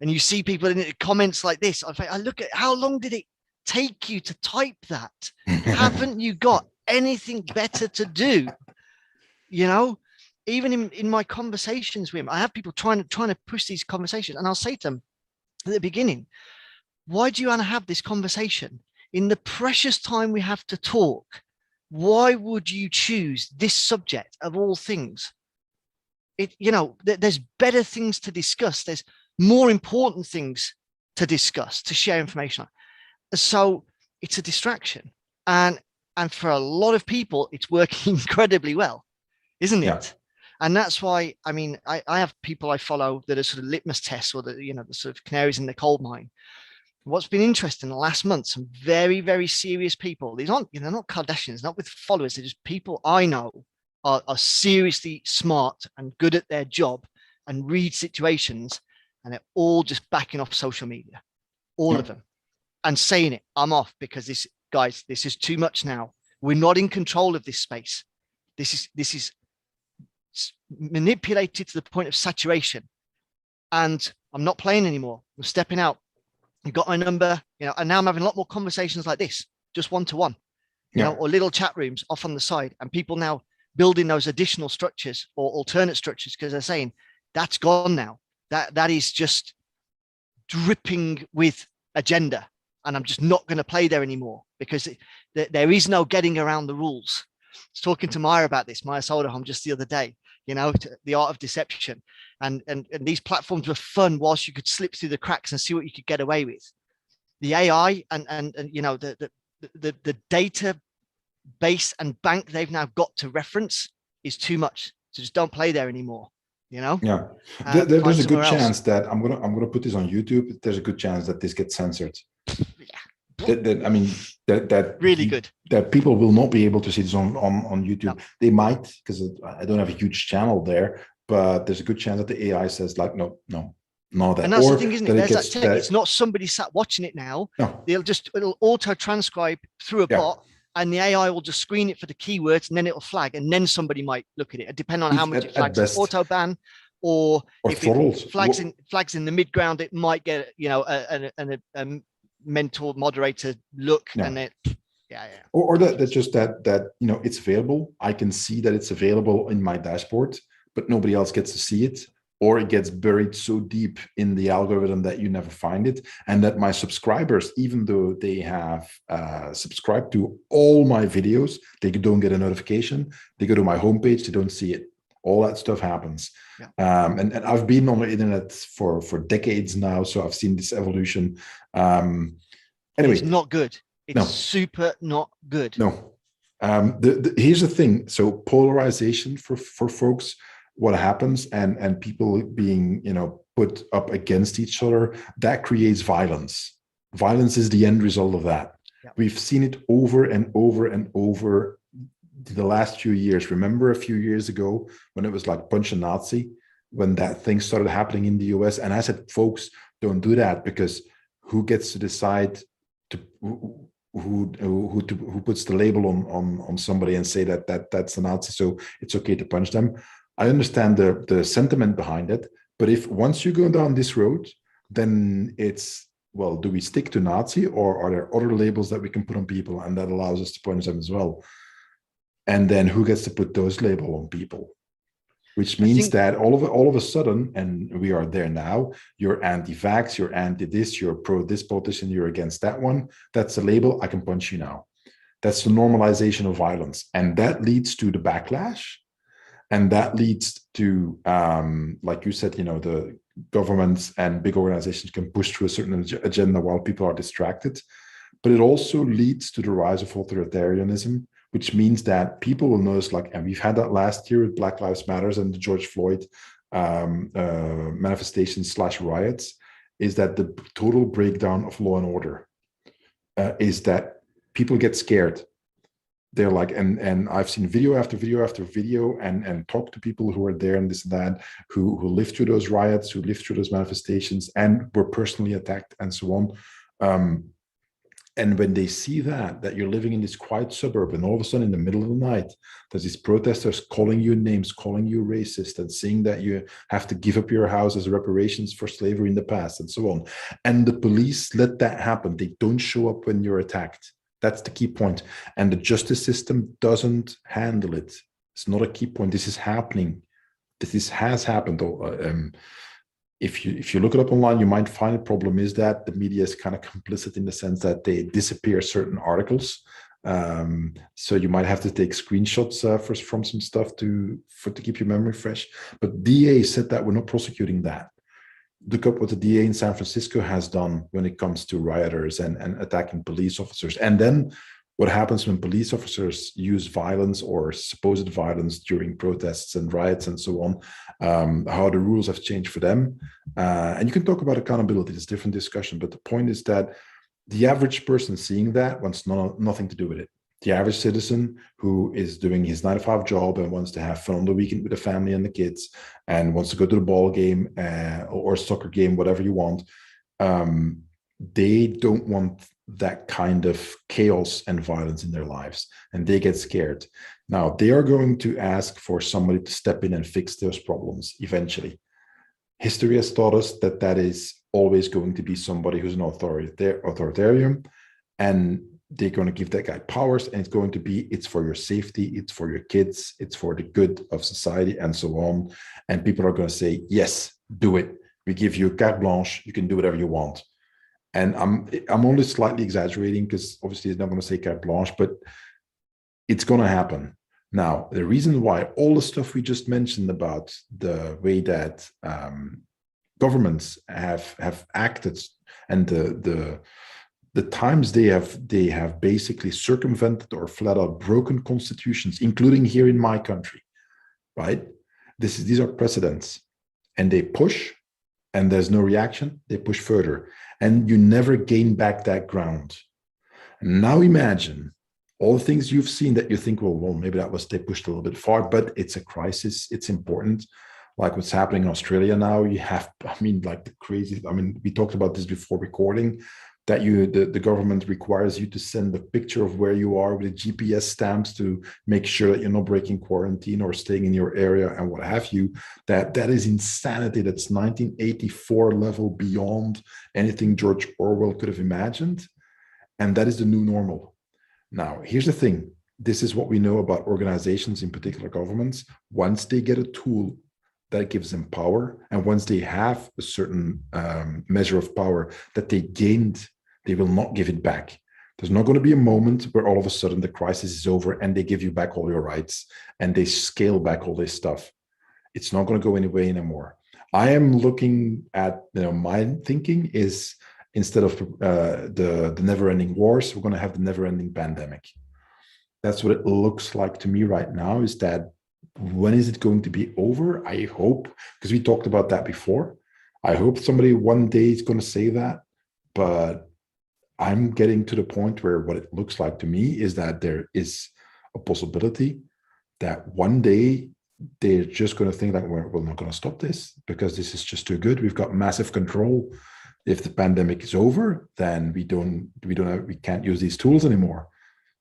[SPEAKER 2] And you see people in the comments like this. I look at, how long did it take you to type that? Haven't you got anything better to do? You know, even in my conversations with him, I have people trying to push these conversations, and I'll say to them at the beginning, why do you want to have this conversation in the precious time we have to talk? Why would you choose this subject of all things? You know, there's better things to discuss. There's more important things to discuss, to share information on. So it's a distraction, and for a lot of people, it's working incredibly well, isn't it? And that's why, I mean, I have people I follow that are sort of litmus tests, or the sort of canaries in the coal mine. What's been interesting in the last month, some very, very serious people. These aren't, not Kardashians, not with followers. They're just people I know are seriously smart and good at their job and read situations, and they're all just backing off social media, all of them, and saying it, I'm off, because this is too much now. We're not in control of this space. This is manipulated to the point of saturation, and I'm not playing anymore. I'm stepping out. You got my number, and now I'm having a lot more conversations like this, just one-to-one, or little chat rooms off on the side, and people now building those additional structures or alternate structures, because they're saying that's gone now. That is just dripping with agenda, and I'm just not going to play there anymore, because there is no getting around the rules. I was talking to Maya about this, Maya Soderholm, just the other day, the art of deception. And these platforms were fun whilst you could slip through the cracks and see what you could get away with. The AI and the data base and bank they've now got to reference is too much. So just don't play there anymore.
[SPEAKER 1] Yeah. There's a good chance that I'm gonna put this on YouTube. There's a good chance that this gets censored. Yeah. That
[SPEAKER 2] really good.
[SPEAKER 1] That people will not be able to see this on YouTube. No. They might, because I don't have a huge channel there, but there's a good chance that the AI says, like, no, that.
[SPEAKER 2] And that's the thing, isn't it? There's that tech. It's not somebody sat watching it now. No. It'll auto transcribe through a bot, and the AI will just screen it for the keywords, and then it'll flag, and then somebody might look at it, depending on how much it
[SPEAKER 1] at
[SPEAKER 2] flags.
[SPEAKER 1] best,
[SPEAKER 2] Auto ban, or if
[SPEAKER 1] throttled.
[SPEAKER 2] it flags in the mid ground, it might get a mental moderator look, and it
[SPEAKER 1] or that's just that it's available. I can see that it's available in my dashboard, but nobody else gets to see it, or it gets buried so deep in the algorithm that you never find it, and that my subscribers, even though they have subscribed to all my videos, they don't get a notification. They go to my homepage, they don't see it. All that stuff happens. And I've been on the internet for decades now, so I've seen this evolution. Anyway,
[SPEAKER 2] it's not good. It's super not good.
[SPEAKER 1] No. Here's the thing. So polarization for folks, what happens, and people being put up against each other, that creates violence. Violence is the end result of that. We've seen it over and over and over the last few years. Remember a few years ago when it was like punch a Nazi, when that thing started happening in the US? And I said, folks, don't do that, because who gets to decide who puts the label on somebody and say that's a Nazi, so it's okay to punch them? I understand the sentiment behind it, but if once you go down this road, then it's, well, do we stick to Nazi, or are there other labels that we can put on people and that allows us to punch them as well? And then who gets to put those labels on people? Which means that all of a sudden, and we are there now, you're anti-vax, you're anti-this, you're pro this politician, you're against that one. That's a label, I can punch you now. That's the normalization of violence. And that leads to the backlash. And that leads to, like you said, the governments and big organizations can push through a certain agenda while people are distracted. But it also leads to the rise of authoritarianism, which means that people will notice, and we've had that last year with Black Lives Matters and the George Floyd manifestations / riots, is that the total breakdown of law and order is that people get scared. They're like, and I've seen video after video after video, and talk to people who are there and this and that, who lived through those riots, who lived through those manifestations and were personally attacked and so on. And when they see that you're living in this quiet suburb, and all of a sudden in the middle of the night, there's these protesters calling you names, calling you racist, and saying that you have to give up your house as reparations for slavery in the past, and so on. And the police let that happen. They don't show up when you're attacked. That's the key point. And the justice system doesn't handle it. It's not a key point. This is happening. This has happened. If you look it up online, you might find the problem is that the media is kind of complicit in the sense that they disappear certain articles. So you might have to take screenshots from some stuff to keep your memory fresh. But DA said that we're not prosecuting that. Look up what the DA in San Francisco has done when it comes to rioters and attacking police officers. And then what happens when police officers use violence or supposed violence during protests and riots and so on, how the rules have changed for them. And you can talk about accountability, it's a different discussion, but the point is that the average person seeing that wants nothing to do with it. The average citizen who is doing his 9-to-5 job and wants to have fun on the weekend with the family and the kids and wants to go to the ball game or soccer game, whatever you want, they don't want that kind of chaos and violence in their lives, and they get scared. Now, they are going to ask for somebody to step in and fix those problems eventually. History has taught us that is always going to be somebody who's an authoritarian, and they're going to give that guy powers, and it's for your safety, it's for your kids, it's for the good of society, and so on. And people are going to say, yes, do it. We give you carte blanche, you can do whatever you want. And I'm only slightly exaggerating, because obviously it's not going to say carte blanche, but it's going to happen. Now, the reason why all the stuff we just mentioned about the way that governments have acted and the times they have basically circumvented or flat out broken constitutions, including here in my country, right? These are precedents, and they push, and there's no reaction, they push further, and you never gain back that ground. Now imagine all the things you've seen that you think, well, maybe they pushed a little bit far, but it's a crisis, it's important. Like what's happening in Australia now, we talked about this before recording. that the government requires you to send a picture of where you are with GPS stamps to make sure that you're not breaking quarantine or staying in your area and what have you. That is insanity. That's 1984 level, beyond anything George Orwell could have imagined. And that is the new normal. Now, here's the thing. This is what we know about organizations, in particular governments. Once they get a tool that gives them power, and once they have a certain measure of power that they gained, they will not give it back. There's not going to be a moment where all of a sudden the crisis is over and they give you back all your rights and they scale back all this stuff. It's not going to go anywhere anymore. I am looking at, my thinking is, instead of the never-ending wars, we're going to have the never-ending pandemic. That's what it looks like to me right now, is that when is it going to be over? I hope, because we talked about that before. I hope somebody one day is going to say that, but I'm getting to the point where what it looks like to me is that there is a possibility that one day they're just going to think like, we're not going to stop this because this is just too good. We've got massive control. If the pandemic is over, then we can't use these tools anymore.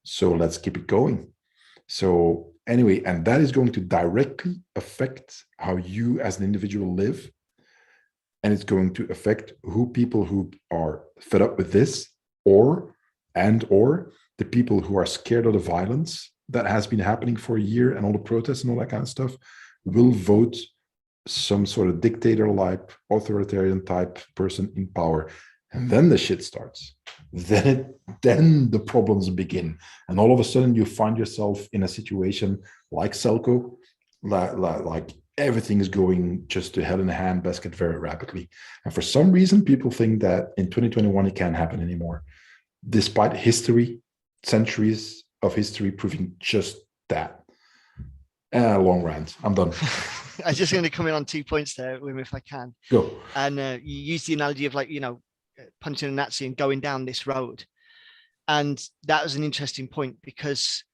[SPEAKER 1] So let's keep it going. So anyway, and that is going to directly affect how you as an individual live. And it's going to affect people who are fed up with this, or the people who are scared of the violence that has been happening for a year and all the protests and all that kind of stuff, will vote some sort of dictator-like, authoritarian type person in power. And then the shit starts. Then the problems begin. And all of a sudden you find yourself in a situation like Selco, like everything is going just to hell in a handbasket very rapidly. And for some reason, people think that in 2021, it can't happen anymore, despite history, centuries of history proving just that. Long rant. I'm done.
[SPEAKER 2] I'm just going to come in on 2 points there, Wim, if I can.
[SPEAKER 1] Go.
[SPEAKER 2] And you use the analogy of punching a Nazi and going down this road. And that was an interesting point because,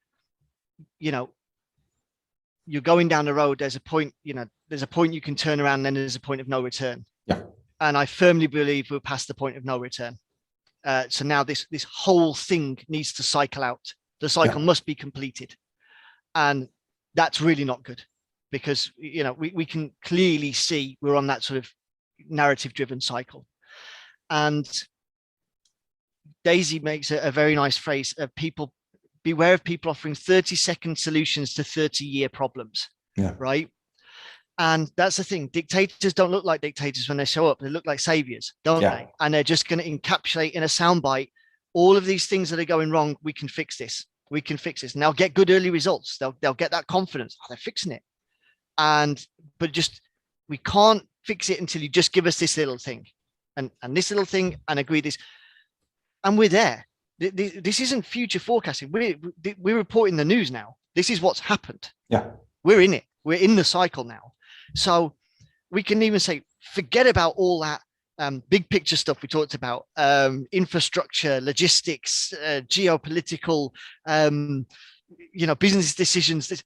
[SPEAKER 2] you're going down the road. There's a point, there's a point you can turn around, and then there's a point of no return.
[SPEAKER 1] Yeah.
[SPEAKER 2] And I firmly believe we're past the point of no return. So now this whole thing needs to cycle out. The cycle must be completed. And that's really not good because, we can clearly see we're on that sort of narrative driven cycle. And Daisy makes a very nice phrase of beware of people offering 30-second solutions to 30-year problems.
[SPEAKER 1] Yeah.
[SPEAKER 2] Right. And that's the thing. Dictators don't look like dictators when they show up. They look like saviors, don't they? And they're just going to encapsulate in a soundbite all of these things that are going wrong. We can fix this. We can fix this. And they'll get good early results. They'll get that confidence. Oh, they're fixing it. But we can't fix it until you just give us this little thing and this little thing and agree this. And we're there. This isn't future forecasting. We're reporting the news now. This is what's happened.
[SPEAKER 1] Yeah.
[SPEAKER 2] We're in it. We're in the cycle now. So we can even say, forget about all that big picture stuff we talked about, infrastructure, logistics, geopolitical, business decisions.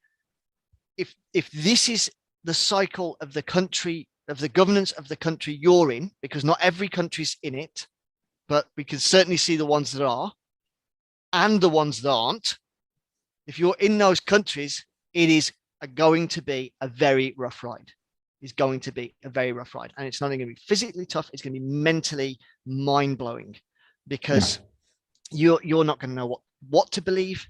[SPEAKER 2] If this is the cycle of the country, of the governance of the country you're in, because not every country's in it, but we can certainly see the ones that are and the ones that aren't. If you're in those countries, it is going to be a very rough ride. It's going to be a very rough ride. And it's not only going to be physically tough, it's going to be mentally mind-blowing because you're not going to know what to believe,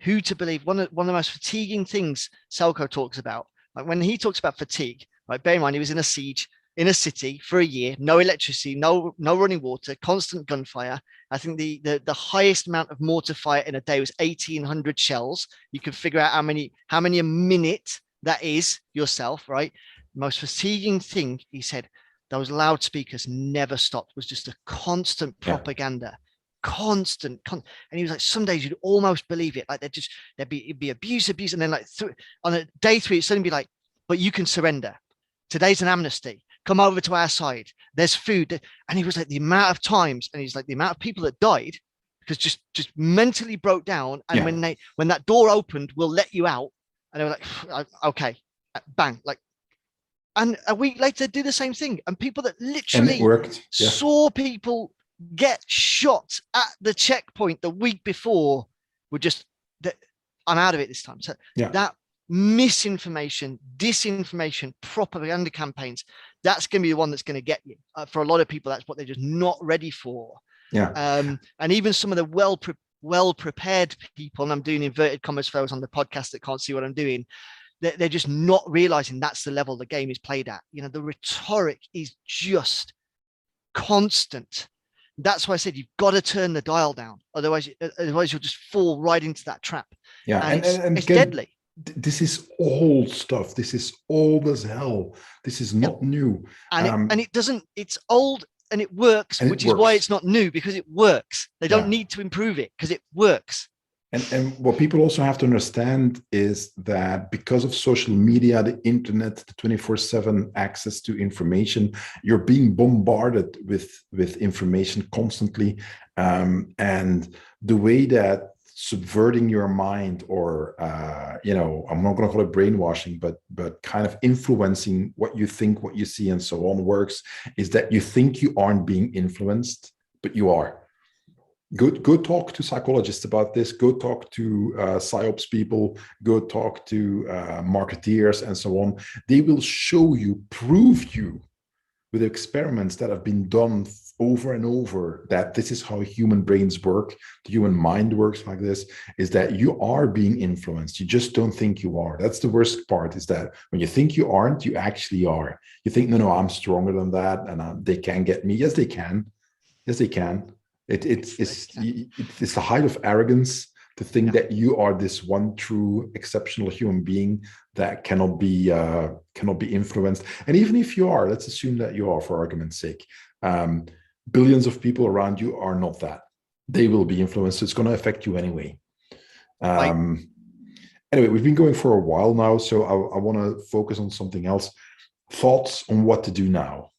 [SPEAKER 2] who to believe. One of the most fatiguing things Selco talks about, like when he talks about fatigue, right? Bear in mind, he was in a siege in a city for a year, no electricity, no running water, constant gunfire. I think the highest amount of mortar fire in a day was 1,800 shells. You can figure out how many a minute that is yourself, right? Most fatiguing thing, he said, those loudspeakers never stopped, was just a constant propaganda. Constant. And he was like, some days you'd almost believe it. Like it'd be abuse. And then like on a day 3, it'd suddenly be like, but you can surrender. Today's an amnesty. Come over to our side. There's food. And he was like, the amount of times, and he's like, the amount of people that died because just mentally broke down. And when that door opened, we'll let you out. And they were like, okay, bang. Like, and a week later, do the same thing. And people that literally
[SPEAKER 1] worked.
[SPEAKER 2] saw people get shot at the checkpoint the week before would just, I'm out of it this time. So that misinformation, disinformation, propaganda campaigns, that's going to be the one that's going to get you. For a lot of people, that's what they're just not ready for. And even some of the well-prepared people, and I'm doing inverted commas for those on the podcast that can't see what I'm doing, they're just not realizing that's the level the game is played at. You know, the rhetoric is just constant. That's why I said you've got to turn the dial down. Otherwise you'll just fall right into that trap. And it's again, deadly.
[SPEAKER 1] This is old stuff. This is old as hell. This is not new.
[SPEAKER 2] And it doesn't, it's old and it works, which is why it's not new, because it works. They don't need to improve it because it works.
[SPEAKER 1] And what people also have to understand is that because of social media, the internet, the 24/7 access to information, you're being bombarded with information constantly. And the way that subverting your mind, or I'm not going to call it brainwashing, but kind of influencing what you think, what you see, and so on works, is that you think you aren't being influenced, but you are. Go talk to psychologists about this. Go talk to psyops people. Go talk to marketeers and so on. They will show you, prove you with experiments that have been done over and over, that this is how human brains work. The human mind works like this, is that you are being influenced. You just don't think you are. That's the worst part, is that when you think you aren't, you actually are. You think, no, I'm stronger than that, and they can't get me. Yes, they can. Yes, they can. It's the height of arrogance to think that you are this one true exceptional human being that cannot be influenced. And even if you are, let's assume that you are, for argument's sake, billions of people around you are not that. They will be influenced. It's going to affect you anyway. Anyway, we've been going for a while now, so I want to focus on something else. Thoughts on what to do now?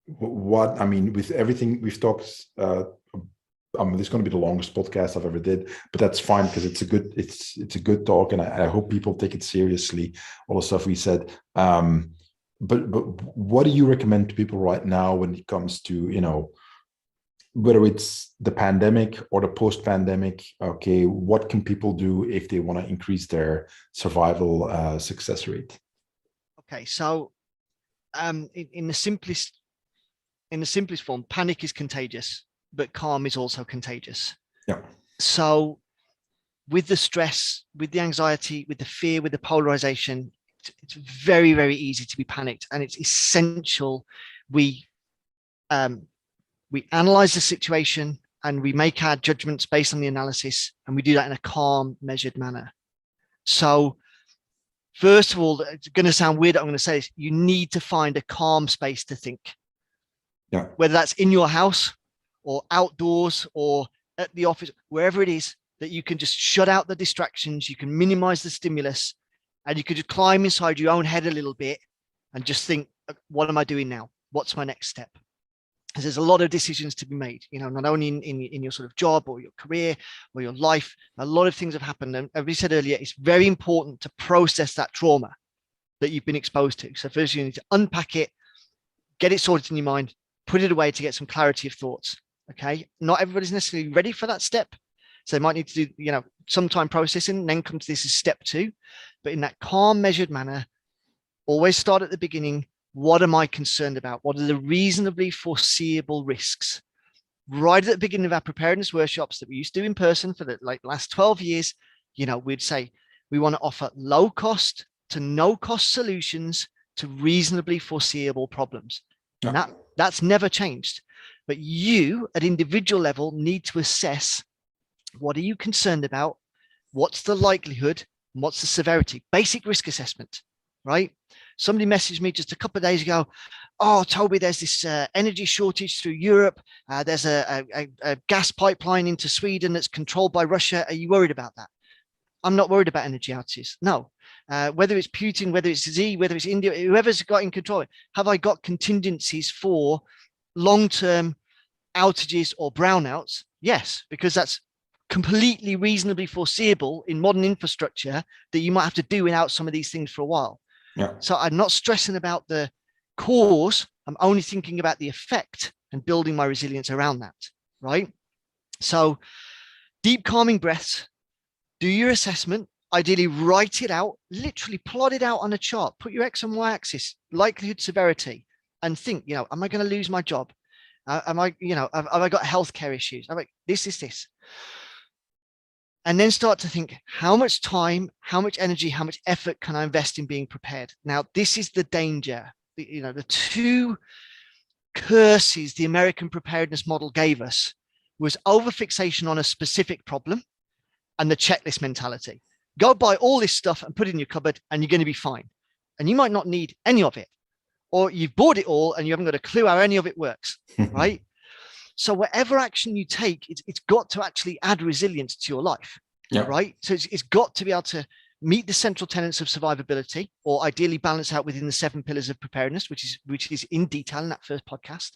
[SPEAKER 1] With everything we've talked. This is going to be the longest podcast I've ever did, but that's fine, because it's a good talk, and I hope people take it seriously, all the stuff we said. But what do you recommend to people right now when it comes to, whether it's the pandemic or the post-pandemic? Okay, what can people do if they want to increase their survival success rate?
[SPEAKER 2] Okay, so in the simplest form, panic is contagious, but calm is also contagious.
[SPEAKER 1] Yeah.
[SPEAKER 2] So with the stress, with the anxiety, with the fear, with the polarization, it's very, very easy to be panicked. And it's essential we analyze the situation and we make our judgments based on the analysis, and we do that in a calm, measured manner. So first of all, it's going to sound weird, I'm going to say this, you need to find a calm space to think.
[SPEAKER 1] Yeah.
[SPEAKER 2] Whether that's in your house or outdoors or at the office, wherever it is, that you can just shut out the distractions, you can minimize the stimulus, and you could just climb inside your own head a little bit and just think, what am I doing now? What's my next step? Because there's a lot of decisions to be made, not only in your sort of job or your career or your life. A lot of things have happened. And as we said earlier, it's very important to process that trauma that you've been exposed to. So first you need to unpack it, get it sorted in your mind, put it away to get some clarity of thoughts. Okay. Not everybody's necessarily ready for that step. So they might need to do, some time processing, then come to this as step 2. But in that calm, measured manner, always start at the beginning. What am I concerned about? What are the reasonably foreseeable risks? Right at the beginning of our preparedness workshops that we used to do in person for the last 12 years, we'd say we want to offer low cost to no cost solutions to reasonably foreseeable problems.
[SPEAKER 1] Yeah.
[SPEAKER 2] And that's never changed. But you at individual level need to assess, what are you concerned about? What's the likelihood? And what's the severity? Basic risk assessment, right? Somebody messaged me just a couple of days ago. Oh, Toby, there's this energy shortage through Europe. There's a gas pipeline into Sweden that's controlled by Russia. Are you worried about that? I'm not worried about energy outages. No. Whether it's Putin, whether it's Xi, whether it's India, whoever's got in control, have I got contingencies for long-term outages or brownouts? Yes, because that's completely reasonably foreseeable in modern infrastructure that you might have to do without some of these things for a while.
[SPEAKER 1] Yeah.
[SPEAKER 2] So I'm not stressing about the cause. I'm only thinking about the effect and building my resilience around that. right? So deep calming breaths, do your assessment, ideally write it out, literally plot it out on a chart, put your X and Y axis, likelihood, severity, and think, am I going to lose my job? Am I, have I got healthcare issues? I'm like, this. And then start to think, how much time, how much energy, how much effort can I invest in being prepared? Now, this is the danger. The two curses the American preparedness model gave us was overfixation on a specific problem and the checklist mentality. Go buy all this stuff and put it in your cupboard and you're going to be fine. And you might not need any of it, or you've bought it all and you haven't got a clue how any of it works, right? So whatever action you take, it's got to actually add resilience to your life, right? So it's got to be able to meet the central tenets of survivability, or ideally balance out within the 7 pillars of preparedness, which is in detail in that first podcast.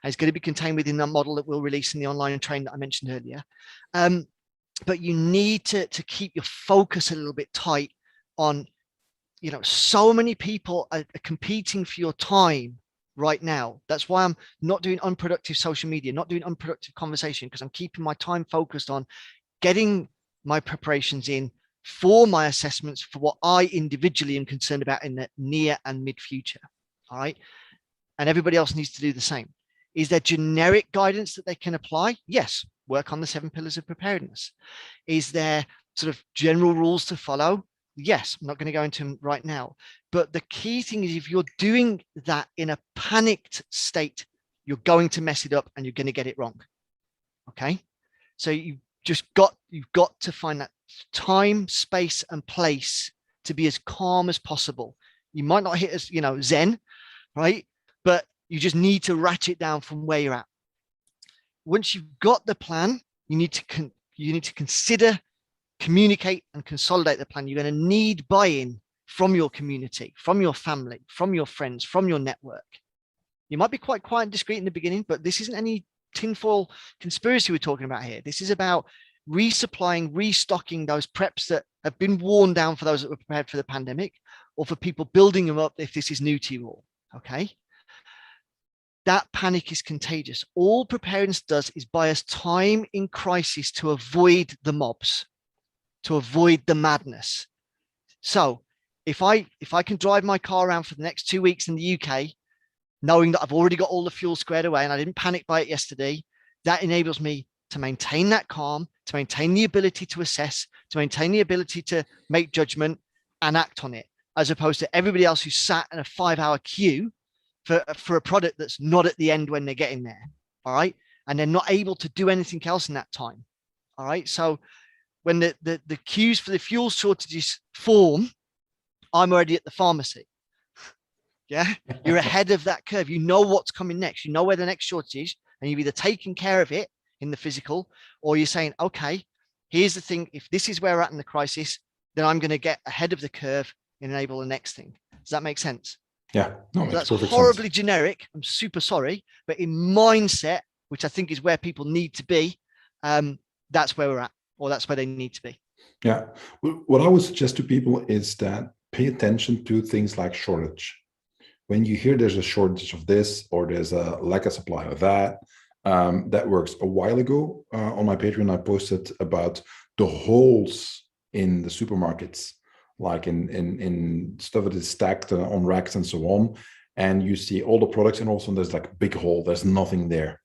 [SPEAKER 2] And it's going to be contained within that model that we'll release in the online training that I mentioned earlier. But you need to keep your focus a little bit tight on, so many people are competing for your time right now. That's why I'm not doing unproductive social media, not doing unproductive conversation, because I'm keeping my time focused on getting my preparations in for my assessments for what I individually am concerned about in the near and mid future. All right. And everybody else needs to do the same. Is there generic guidance that they can apply? Yes. Work on the 7 pillars of preparedness. Is there sort of general rules to follow? Yes, I'm not going to go into them right now. But the key thing is, if you're doing that in a panicked state, you're going to mess it up and you're going to get it wrong. Okay. So you've got to find that time, space, and place to be as calm as possible. You might not hit as, Zen, right? But you just need to ratchet down from where you're at. Once you've got the plan, you need to consider, communicate, and consolidate the plan. You're going to need buy-in from your community, from your family, from your friends, from your network. You might be quite quiet and discreet in the beginning, but this isn't any tinfoil conspiracy we're talking about here. This is about resupplying, restocking those preps that have been worn down for those that were prepared for the pandemic, or for people building them up if this is new to you all. Okay. That panic is contagious. All preparedness does is buy us time in crisis to avoid the mobs, to avoid the madness. So if I can drive my car around for the next 2 weeks in the UK, knowing that I've already got all the fuel squared away and I didn't panic buy it yesterday, that enables me to maintain that calm, to maintain the ability to assess, to maintain the ability to make judgment and act on it, as opposed to everybody else who sat in a 5-hour queue for a product that's not at the end when they're getting there. All right. And they're not able to do anything else in that time. All right. So when the queues for the fuel shortages form, I'm already at the pharmacy. Yeah. You're ahead of that curve. You know what's coming next. You know where the next shortage is, and you've either taken care of it in the physical, or you're saying, okay, here's the thing. If this is where we're at in the crisis, then I'm going to get ahead of the curve and enable the next thing. Does that make sense?
[SPEAKER 1] Yeah, no,
[SPEAKER 2] so that's horribly generic. I'm super sorry, but in mindset, which I think is where people need to be, that's where we're at, or that's where they need to be.
[SPEAKER 1] Yeah, what I would suggest to people is that pay attention to things like shortage. When you hear there's a shortage of this, or there's a lack of supply of that, that works. A while ago on my Patreon, I posted about the holes in the supermarkets, like in stuff that is stacked on racks and so on. And you see all the products, and also there's like a big hole, there's nothing there.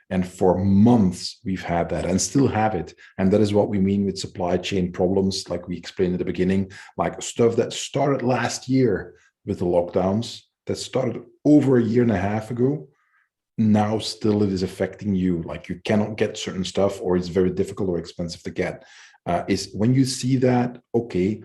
[SPEAKER 1] And for months we've had that and still have it. And that is what we mean with supply chain problems, like we explained at the beginning, like stuff that started last year with the lockdowns, that started over a year and a half ago. Now still it is affecting you. Like you cannot get certain stuff, or it's very difficult or expensive to get. Is when you see that, okay,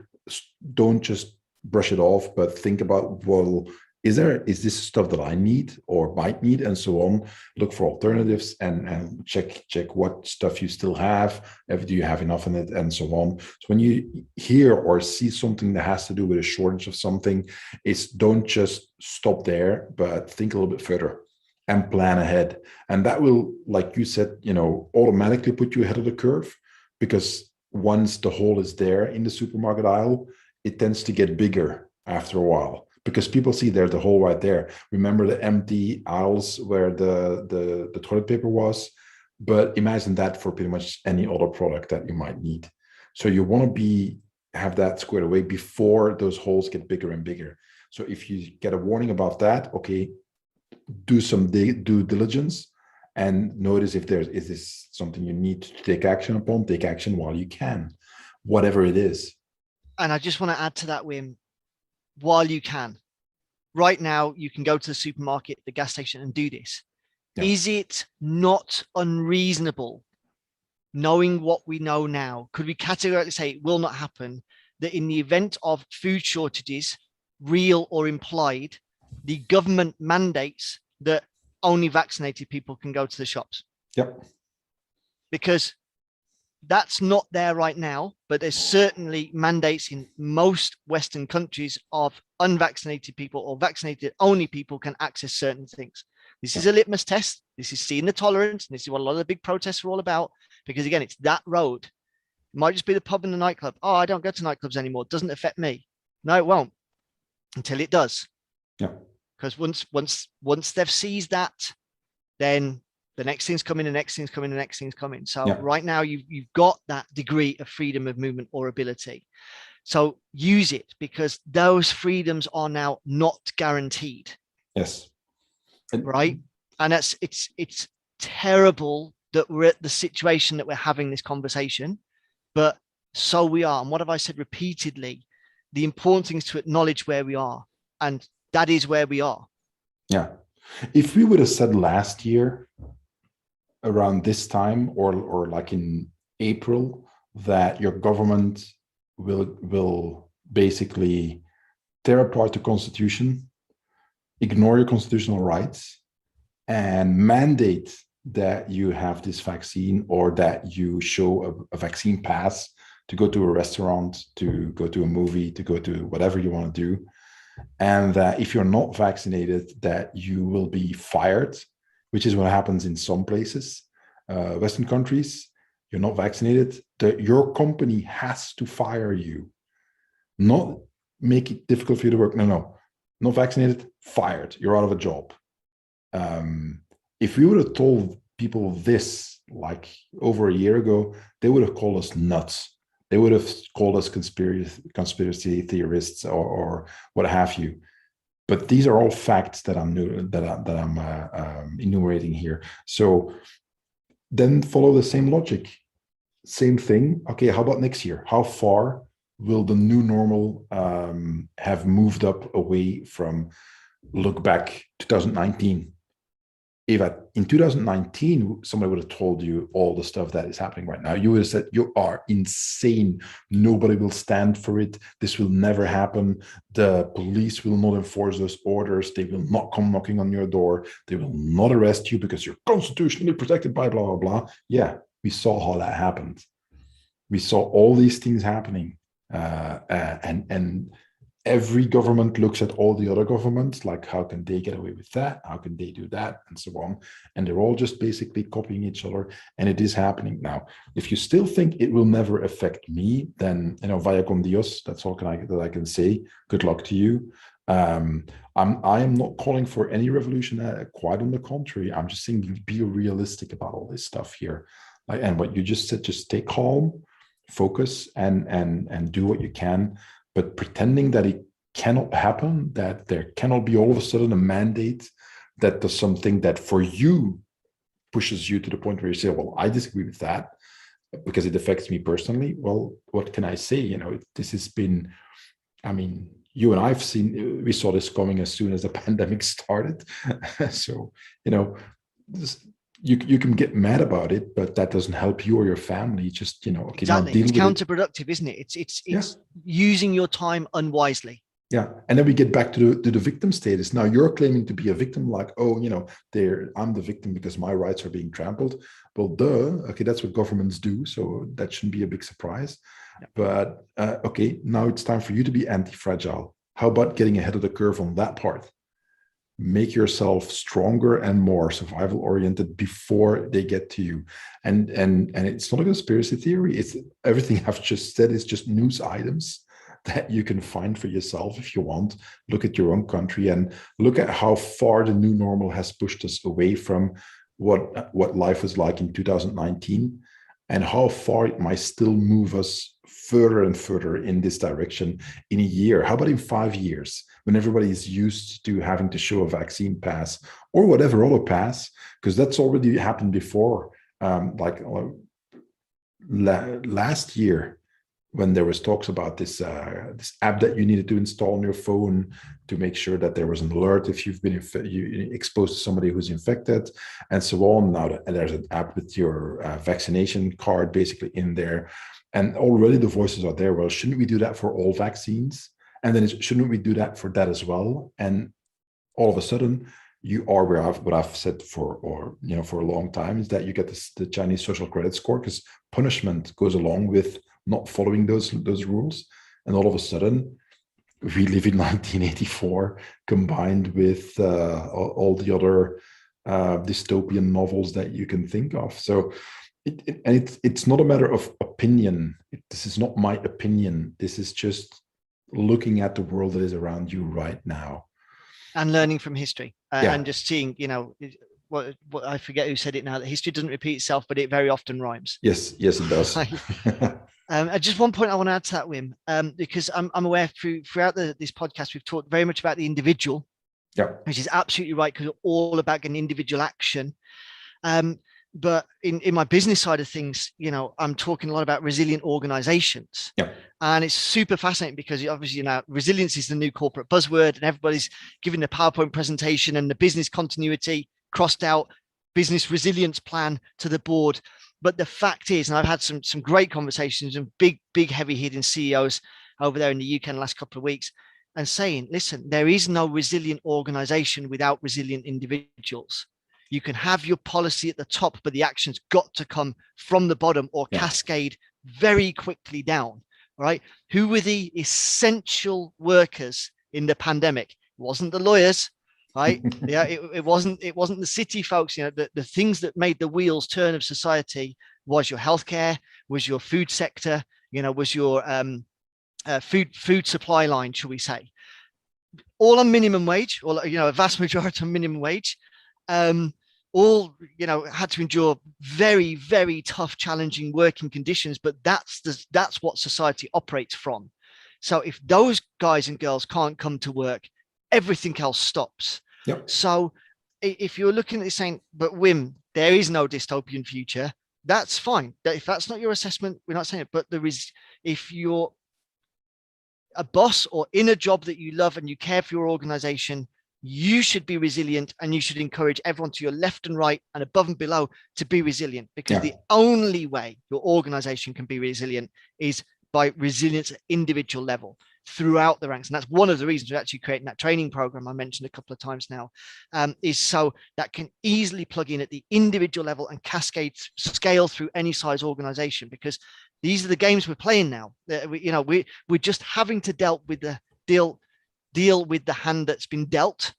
[SPEAKER 1] don't just brush it off, but think about, well, is this stuff that I need or might need, and so on. Look for alternatives and check what stuff you still have. Do you have enough in it, and so on. So when you hear or see something that has to do with a shortage of something, don't just stop there, but think a little bit further and plan ahead. And that will, like you said, automatically put you ahead of the curve, because once the hole is there in the supermarket aisle, it tends to get bigger after a while, because people see there's the hole right there. Remember the empty aisles where the toilet paper was? But imagine that for pretty much any other product that you might need. So you want to have that squared away before those holes get bigger and bigger. So if you get a warning about that, okay, do some due diligence and notice if is this something you need to take action upon. Take action while you can, whatever it is.
[SPEAKER 2] And I just want to add to that, Wim, while you can. Right now, you can go to the supermarket, the gas station, and do this. Yeah. Is it not unreasonable, knowing what we know now? Could we categorically say it will not happen, that in the event of food shortages, real or implied, the government mandates that only vaccinated people can go to the shops?
[SPEAKER 1] Yep.
[SPEAKER 2] Because that's not there right now, but there's certainly mandates in most Western countries of unvaccinated people or vaccinated only people can access certain things. This is a litmus test. This is seeing the tolerance. And this is what a lot of the big protests are all about. Because again, it's that road. It might just be the pub and the nightclub. Oh, I don't go to nightclubs anymore. It doesn't affect me. No, it won't until it does.
[SPEAKER 1] Yeah.
[SPEAKER 2] Because once they've seized that, then the next thing's coming, the next thing's coming, the next thing's coming. So right now you've got that degree of freedom of movement or ability. So use it, because those freedoms are now not guaranteed.
[SPEAKER 1] Yes.
[SPEAKER 2] Right. And it's terrible that we're at the situation that we're having this conversation, but so we are. And what have I said repeatedly? The important thing is to acknowledge where we are, and that is where we are.
[SPEAKER 1] Yeah. If we would have said last year around this time, or like in April, that your government will basically tear apart the Constitution, ignore your constitutional rights, and mandate that you have this vaccine, or that you show a vaccine pass to go to a restaurant, to go to a movie, to go to whatever you want to do. And that if you're not vaccinated, that you will be fired, which is what happens in some places, Western countries. You're not vaccinated, your company has to fire you, not make it difficult for you to work. No, not vaccinated, fired. You're out of a job. If we would have told people this like over a year ago, they would have called us nuts. They would have called us conspiracy theorists or what have you. But these are all facts that I'm enumerating here. So then follow the same logic, same thing. Okay, how about next year? How far will the new normal have moved up away from, look back, 2019? If in 2019, somebody would have told you all the stuff that is happening right now, you would have said, you are insane. Nobody will stand for it. This will never happen. The police will not enforce those orders. They will not come knocking on your door. They will not arrest you because you're constitutionally protected by blah, blah, blah. Yeah, we saw how that happened. We saw all these things happening. And every government looks at all the other governments, like how can they get away with that? How can they do that? And so on. And they're all just basically copying each other. And it is happening now. If you still think it will never affect me, then, vaya con Dios, that's all that I can say. Good luck to you. I am not calling for any revolution. Quite on the contrary, I'm just saying be realistic about all this stuff here. And what you just said, just stay calm, focus, and do what you can. But pretending that it cannot happen, that there cannot be all of a sudden a mandate that does something that for you pushes you to the point where you say, well, I disagree with that because it affects me personally. Well, what can I say? This has been, you and I've seen, we saw this coming as soon as the pandemic started. So, you can get mad about it, but that doesn't help you or your family. Just, okay,
[SPEAKER 2] exactly. It's counterproductive, isn't it? It's using your time unwisely.
[SPEAKER 1] Yeah. And then we get back to the victim status. Now you're claiming to be a victim, like, I'm the victim because my rights are being trampled. Well, duh. Okay, that's what governments do. So that shouldn't be a big surprise. Yeah. But okay, now it's time for you to be anti-fragile. How about getting ahead of the curve on that part? Make yourself stronger and more survival oriented before they get to you. And it's not a conspiracy theory. It's everything I've just said is just news items that you can find for yourself if you want. Look at your own country and look at how far the new normal has pushed us away from what life was like in 2019, and how far it might still move us further and further in this direction in a year. How about in 5 years, when everybody is used to having to show a vaccine pass or whatever other pass, because that's already happened before. Last year, when there was talks about this app that you needed to install on your phone to make sure that there was an alert if you've been exposed to somebody who's infected, and so on. Now there's an app with your vaccination card basically in there, and already the voices are there. Well, shouldn't we do that for all vaccines? And then shouldn't we do that for that as well? And all of a sudden, you are where what I've said for a long time, is that you get the Chinese social credit score, because punishment goes along with not following those rules. And all of a sudden, we live in 1984 combined with all the other dystopian novels that you can think of. So it's not a matter of opinion. This is not my opinion. This is just looking at the world that is around you right now.
[SPEAKER 2] And learning from history and just seeing, what I forget who said it now, that history doesn't repeat itself, but it very often rhymes.
[SPEAKER 1] Yes, it does.
[SPEAKER 2] Just one point I want to add to that, Wim, because I'm aware throughout this podcast, we've talked very much about the individual, which is absolutely right, because we're all about getting individual action. But in my business side of things, I'm talking a lot about resilient organizations. And it's super fascinating because obviously, resilience is the new corporate buzzword, and everybody's giving the PowerPoint presentation and the business continuity crossed out business resilience plan to the board. But the fact is, and I've had some great conversations and big heavy hitting CEOs over there in the UK in the last couple of weeks, and saying, listen, there is no resilient organization without resilient individuals. You can have your policy at the top, but the action's got to come from the bottom or cascade very quickly down. Right? Who were the essential workers in the pandemic? It wasn't the lawyers, right? It wasn't the city folks. The things that made the wheels turn of society was your healthcare, was your food sector, was your food supply line, shall we say? All on minimum wage, or a vast majority on minimum wage. All had to endure very, very tough, challenging working conditions, but that's what society operates from. So if those guys and girls can't come to work, everything else stops. So if you're looking at this saying, but Wim, there is no dystopian future, that's fine. If that's not your assessment, we're not saying it, but there is. If you're a boss or in a job that you love and you care for your organization, you should be resilient, and you should encourage everyone to your left and right and above and below to be resilient, because the only way your organization can be resilient is by resilience at individual level throughout the ranks. And that's one of the reasons we're actually creating that training program I mentioned a couple of times now, is so that can easily plug in at the individual level and scale through any size organization, because these are the games we're playing now. We're just having to deal with the hand that's been dealt.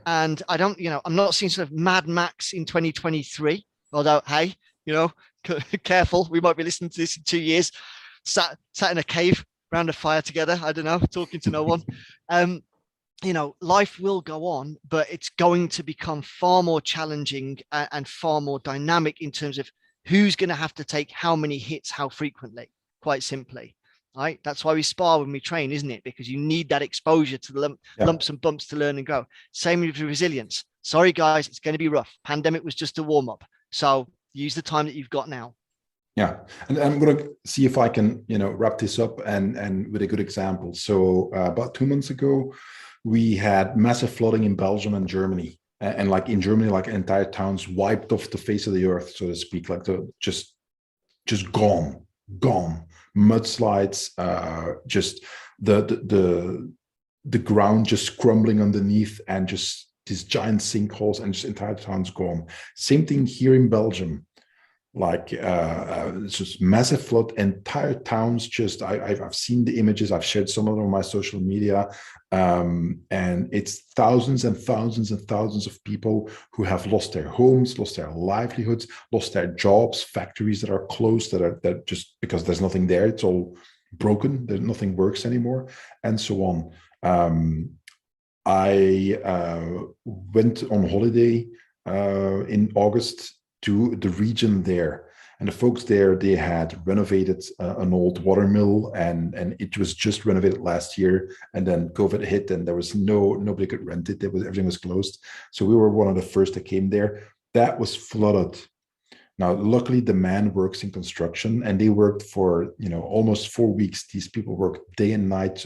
[SPEAKER 2] And I don't, I'm not seeing sort of Mad Max in 2023, although, hey, careful, we might be listening to this in 2 years, sat in a cave around a fire together, I don't know, talking to no one. Life will go on, but it's going to become far more challenging and far more dynamic in terms of who's going to have to take how many hits, how frequently, quite simply. Right? That's why we spar when we train, isn't it? Because you need that exposure to the lumps and bumps to learn and grow. Same with resilience. Sorry, guys, it's going to be rough. Pandemic was just a warm up. So use the time that you've got now.
[SPEAKER 1] Yeah. And I'm going to see if I can, wrap this up and with a good example. So about 2 months ago, we had massive flooding in Belgium and Germany. And like in Germany, like entire towns wiped off the face of the earth, so to speak, like just gone. Mudslides, just the ground just crumbling underneath, and just these giant sinkholes, and just entire towns gone. Same thing here in Belgium. Like it's just massive flood, entire towns. Just I've seen the images. I've shared some of them on my social media, and it's thousands and thousands and thousands of people who have lost their homes, lost their livelihoods, lost their jobs, factories that are closed, that just because there's nothing there, it's all broken. Nothing works anymore, and so on. I went on holiday in August to the region there. And the folks there, they had renovated an old water mill, and it was just renovated last year. And then COVID hit, and there was nobody could rent it. Everything was closed. So we were one of the first that came there. That was flooded. Now, luckily, the man works in construction, and they worked for almost 4 weeks. These people worked day and night,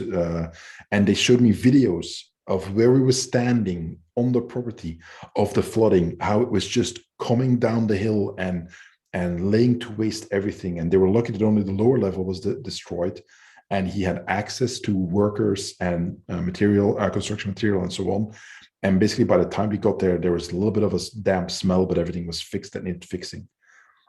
[SPEAKER 1] and they showed me videos of where we were standing on the property of the flooding, how it was just coming down the hill and laying to waste everything. And they were lucky that only the lower level was destroyed, and he had access to workers and material, construction material, and so on. And basically, by the time we got there, there was a little bit of a damp smell, but everything was fixed that needed fixing.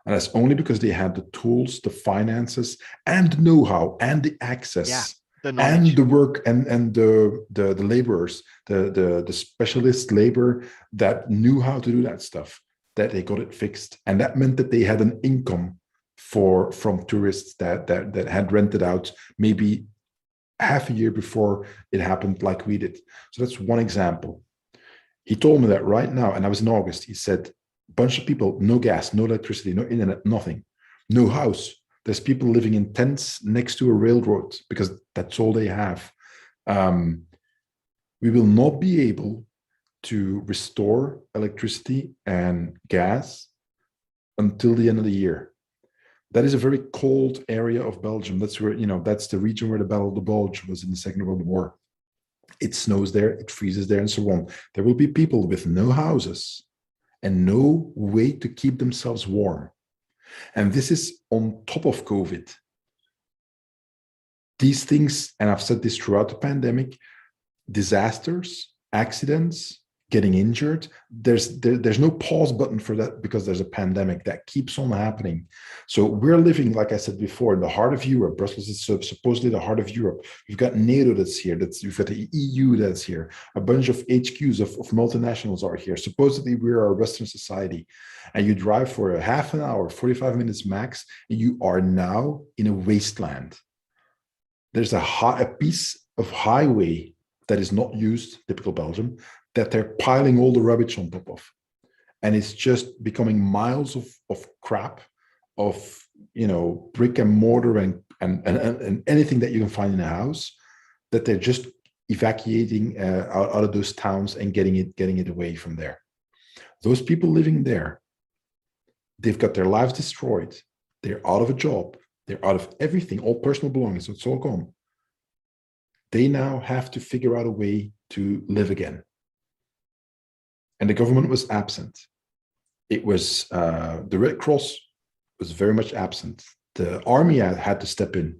[SPEAKER 1] And that's only because they had the tools, the finances, and the know-how, and the access, and the work, and the laborers, the specialist labor that knew how to do that stuff, that they got it fixed. And that meant that they had an income from tourists that had rented out maybe half a year before it happened, like we did. So that's one example. He told me that right now, and I was in August, he said, bunch of people, no gas, no electricity, no internet, nothing, no house. There's people living in tents next to a railroad because that's all they have. We will not be able to restore electricity and gas until the end of the year. That is a very cold area of Belgium. That's where, that's the region where the Battle of the Bulge was in the Second World War. It snows there, it freezes there, and so on. There will be people with no houses and no way to keep themselves warm. And this is on top of COVID. These things, and I've said this throughout the pandemic, disasters, accidents, getting injured, there's no pause button for that because there's a pandemic that keeps on happening. So we're living, like I said before, in the heart of Europe. Brussels is supposedly the heart of Europe. You've got NATO that's here. You've got the EU that's here. A bunch of HQs of multinationals are here. Supposedly we are a Western society. And you drive for a half an hour, 45 minutes max, and you are now in a wasteland. There's a piece of highway that is not used, typical Belgium, that they're piling all the rubbish on top of. And it's just becoming miles of crap, of brick and mortar and anything that you can find in a house, that they're just evacuating out of those towns and getting it away from there. Those people living there, they've got their lives destroyed. They're out of a job. They're out of everything, all personal belongings. So it's all gone. They now have to figure out a way to live again. And the government was absent. It was the Red Cross was very much absent. The army had to step in,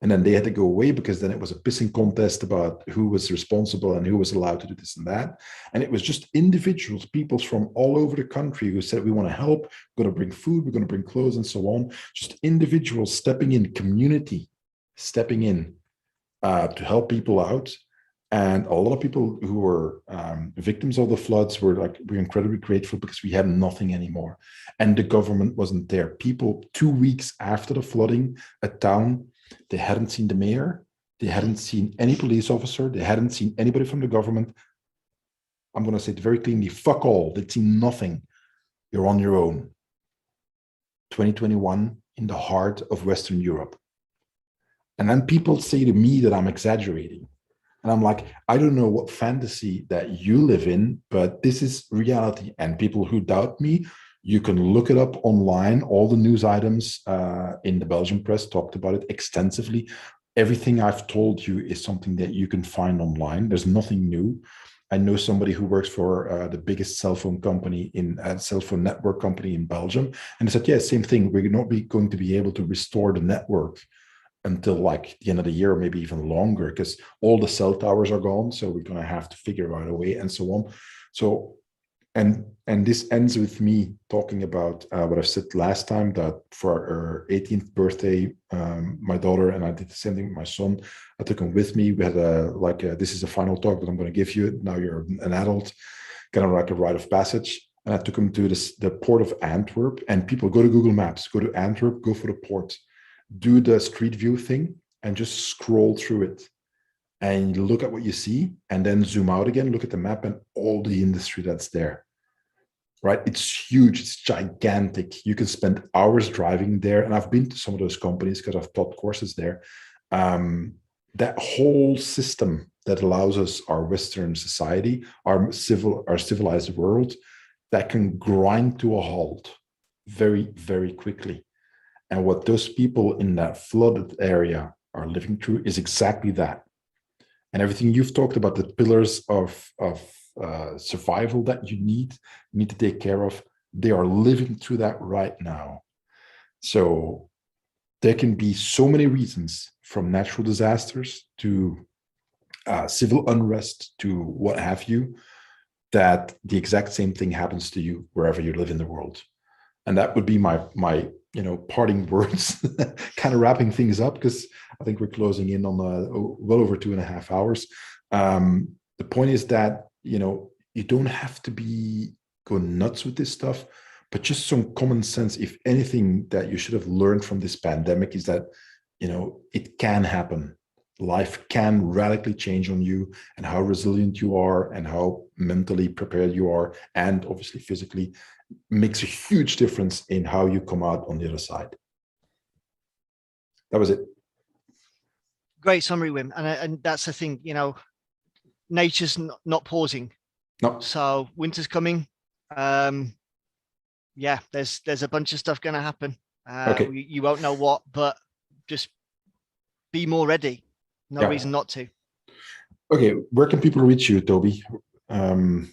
[SPEAKER 1] and then they had to go away because then it was a pissing contest about who was responsible and who was allowed to do this and that. And it was just individuals, people from all over the country who said, we want to help, we're going to bring food, we're going to bring clothes and so on. Just individuals stepping in, community stepping in to help people out. And a lot of people who were victims of the floods we're incredibly grateful because we had nothing anymore. And the government wasn't there. People, 2 weeks after the flooding, a town, they hadn't seen the mayor, they hadn't seen any police officer, they hadn't seen anybody from the government. I'm going to say it very cleanly, fuck all. They'd seen nothing. You're on your own. 2021 in the heart of Western Europe. And then people say to me that I'm exaggerating. And I'm like, I don't know what fantasy that you live in, but this is reality. And people who doubt me, you can look it up online. All the news items in the Belgian press talked about it extensively. Everything I've told you is something that you can find online. There's nothing new. I know somebody who works for the biggest cell phone company cell phone network company in Belgium. And they said, yeah, same thing. We're not going to be able to restore the network until like the end of the year, maybe even longer, because all the cell towers are gone. So we're going to have to figure out a way and so on. So, and this ends with me talking about what I've said last time, that for her 18th birthday, my daughter and I did the same thing with my son. I took him with me. We had this is a final talk that I'm going to give you. Now you're an adult, kind of like a rite of passage. And I took him to the port of Antwerp, and people go to Google Maps, go to Antwerp, go for the port. Do the street view thing and just scroll through it and look at what you see, and then zoom out again, look at the map and all the industry that's there. right? It's huge, it's gigantic. You can spend hours driving there. And I've been to some of those companies because I've taught courses there. That whole system that allows us, our Western society, our civilized world, that can grind to a halt very, very quickly. And what those people in that flooded area are living through is exactly that. And everything you've talked about, the pillars of survival that you need to take care of, they are living through that right now. So there can be so many reasons, from natural disasters to civil unrest to what have you, that the exact same thing happens to you wherever you live in the world. And that would be my parting words, kind of wrapping things up, because I think we're closing in on well over 2.5 hours. The point is that you don't have to go nuts with this stuff, but just some common sense. If anything that you should have learned from this pandemic is that it can happen. Life can radically change on you, and how resilient you are and how mentally prepared you are, and obviously physically, makes a huge difference in how you come out on the other side. That was it.
[SPEAKER 2] Great summary, Wim. And that's the thing, nature's not pausing.
[SPEAKER 1] No.
[SPEAKER 2] So winter's coming. Yeah, there's a bunch of stuff going to happen.
[SPEAKER 1] Okay.
[SPEAKER 2] You won't know what, but just be more ready. No reason not to.
[SPEAKER 1] Okay, where can people reach you, Toby? Email,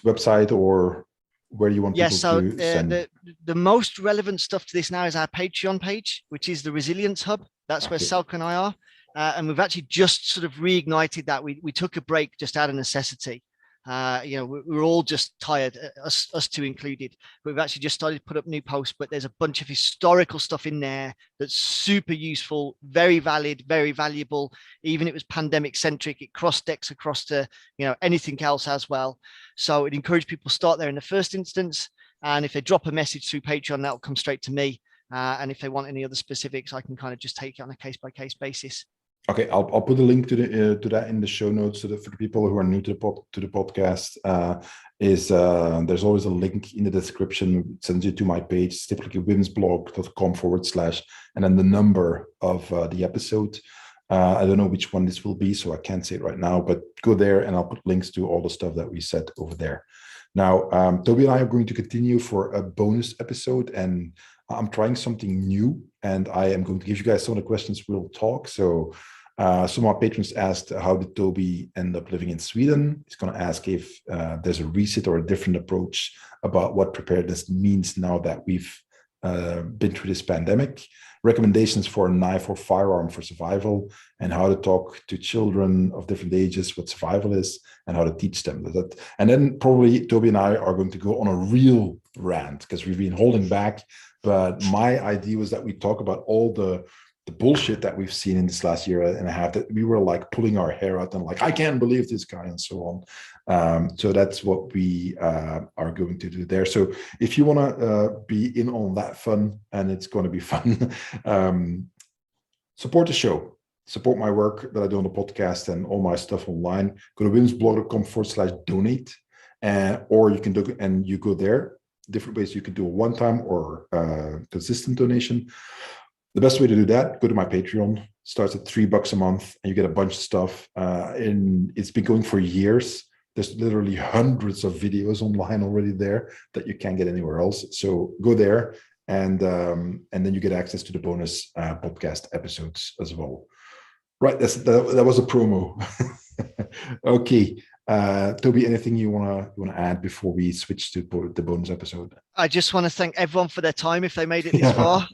[SPEAKER 1] website, or where do you want people to send?
[SPEAKER 2] The most relevant stuff to this now is our Patreon page, which is the Resilience Hub. That's where Selk and I are. And we've actually just sort of reignited that. We took a break just out of necessity. We were all just tired, us two included. But we've actually just started to put up new posts, but there's a bunch of historical stuff in there that's super useful, very valid, very valuable. Even if it was pandemic centric, it cross decks across to anything else as well. So I'd encourage people to start there in the first instance. And if they drop a message through Patreon, that'll come straight to me. And if they want any other specifics, I can kind of just take it on a case-by-case basis.
[SPEAKER 1] Okay, I'll put a link to that in the show notes, so that for the people who are new to the podcast, there's always a link in the description. It sends you to my page. It's typically wimsblog.com/, and then the number of the episode. I don't know which one this will be, so I can't say it right now, but go there and I'll put links to all the stuff that we said over there. Now, Toby and I are going to continue for a bonus episode, and I'm trying something new, and I am going to give you guys some of the questions we'll talk. So some of our patrons asked, how did Toby end up living in Sweden? He's going to ask if there's a reset or a different approach about what preparedness means now that we've been through this pandemic. Recommendations for a knife or firearm for survival, and how to talk to children of different ages what survival is, and how to teach them that. And then probably Toby and I are going to go on a real rant, because we've been holding back. But my idea was that we talk about all the bullshit that we've seen in this last year and a half, that we were like pulling our hair out and like, I can't believe this guy, and so on. So that's what we are going to do there. So if you want to be in on that fun, and it's going to be fun, support the show, support my work that I do on the podcast and all my stuff online. Go to wimsblog.com/donate, or you can do, and you go there. Different ways you can do a one-time or consistent donation. The best way to do that, go to my Patreon. Starts at $3 a month, and you get a bunch of stuff. And it's been going for years. There's literally hundreds of videos online already there that you can't get anywhere else. So go there, and then you get access to the bonus podcast episodes as well. Right, that was a promo. Okay. Toby, anything you want to add before we switch to the bonus episode?
[SPEAKER 2] I just want to thank everyone for their time if they made it this far.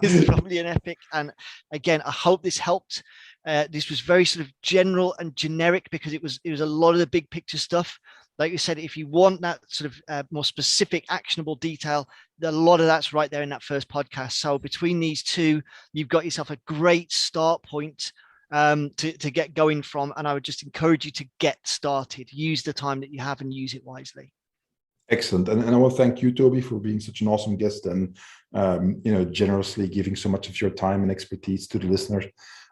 [SPEAKER 2] This is probably an epic. And again, I hope this helped. This was very sort of general and generic, because it was a lot of the big picture stuff. Like you said, if you want that sort of more specific, actionable detail, a lot of that's right there in that first podcast. So between these two, you've got yourself a great start point to get going from. And I would just encourage you to get started. Use the time that you have and use it wisely.
[SPEAKER 1] Excellent. And I want to thank you, Toby, for being such an awesome guest and generously giving so much of your time and expertise to the listeners.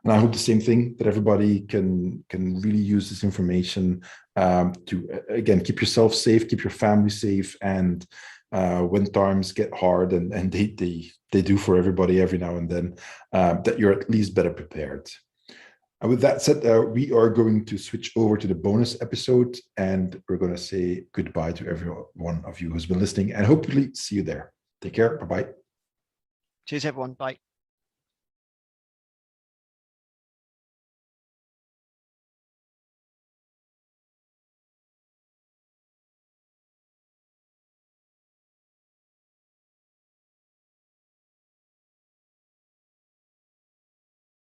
[SPEAKER 1] And I hope the same thing, that everybody can really use this information to, again, keep yourself safe, keep your family safe, and when times get hard, and they do for everybody every now and then, that you're at least better prepared. And with that said, we are going to switch over to the bonus episode, and we're going to say goodbye to every one of you who's been listening, and hopefully see you there. Take care. Bye-bye.
[SPEAKER 2] Cheers, everyone. Bye.